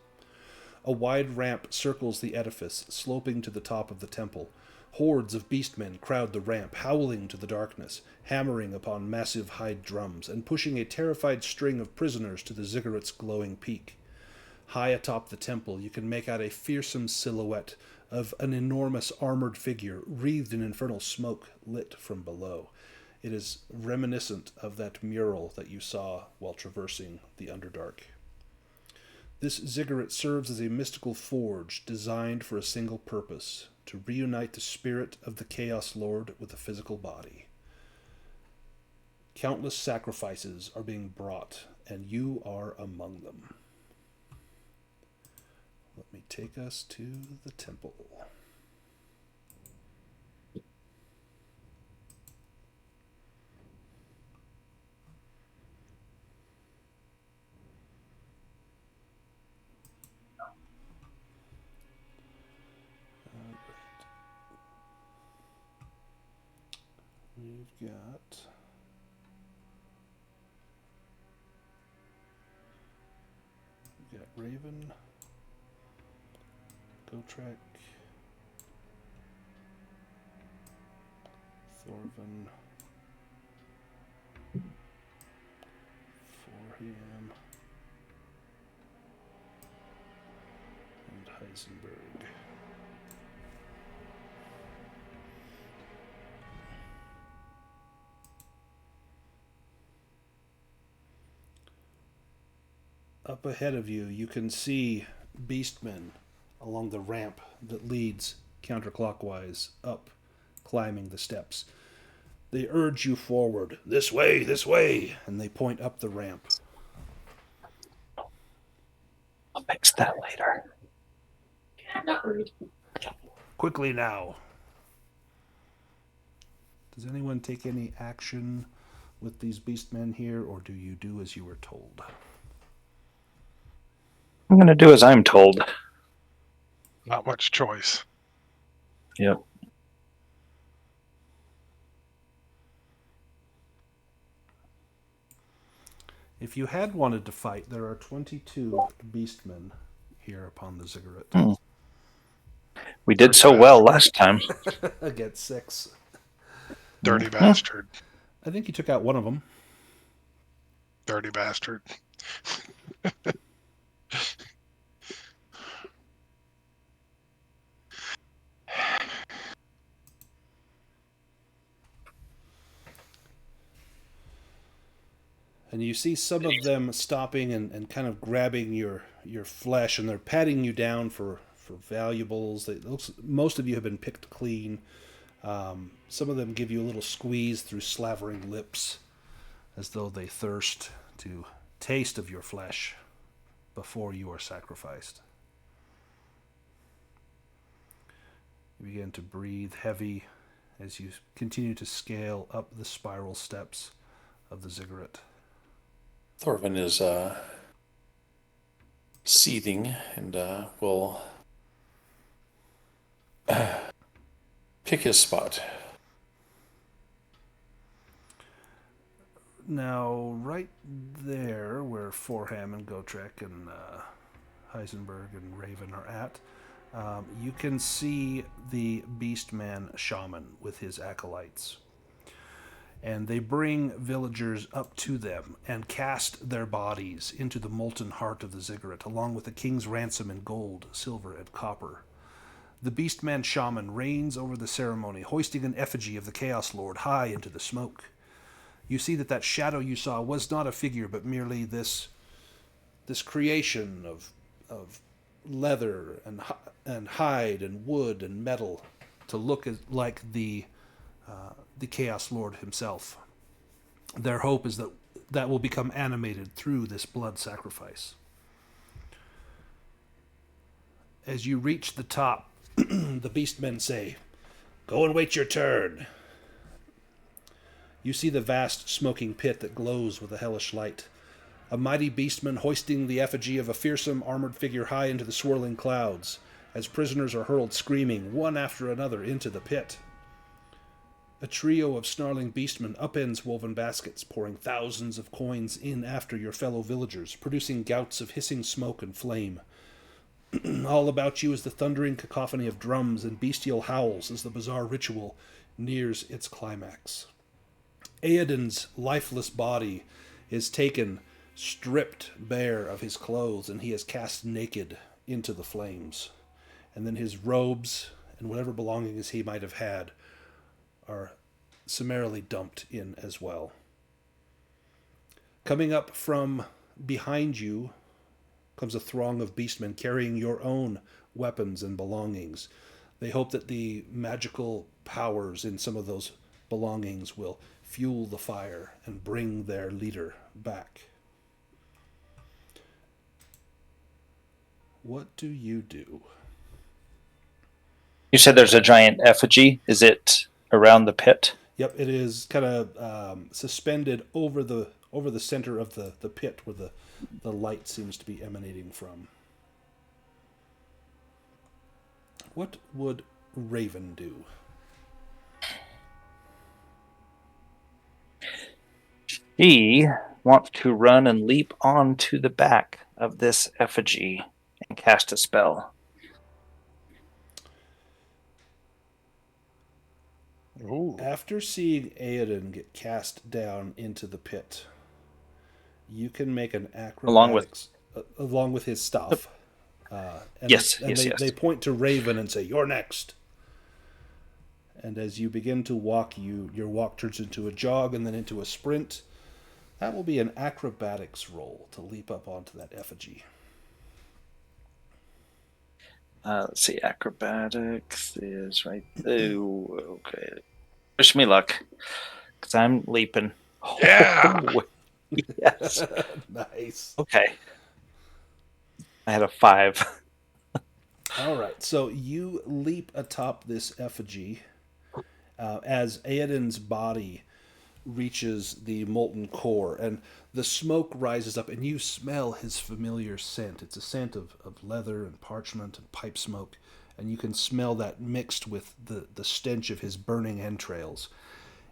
A wide ramp circles the edifice, sloping to the top of the temple. Hordes of beastmen crowd the ramp, howling to the darkness, hammering upon massive hide drums, and pushing a terrified string of prisoners to the ziggurat's glowing peak. High atop the temple, you can make out a fearsome silhouette of an enormous armored figure wreathed in infernal smoke lit from below. It is reminiscent of that mural that you saw while traversing the Underdark. This ziggurat serves as a mystical forge designed for a single purpose, to reunite the spirit of the Chaos Lord with the physical body. Countless sacrifices are being brought, and you are among them. Let me take us to the temple. We've got Raven, Gotrek, Thorvin, Forham, and Heisenberg. Up ahead of you, you can see beastmen along the ramp that leads counterclockwise up, climbing the steps. They urge you forward, this way, and they point up the ramp. I'll fix that later. Quickly now. Does anyone take any action with these beastmen here, or do you do as you were told? I'm going to do as I'm told. Not much choice. Yep. If you had wanted to fight, there are 22 beastmen here upon the ziggurat. We did so well last time. Against 6. Dirty bastard. I think you took out one of them. Dirty bastard. And you see some of them stopping and kind of grabbing your flesh, and they're patting you down for valuables. Most of you have been picked clean. Some of them give you a little squeeze through slavering lips, as though they thirst to taste of your flesh before you are sacrificed. You begin to breathe heavy as you continue to scale up the spiral steps of the ziggurat. Thorvin is seething and will pick his spot. Now, right there where Forham and Gotrek and Heisenberg and Raven are at, you can see the Beastman Shaman with his acolytes. And they bring villagers up to them and cast their bodies into the molten heart of the ziggurat, along with the king's ransom in gold, silver, and copper. The Beastman Shaman reigns over the ceremony, hoisting an effigy of the Chaos Lord high into the smoke. You see that shadow you saw was not a figure, but merely this creation of leather and hide and wood and metal to look like the Chaos Lord himself. Their hope is that will become animated through this blood sacrifice. As you reach the top, the beastmen say, "Go and wait your turn." You see the vast smoking pit that glows with a hellish light. A mighty beastman hoisting the effigy of a fearsome armored figure high into the swirling clouds, as prisoners are hurled screaming, one after another, into the pit. A trio of snarling beastmen upends woven baskets, pouring thousands of coins in after your fellow villagers, producing gouts of hissing smoke and flame. All about you is the thundering cacophony of drums and bestial howls as the bizarre ritual nears its climax. Aeden's lifeless body is taken, stripped bare of his clothes, and he is cast naked into the flames. And then his robes and whatever belongings he might have had are summarily dumped in as well. Coming up from behind you comes a throng of beastmen carrying your own weapons and belongings. They hope that the magical powers in some of those belongings will fuel the fire and bring their leader back. What do you do? You said there's a giant effigy. Is it around the pit? Yep, it is kind of suspended over the center of the pit where the light seems to be emanating from. What would Raven do? He wants to run and leap onto the back of this effigy and cast a spell. Ooh. After seeing Aeden get cast down into the pit, you can make an acrobatics along with his stuff. Yes. They point to Raven and say, "You're next." And as you begin to walk, your walk turns into a jog and then into a sprint. That will be an acrobatics roll to leap up onto that effigy. Let's see. Acrobatics is right. Oh, okay. Wish me luck, because I'm leaping. Yeah. Oh, yes. Nice. Okay. I had a 5. All right, so you leap atop this effigy as Aeden's body reaches the molten core, and the smoke rises up, and you smell his familiar scent. It's a scent of leather and parchment and pipe smoke, and you can smell that mixed with the stench of his burning entrails.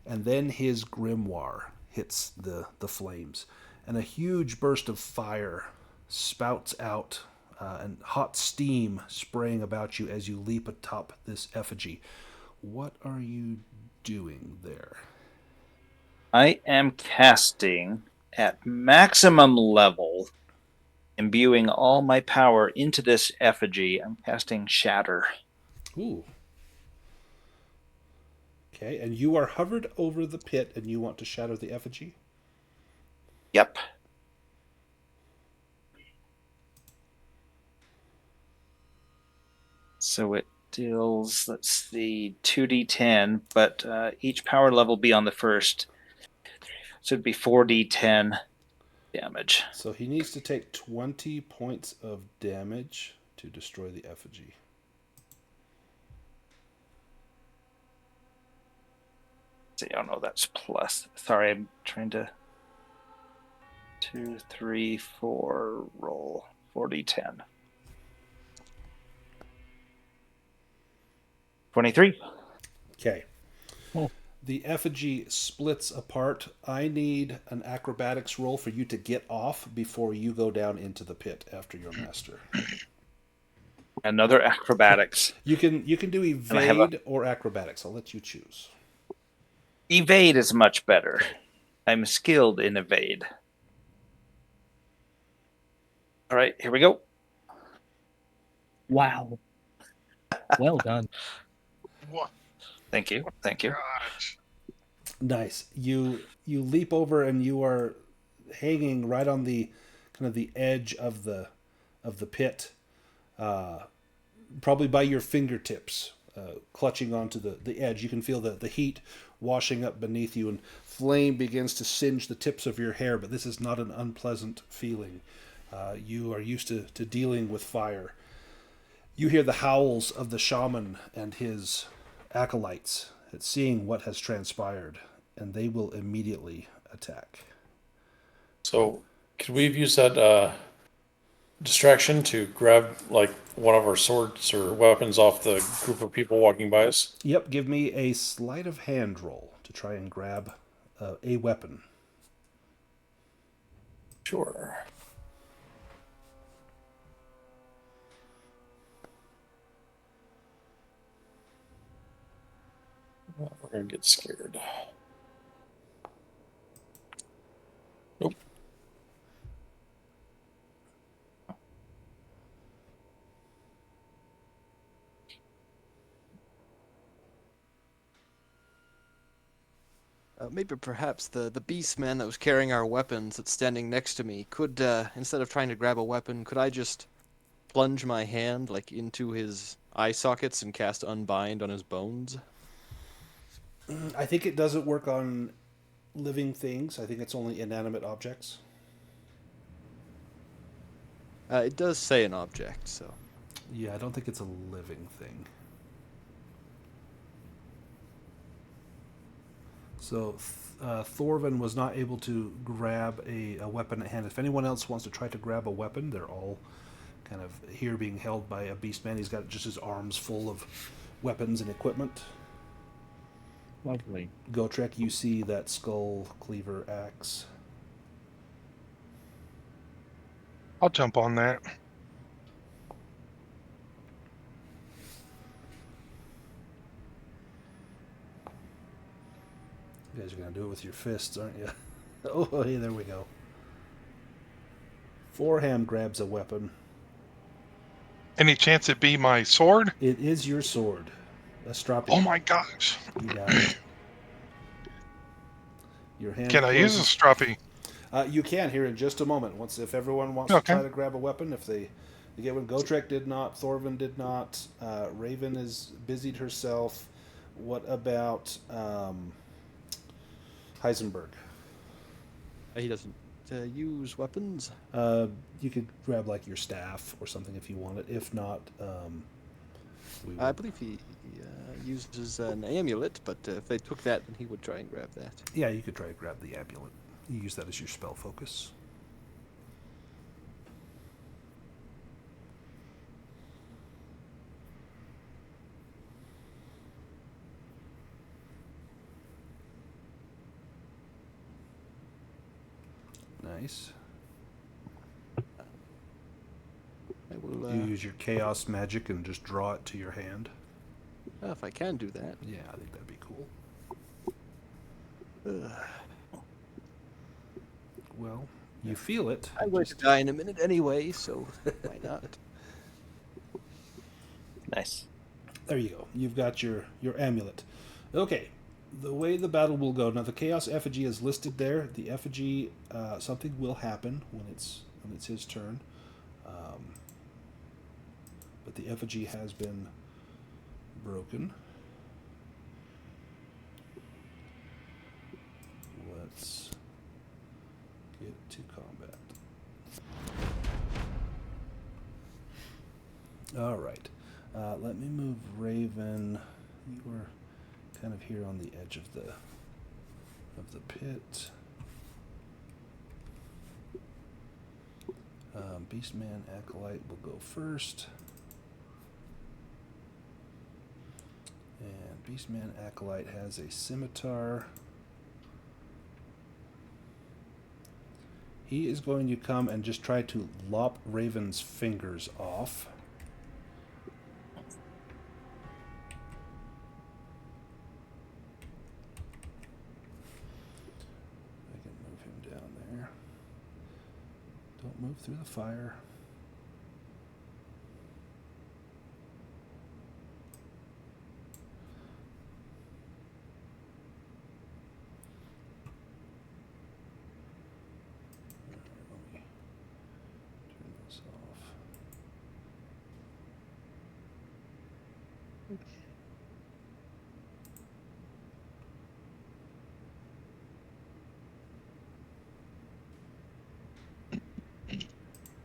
And then his grimoire hits the flames, and a huge burst of fire spouts out, and hot steam spraying about you as you leap atop this effigy. What are you doing there? I am casting at maximum level, imbuing all my power into this effigy. I'm casting Shatter. Ooh. Okay, and you are hovered over the pit and you want to shatter the effigy? Yep. So it deals, let's see, 2d10, but each power level be on the first. So it'd be 4d10 damage. So he needs to take 20 points of damage to destroy the effigy. See, oh no, that's plus. Sorry, I'm trying to 2, 3, 4 roll 4d10. 23. Okay. Oh. The effigy splits apart. I need an acrobatics roll for you to get off before you go down into the pit after your master. Another acrobatics. You can do evade or acrobatics. I'll let you choose. Evade is much better. I'm skilled in evade. All right, here we go. Wow. Well done. What? Thank you. Thank you. Gosh. Nice. You leap over and you are hanging right on the kind of the edge of the pit, probably by your fingertips, clutching onto the edge. You can feel the heat washing up beneath you, and flame begins to singe the tips of your hair. But this is not an unpleasant feeling. You are used to dealing with fire. You hear the howls of the shaman and his acolytes at seeing what has transpired, and they will immediately attack. So, could we have used that distraction to grab like one of our swords or weapons off the group of people walking by us? Yep, give me a sleight of hand roll to try and grab a weapon. Sure. We're gonna get scared. Nope. Maybe perhaps the beast man that was carrying our weapons that's standing next to me could, instead of trying to grab a weapon, could I just plunge my hand like into his eye sockets and cast Unbind on his bones? I think it doesn't work on living things. I think it's only inanimate objects. It does say an object, so. Yeah, I don't think it's a living thing. So Thorvin was not able to grab a weapon at hand. If anyone else wants to try to grab a weapon, they're all kind of here being held by a beast man. He's got just his arms full of weapons and equipment. Lovely. Gotrek, you see that skull cleaver axe. I'll jump on that. You guys are going to do it with your fists, aren't you? Oh, hey, there we go. Foreham grabs a weapon. Any chance it be my sword? It is your sword. A stroppy. Oh my gosh. You got it. Your hand Can I use a closes. stroppy? You can here in just a moment. Once, if everyone wants Okay. to try to grab a weapon, if they get one. Gotrek did not. Thorvin did not. Raven is busied herself. What about Heisenberg? He doesn't use weapons. You could grab like your staff or something if you want it. If not, we I will. believe he uses an amulet, but if they took that, then he would try and grab that. Yeah, you could try to grab the amulet. You use that as your spell focus. Nice. I will, You use your chaos magic and just draw it to your hand. if I can do that. Yeah, I think that'd be cool. Well, you feel it. I'm going to die in a minute anyway, so why not? Nice. There you go. You've got your amulet. Okay, the way the battle will go now. The chaos effigy is listed there. The effigy, something will happen when it's his turn. But the effigy has been broken. Let's get to combat. All right. Let me move Raven. You were kind of here on the edge of the pit. Beastman Acolyte will go first. And Beastman Acolyte has a scimitar. He is going to come and just try to lop Raven's fingers off. I can move him down there. Don't move through the fire. Let me turn this off.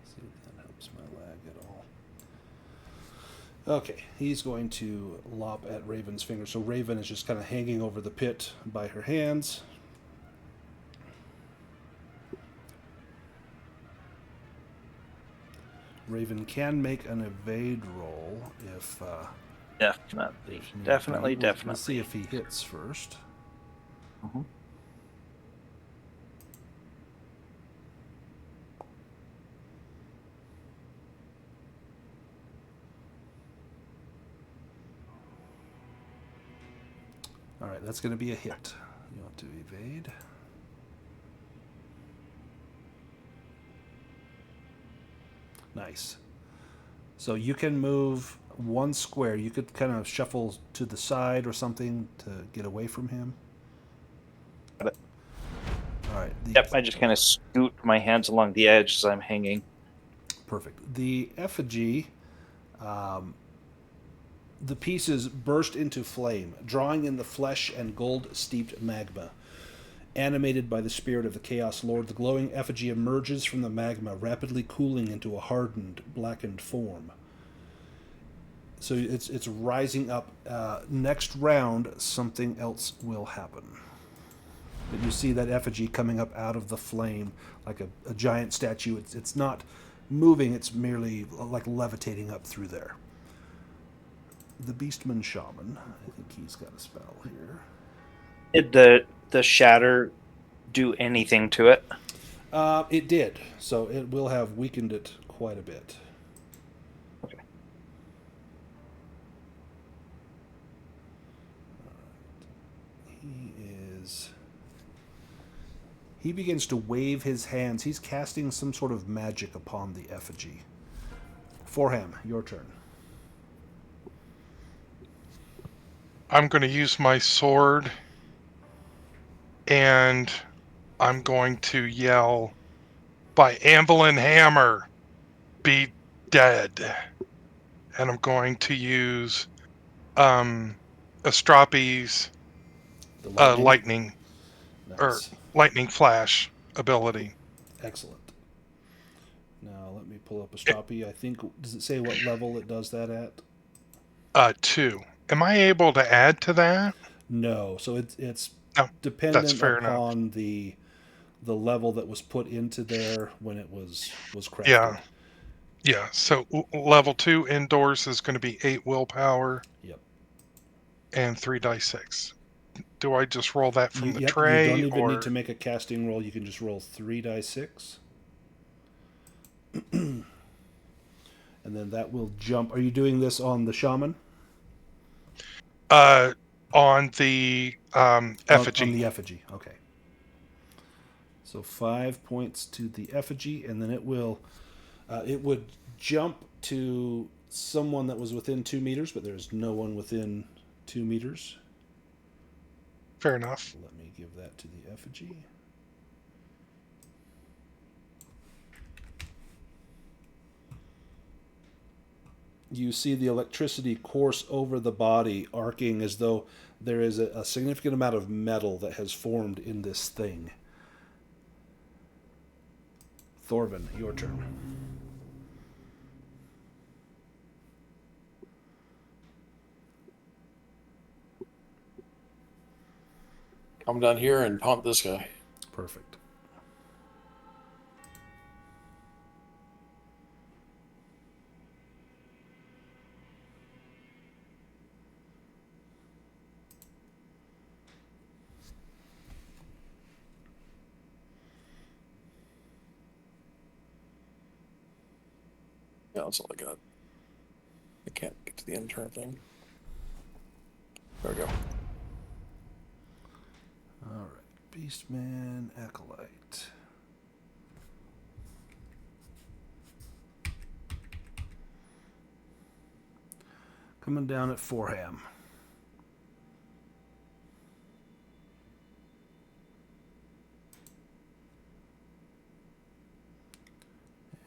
See if that helps my lag at all. Okay, he's going to lop at Raven's finger. So Raven is just kind of hanging over the pit by her hands. Raven can make an evade roll if Definitely. if need Definitely, be. definitely. We'll see if he hits first. Mhm. All right, that's going to be a hit. You want to evade. Nice. So you can move 1 square. You could kind of shuffle to the side or something to get away from him. Got it. All right. Yep, I just kind of scoot my hands along the edge as I'm hanging. Perfect. The effigy, the pieces burst into flame, drawing in the flesh and gold-steeped magma. Animated by the spirit of the Chaos Lord, the glowing effigy emerges from the magma, rapidly cooling into a hardened, blackened form. So it's rising up. Next round, something else will happen. But you see that effigy coming up out of the flame like a giant statue. It's not moving, it's merely like levitating up through there. The Beastman Shaman, I think he's got a spell here. Did the shatter do anything to it? It did, so it will have weakened it quite a bit. Okay. He begins to wave his hands. He's casting some sort of magic upon the effigy. Forham, your turn. I'm going to use my sword, and I'm going to yell, by Anvil and Hammer, be dead. And I'm going to use Astropi's The lightning or Nice. lightning flash ability. Excellent. Now let me pull up Astropi. I think, does it say what level it does that at? 2. Am I able to add to that? No. So it's No, that's dependent fair enough. upon the level that was put into there when it was crafted. Yeah. Yeah. So level 2 indoors is going to be 8 willpower. Yep. And 3 dice 6. Do I just roll that from the You tray? don't even or... need to make a casting roll. You can just roll 3 dice 6. And then that will jump. Are you doing this on the shaman? On the effigy. On the effigy, okay. So 5 points to the effigy, and then it would jump to someone that was within 2 meters, but there's no one within 2 meters. Fair enough. Let me give that to the effigy. You see the electricity course over the body, arcing as though there is a significant amount of metal that has formed in this thing. Thorvin, your turn. Come down here and taunt this guy. Perfect. Yeah, that's all I got. I can't get to the intern thing. There we go. All right. Beastman, Acolyte. Coming down at Forham.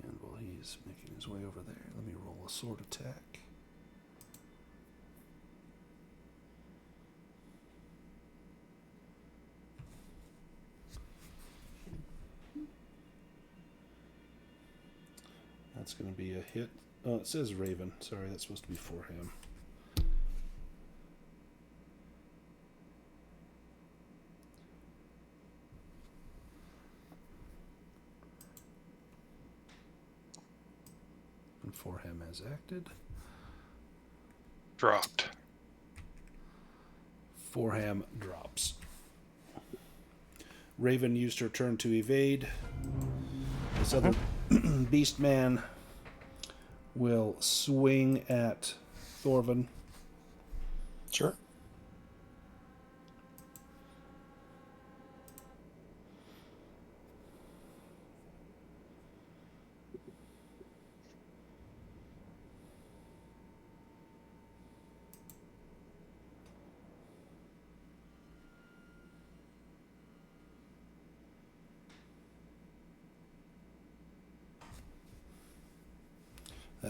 And while he's making his way over there, let me roll a sword attack. That's going to be a hit. Oh, it says Raven. Sorry, that's supposed to be Forham. And Forham has acted. Dropped. Forham drops. Raven used her turn to evade. This other Beastman will swing at Thorvin. Sure.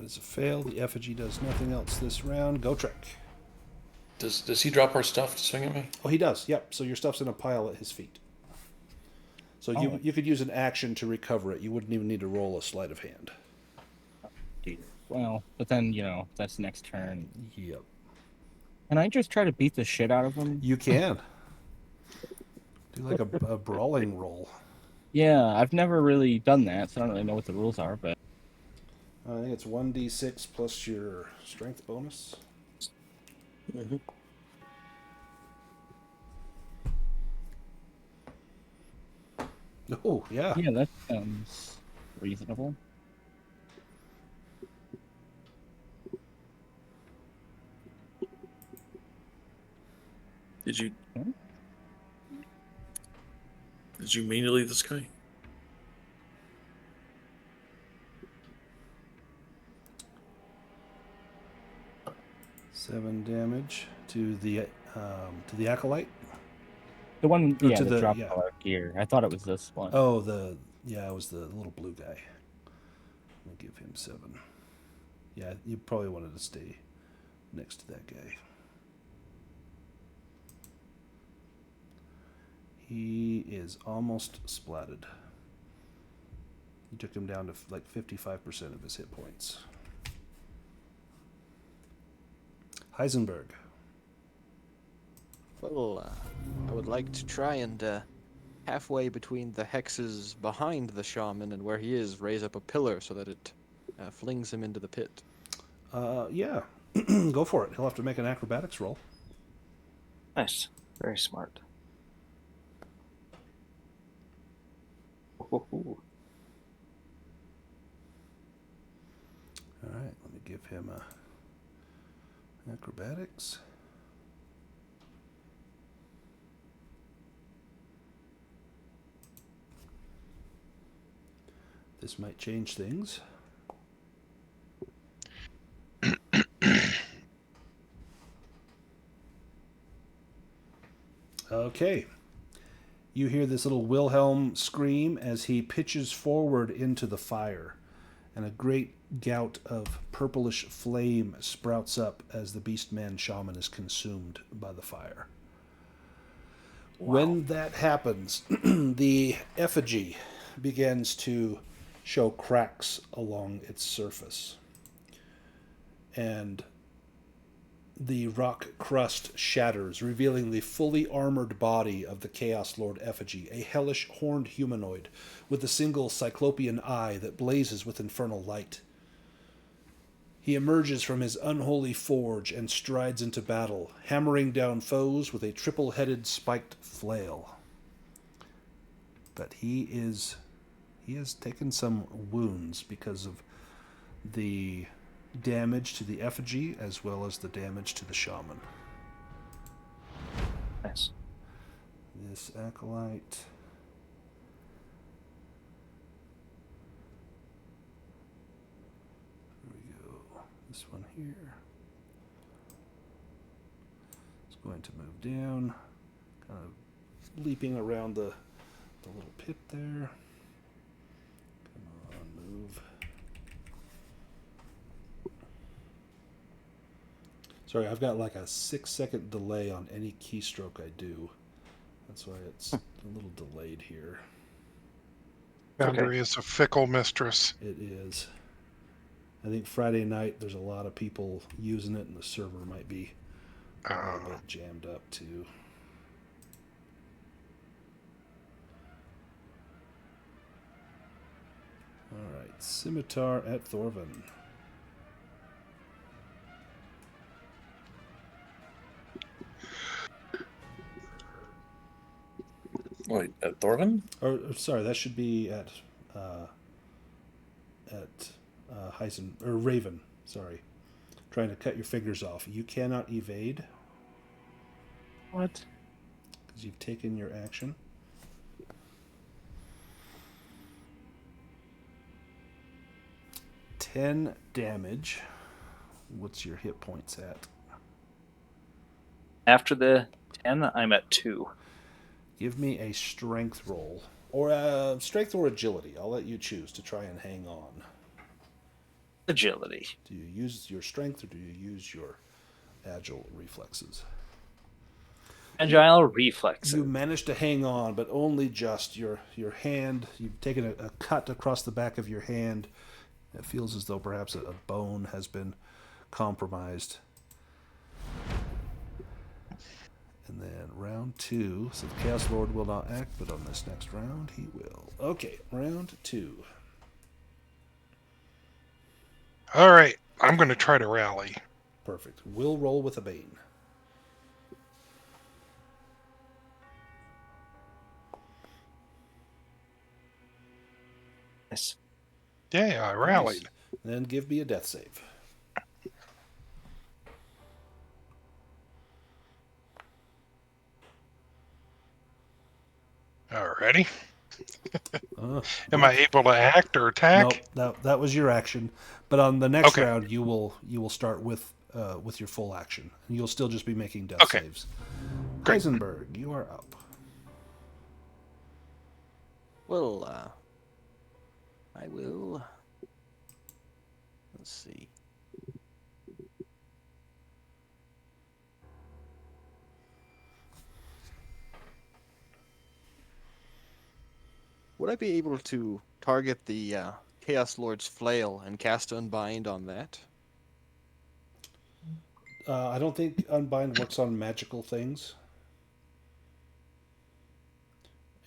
That is a fail. The effigy does nothing else this round. Go Trek. Does he drop our stuff to swing at me? Oh, he does. Yep. So your stuff's in a pile at his feet. So you could use an action to recover it. You wouldn't even need to roll a sleight of hand. Well, but then, that's next turn. Yep. Can I just try to beat the shit out of him? You can. Do like a brawling roll. Yeah, I've never really done that, so I don't really know what the rules are, but... I think it's 1d6 plus your strength bonus. Mm-hmm. Oh, yeah. Yeah, that sounds reasonable. Did you mean to leave this guy? Seven damage to the acolyte. The one, Or yeah, to the the- drop yeah. collar gear. I thought it was this one. Oh, it was the little blue guy. Let me give him 7. Yeah, you probably wanted to stay next to that guy. He is almost splatted. You took him down to like 55% of his hit points. Heisenberg. Well, I would like to try and halfway between the hexes behind the shaman and where he is, raise up a pillar so that it flings him into the pit. Yeah. Go for it. He'll have to make an acrobatics roll. Nice. Very smart. Ooh. All right, let me give him acrobatics. This might change things. Okay. You hear this little Wilhelm scream as he pitches forward into the fire, and a great gout of purplish flame sprouts up as the Beastman shaman is consumed by the fire. Wow. When that happens, the effigy begins to show cracks along its surface, and the rock crust shatters, revealing the fully armored body of the Chaos Lord effigy, a hellish horned humanoid with a single cyclopean eye that blazes with infernal light. He emerges from his unholy forge and strides into battle, hammering down foes with a triple-headed spiked flail. But he has taken some wounds because of the damage to the effigy as well as the damage to the shaman. Nice. This acolyte. There we go. This one here. It's going to move down, kind of leaping around the little pit there. Come on, move. Sorry, I've got like a 6-second delay on any keystroke I do. That's why it's a little delayed here. Foundry is a fickle mistress. It is. I think Friday night there's a lot of people using it, and the server might be a little bit jammed up too. All right, Scimitar at Thorvin. Wait, at Thorvin? Or sorry, that should be at Raven. Sorry, trying to cut your fingers off. You cannot evade. What? Because you've taken your action. $10 damage. What's your hit points at? After the 10, I'm at 2. Give me a strength roll. Or strength or agility. I'll let you choose to try and hang on. Agility. Do you use your strength or do you use your agile reflexes? Agile reflexes. You managed to hang on, but only just. Your hand, you've taken a cut across the back of your hand. It feels as though perhaps a bone has been compromised. And then round 2. So the Chaos Lord will not act, but on this next round he will. Okay, round 2. All right, I'm going to try to rally. Perfect. Will roll with a Bane. Nice. Yeah, I rallied. Nice. Then give me a death save. Alrighty. Uh, Am I able to act or attack? Nope, that was your action. But on the next Okay. round, you will start with your full action. And you'll still just be making death Okay. saves. Great. Heisenberg, you are up. Well, I will. Let's see. Would I be able to target the Chaos Lord's flail and cast Unbind on that? I don't think Unbind works on magical things.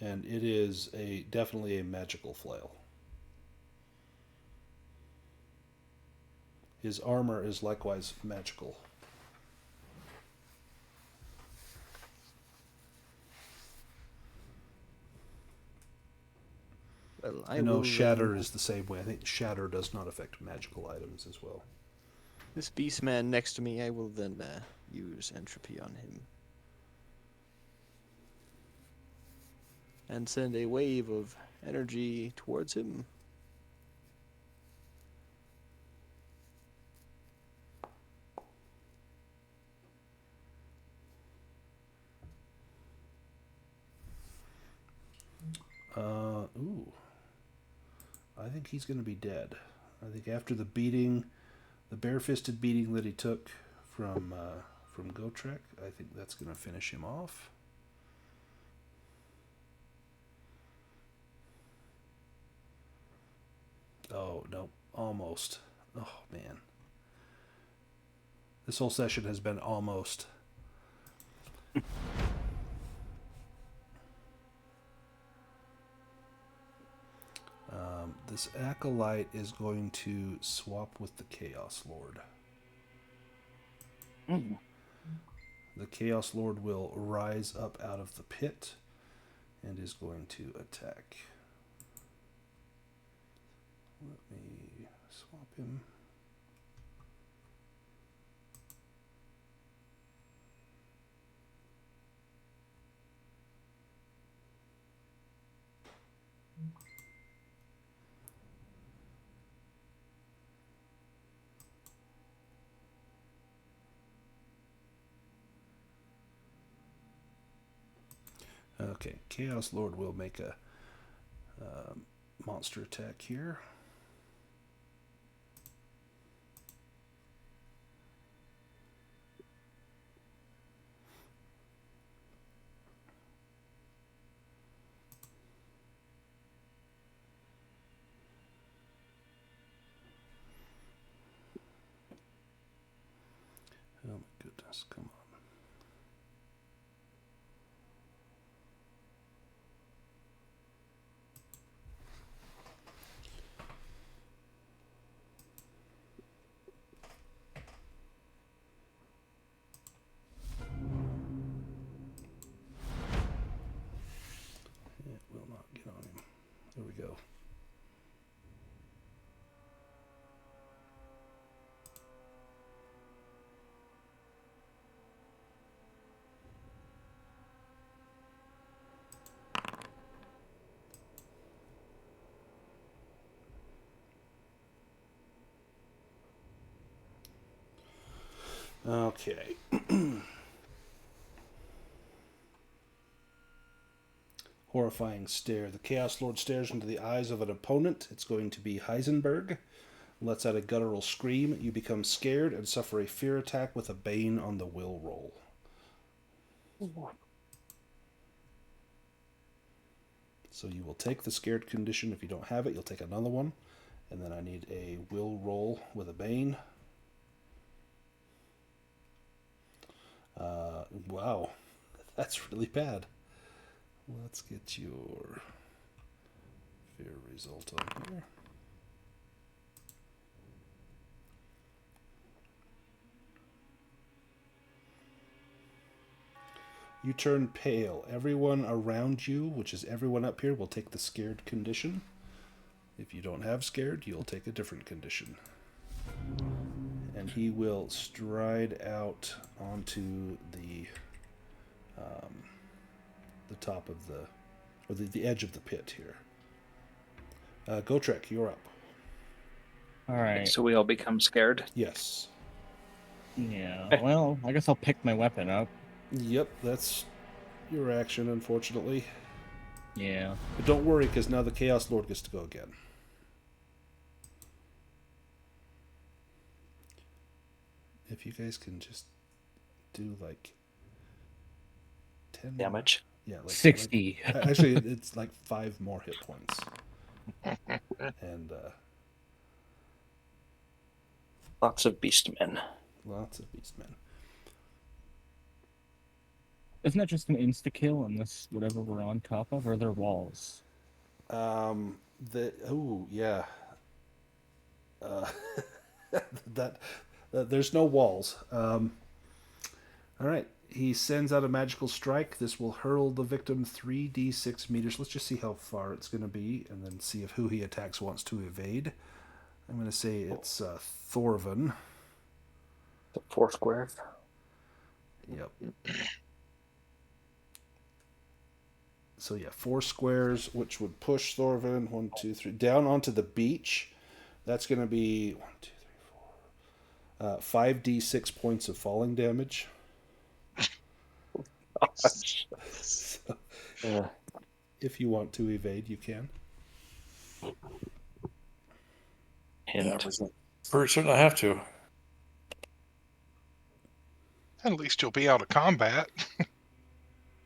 And it is definitely a magical flail. His armor is likewise magical. Well, I know will, Shatter is the same way. I think Shatter does not affect magical items as well. This Beastman next to me, I will then use Entropy on him. And send a wave of energy towards him. Ooh. I think he's going to be dead. I think after the beating, the bare-fisted beating that he took from Gotrek, I think that's going to finish him off. Oh, no. Almost. Oh, man. This whole session has been almost. This Acolyte is going to swap with the Chaos Lord. Mm. The Chaos Lord will rise up out of the pit and is going to attack. Let me swap him. Okay, Chaos Lord will make a monster attack here. Oh my goodness, come on. It will not get on him. There we go. Okay. Horrifying stare. The Chaos Lord stares into the eyes of an opponent. It's going to be Heisenberg. lets out a guttural scream. You become scared and suffer a fear attack with a Bane on the will roll. So you will take the scared condition. If you don't have it, you'll take another one. And then I need a will roll with a Bane. Wow, that's really bad. Let's get your fear result on here. You turn pale. Everyone around you, which is everyone up here, will take the scared condition. If you don't have scared, you'll take a different condition. And he will stride out onto the top of the edge of the pit here. Gotrek, you're up. All right. So we all become scared. Yes. Yeah. Well, I guess I'll pick my weapon up. Yep, that's your action, unfortunately. Yeah. But don't worry, because now the Chaos Lord gets to go again. If you guys can just do like 10 Damage. Yeah, like 60. Actually, it's like 5 more hit points. And Lots of beastmen. lots of beastmen. Isn't that just an insta kill on this whatever we're on top of, or are there walls? Yeah. There's no walls. All right. He sends out a magical strike. This will hurl the victim 3d6 meters. Let's just see how far it's going to be, and then see if who he attacks wants to evade. I'm going to say it's Thorvin. 4 squares. Yep. So yeah, 4 squares, which would push Thorvin 1, 2, 3 down onto the beach. That's going to be 1, 2, 3, 4. 5d6 points of falling damage. So, if you want to evade, you can. Yeah, pretty certain I have to. At least you'll be out of combat.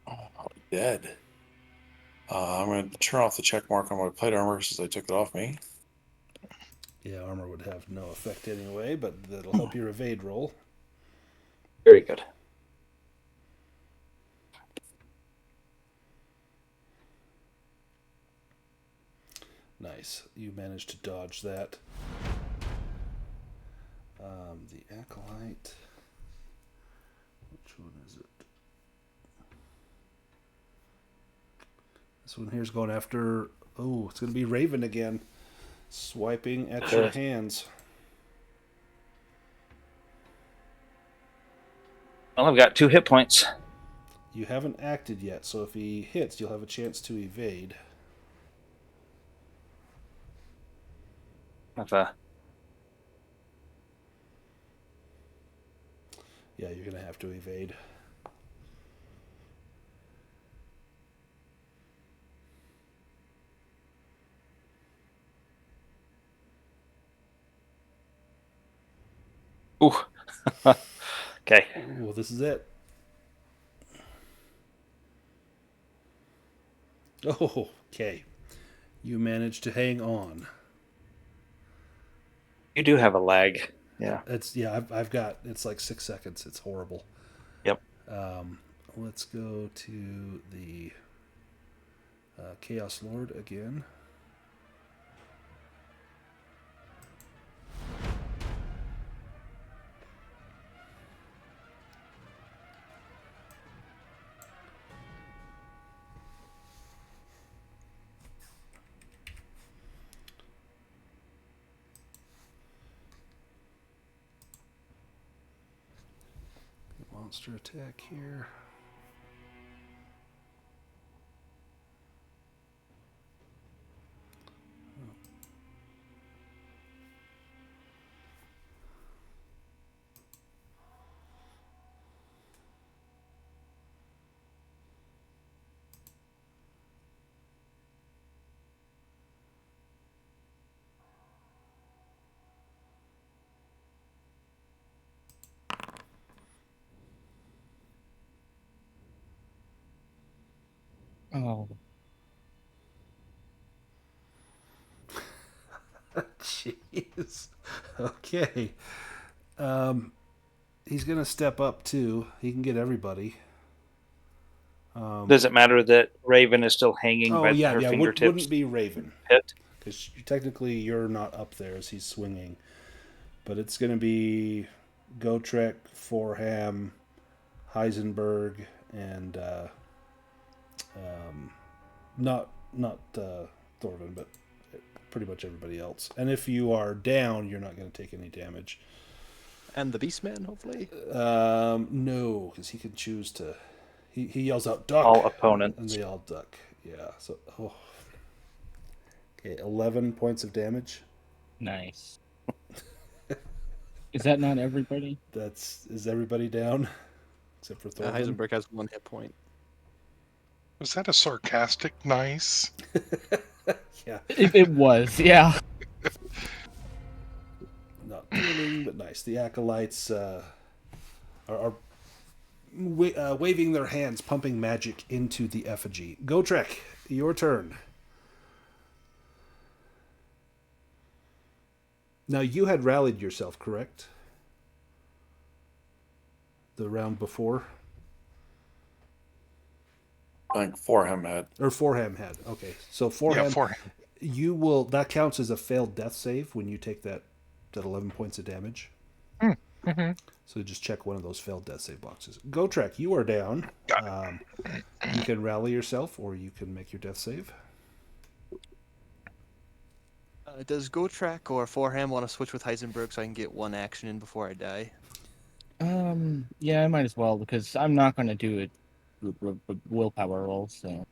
Oh, I'm dead. I'm going to turn off the check mark on my plate armor since I took it off me. Yeah, armor would have no effect anyway, but that'll help your evade roll. Very good. Nice. You managed to dodge that. The Acolyte. Which one is it? This one here's going after... Oh, it's going to be Raven again. Swiping at your hands. Well, I've got 2 hit points. You haven't acted yet, so if he hits, you'll have a chance to evade. Yeah, you're going to have to evade. Ooh. Okay. Well, this is it. Oh, okay. You managed to hang on. You do have a lag. Yeah. I've got it's like 6 seconds. It's horrible. Yep. Let's go to the Chaos Lord again. Monster attack here. Oh, Jeez. Okay. He's gonna step up too. He can get everybody. Does it matter that Raven is still hanging Oh by yeah, her yeah. fingertips? Wouldn't be Raven Pit? because technically you're not up there as he's swinging, but it's gonna be Gotrek, Forham, Heisenberg, and not Thorvin, but pretty much everybody else. And if you are down, you're not going to take any damage. And the Beastman, hopefully. No, because he can choose to. He yells out "duck," All opponents. and they all duck. Yeah. So, okay, 11 points of damage. nice. Is that not everybody? Is everybody down except for Thorvin? Heisenberg has 1 hit point. Was that a sarcastic nice? Yeah. It was, yeah. Not thrilling, but nice. The acolytes are waving their hands, pumping magic into the effigy. Gotrek, your turn. Now, you had rallied yourself, correct? The round before? I think Forham had. Or Forham had. Okay. So Forham, Yeah, for you will. That counts as a failed death save when you take that 11 points of damage. mm-hmm. So just check one of those failed death save boxes. Gotrek, you are down. You can rally yourself, or you can make your death save. Does Gotrek or Forham want to switch with Heisenberg so I can get 1 action in before I die? Yeah, I might as well because I'm not going to do it willpower roll. So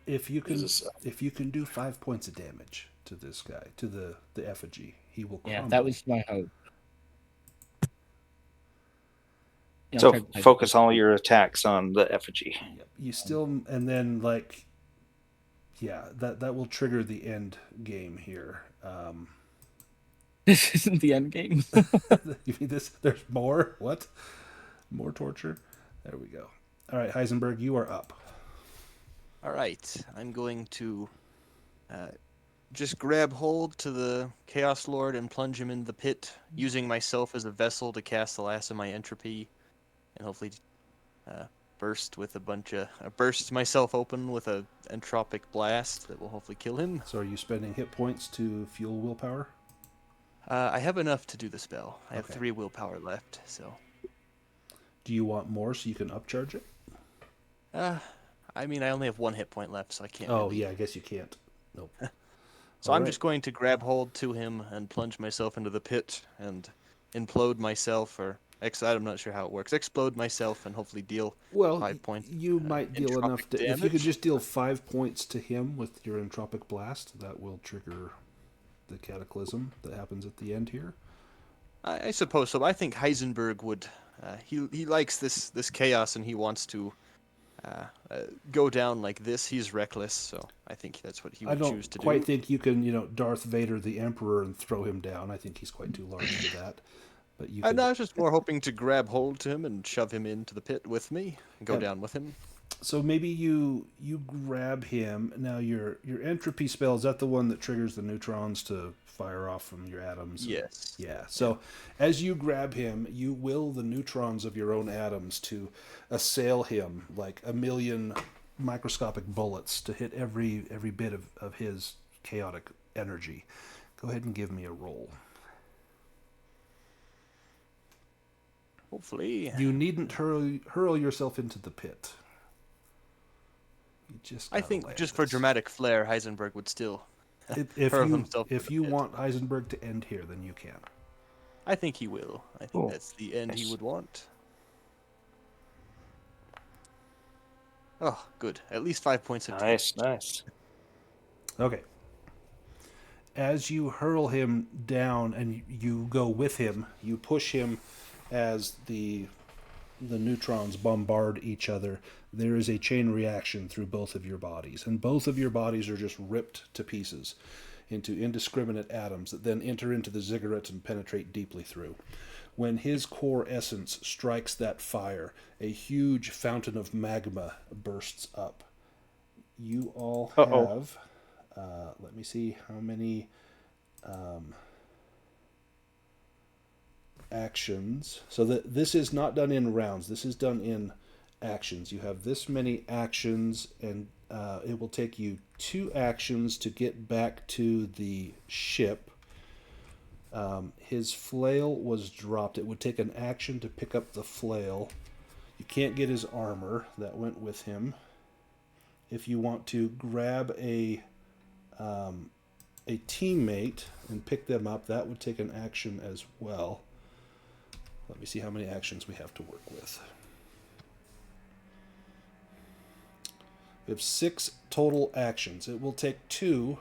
If you can do 5 points of damage to this guy, to the effigy, he will crumble. yeah, that was my hope. Yeah, I'll So try to- focus all your attacks on the effigy. Yep. You still, and then that will trigger the end game here. This isn't the end game. You mean this? There's more? What? More torture? There we go. All right, Heisenberg, you are up. All right, I'm going to just grab hold to the Chaos Lord and plunge him in the pit, using myself as a vessel to cast the last of my entropy, and hopefully burst myself open with a entropic blast that will hopefully kill him. So are you spending hit points to fuel willpower? I have enough to do the spell. I have Okay. 3 willpower left, so. Do you want more so you can upcharge it? I mean, I only have 1 hit point left, so I can't. Oh, really... yeah, I guess you can't. Nope. So All I'm right. just going to grab hold to him and plunge myself into the pit and implode myself, or I'm not sure how it works. Explode myself and hopefully deal 5 points. You might deal entropic enough. If you could damage. just deal 5 points to him with your entropic blast, that will trigger the cataclysm that happens at the end here. I suppose so. I think Heisenberg would. He likes this chaos and he wants to go down like this. He's reckless, so I think that's what he would choose to I don't quite do. think you can, Darth Vader the Emperor and throw him down. I think he's quite too large for that. But you. No, I was just more hoping to grab hold to him and shove him into the pit with me and go down with him. So maybe you grab him. Now your entropy spell, is that the one that triggers the neutrons to fire off from your atoms? Yes. Yeah. So as you grab him, you will the neutrons of your own atoms to assail him like a million microscopic bullets to hit every bit of his chaotic energy. Go ahead and give me a roll. Hopefully. You needn't hurl yourself into the pit. You just I gotta think land just for this. dramatic flair, Heisenberg would still If hurl himself if into you the pit. want Heisenberg to end here, then you can. I think he will. I think Oh, that's the end he nice. would want. Oh, good. At least 5 points of damage. Nice. Okay. As you hurl him down and you go with him, you push him as the neutrons bombard each other. There is a chain reaction through both of your bodies, and both of your bodies are just ripped to pieces into indiscriminate atoms that then enter into the ziggurat and penetrate deeply through. When his core essence strikes that fire, a huge fountain of magma bursts up. You all have, let me see how many actions. So this is not done in rounds. This is done in actions. You have this many actions, and it will take you 2 actions to get back to the ship. His flail was dropped. It would take an action to pick up the flail. You can't get his armor. That went with him. If you want to grab a teammate and pick them up, that would take an action as well. Let me see how many actions we have to work with. We have 6 total actions. It will take 2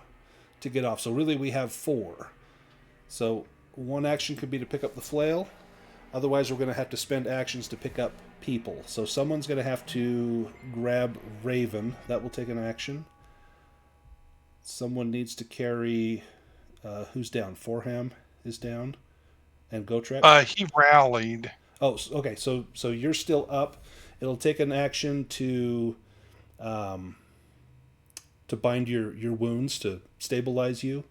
to get off. So really we have 4. So 1 action could be to pick up the flail. Otherwise we're going to have to spend actions to pick up people. So someone's going to have to grab Raven. That will take an action. Someone needs to carry... who's down? Forham is down. And Gotrek? He rallied. Oh, okay. So you're still up. It'll take an action to bind your wounds, to stabilize you.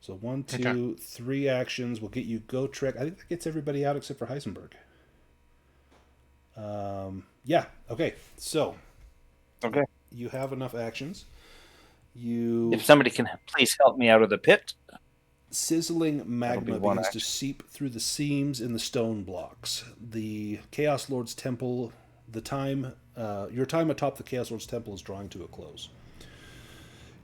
So 1, 2, 3 actions will get you Gotrek. I think that gets everybody out except for Heisenberg. Yeah. Okay. So. Okay. You have enough actions. If somebody can please help me out of the pit. Sizzling magma begins to seep through the seams in the stone blocks. The Chaos Lord's Temple, your time atop the Chaos Lord's Temple is drawing to a close.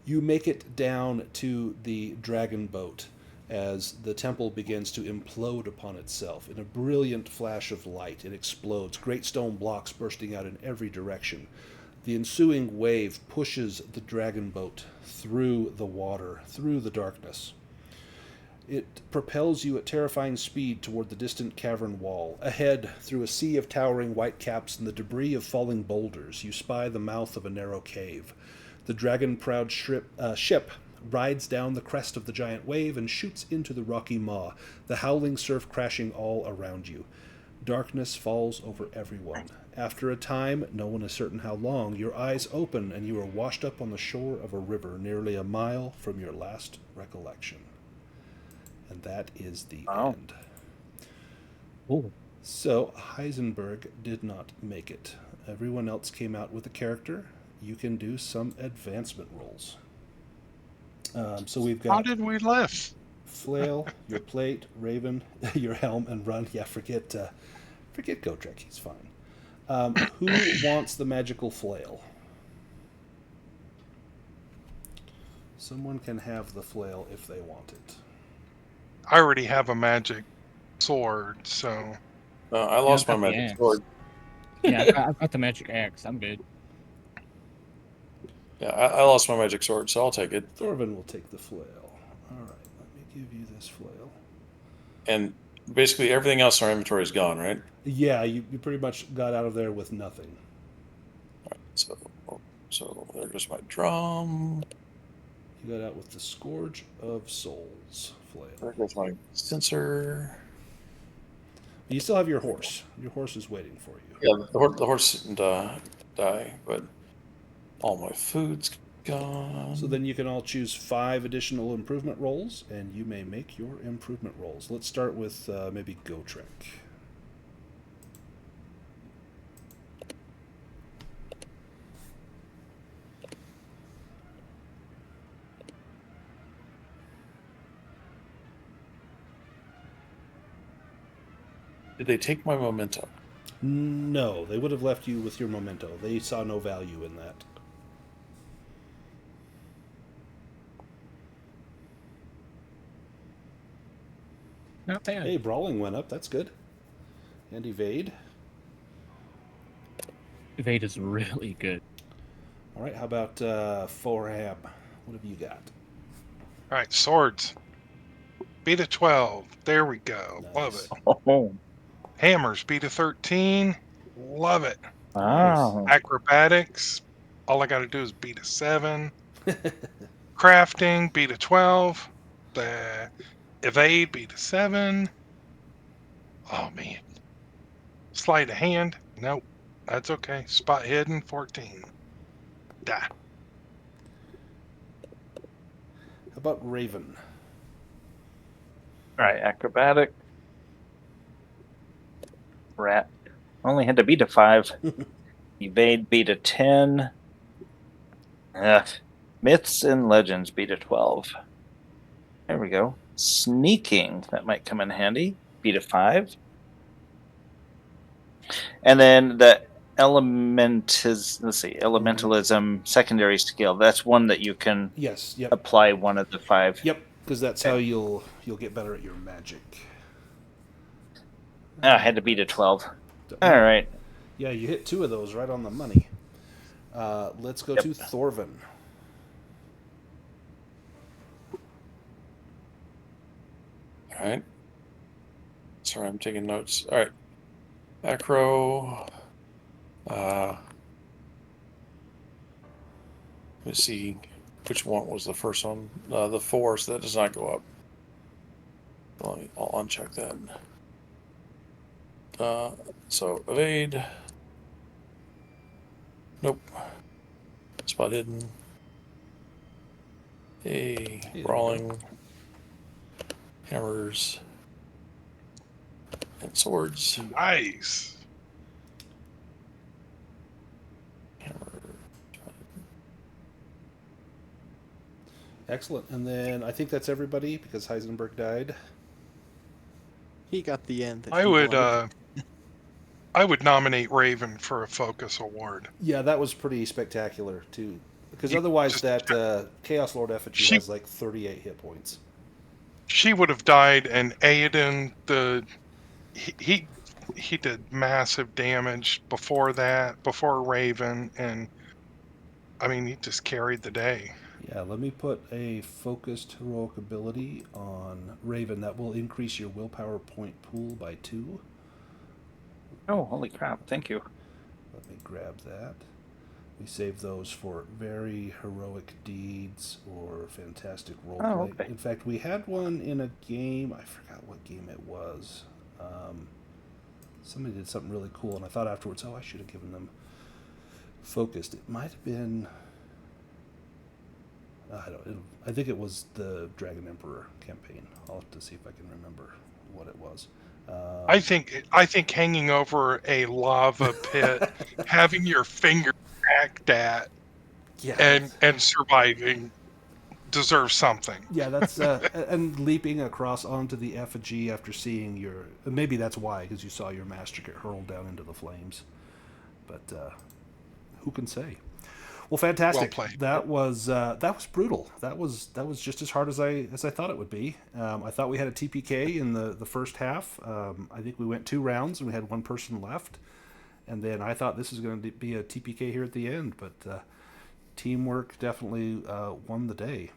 You make it down to the dragon boat as the temple begins to implode upon itself. In a brilliant flash of light, it explodes, great stone blocks bursting out in every direction. The ensuing wave pushes the dragon boat through the water, through the darkness. It propels you at terrifying speed toward the distant cavern wall. Ahead, through a sea of towering white caps and the debris of falling boulders, you spy the mouth of a narrow cave. The dragon-proud ship rides down the crest of the giant wave and shoots into the rocky maw, the howling surf crashing all around you. Darkness falls over everyone. After a time, no one is certain how long, your eyes open and you are washed up on the shore of a river nearly a mile from your last recollection. And that is the end. Ooh. So, Heisenberg did not make it. Everyone else came out with a character. You can do some advancement rolls. So we've got... How did we live? Flail, your plate, Raven, your helm, and run. Yeah, forget Gotrek. He's fine. Who wants the magical flail? Someone can have the flail if they want it. I already have a magic sword, so... I lost my magic sword. Yeah, I've got the magic axe. I'm good. Yeah, I lost my magic sword, so I'll take it. Thorvin will take the flail. All right, let me give you this flail. And basically everything else in our inventory is gone, right? Yeah, you pretty much got out of there with nothing. All right, so there goes my drum. You got out with the Scourge of Souls flail. There goes my sensor. You still have your horse. Your horse is waiting for you. Yeah, the horse didn't die, but all my food's gone. So then you can all choose 5 additional improvement rolls, and you may make your improvement rolls. Let's start with maybe Gotrek. Did they take my memento? No, they would have left you with your memento. They saw no value in that. Not bad. Hey, Brawling went up. That's good. And Evade. Evade is really good. All right, how about Forham? What have you got? All right, swords. Beat a 12. There we go. Nice. Love it. Oh, Hammers. Beat a 13. Love it. wow. Acrobatics. All I got to do is beat a 7. Crafting. Beat a 12. The evade. Beat a 7. Oh, man. Sleight of hand? Nope. That's okay. Spot hidden, 14. Die. How about Raven? All right, acrobatic. Rat. Only had to beat a 5. Evade beat a 10. Myths and legends beat a 12. There we go. Sneaking, that might come in handy. Beat a 5. And then the elementalism secondary skill. That's one that you can Yes. Yep. apply one of the 5. Yep. Because that's how you'll get better at your magic. I had to beat a 12. All right. Yeah, you hit 2 of those right on the money. Let's go to Thorvin. All right. Sorry, I'm taking notes. All right. Acro. Let's see which one was the first one. The 4, so that does not go up. I'll uncheck that. So evade. Nope. Spot hidden. Hey, brawling. Hammers. And swords. Nice. Hammer. Excellent. And then I think that's everybody because Heisenberg died. He got the end. That I he would wanted. I would nominate Raven for a focus award. Yeah, that was pretty spectacular too. Because You otherwise, just- that Chaos Lord effigy has like 38 hit points. She would have died, and Aiden, he did massive damage before that, before Raven, and I mean he just carried the day. Yeah, let me put a focused heroic ability on Raven. That will increase your willpower point pool by 2. Oh, holy crap. Thank you. Let me grab that. We save those for very heroic deeds or fantastic roleplay. Oh, okay. In fact, we had one in a game. I forgot what game it was. Somebody did something really cool, and I thought afterwards, I should have given them focused. It might have been... I think it was the Dragon Emperor campaign. I'll have to see if I can remember what it was. I think hanging over a lava pit, having your finger hacked at, Yeah, and surviving deserves something. yeah, that's and leaping across onto the effigy after seeing your maybe that's why because you saw your master get hurled down into the flames. But who can say? Well, fantastic. Well played. That was brutal. That was just as hard as I thought it would be. I thought we had a TPK in the first half. I think we went 2 rounds and we had 1 person left, and then I thought this was going to be a TPK here at the end. But teamwork definitely won the day.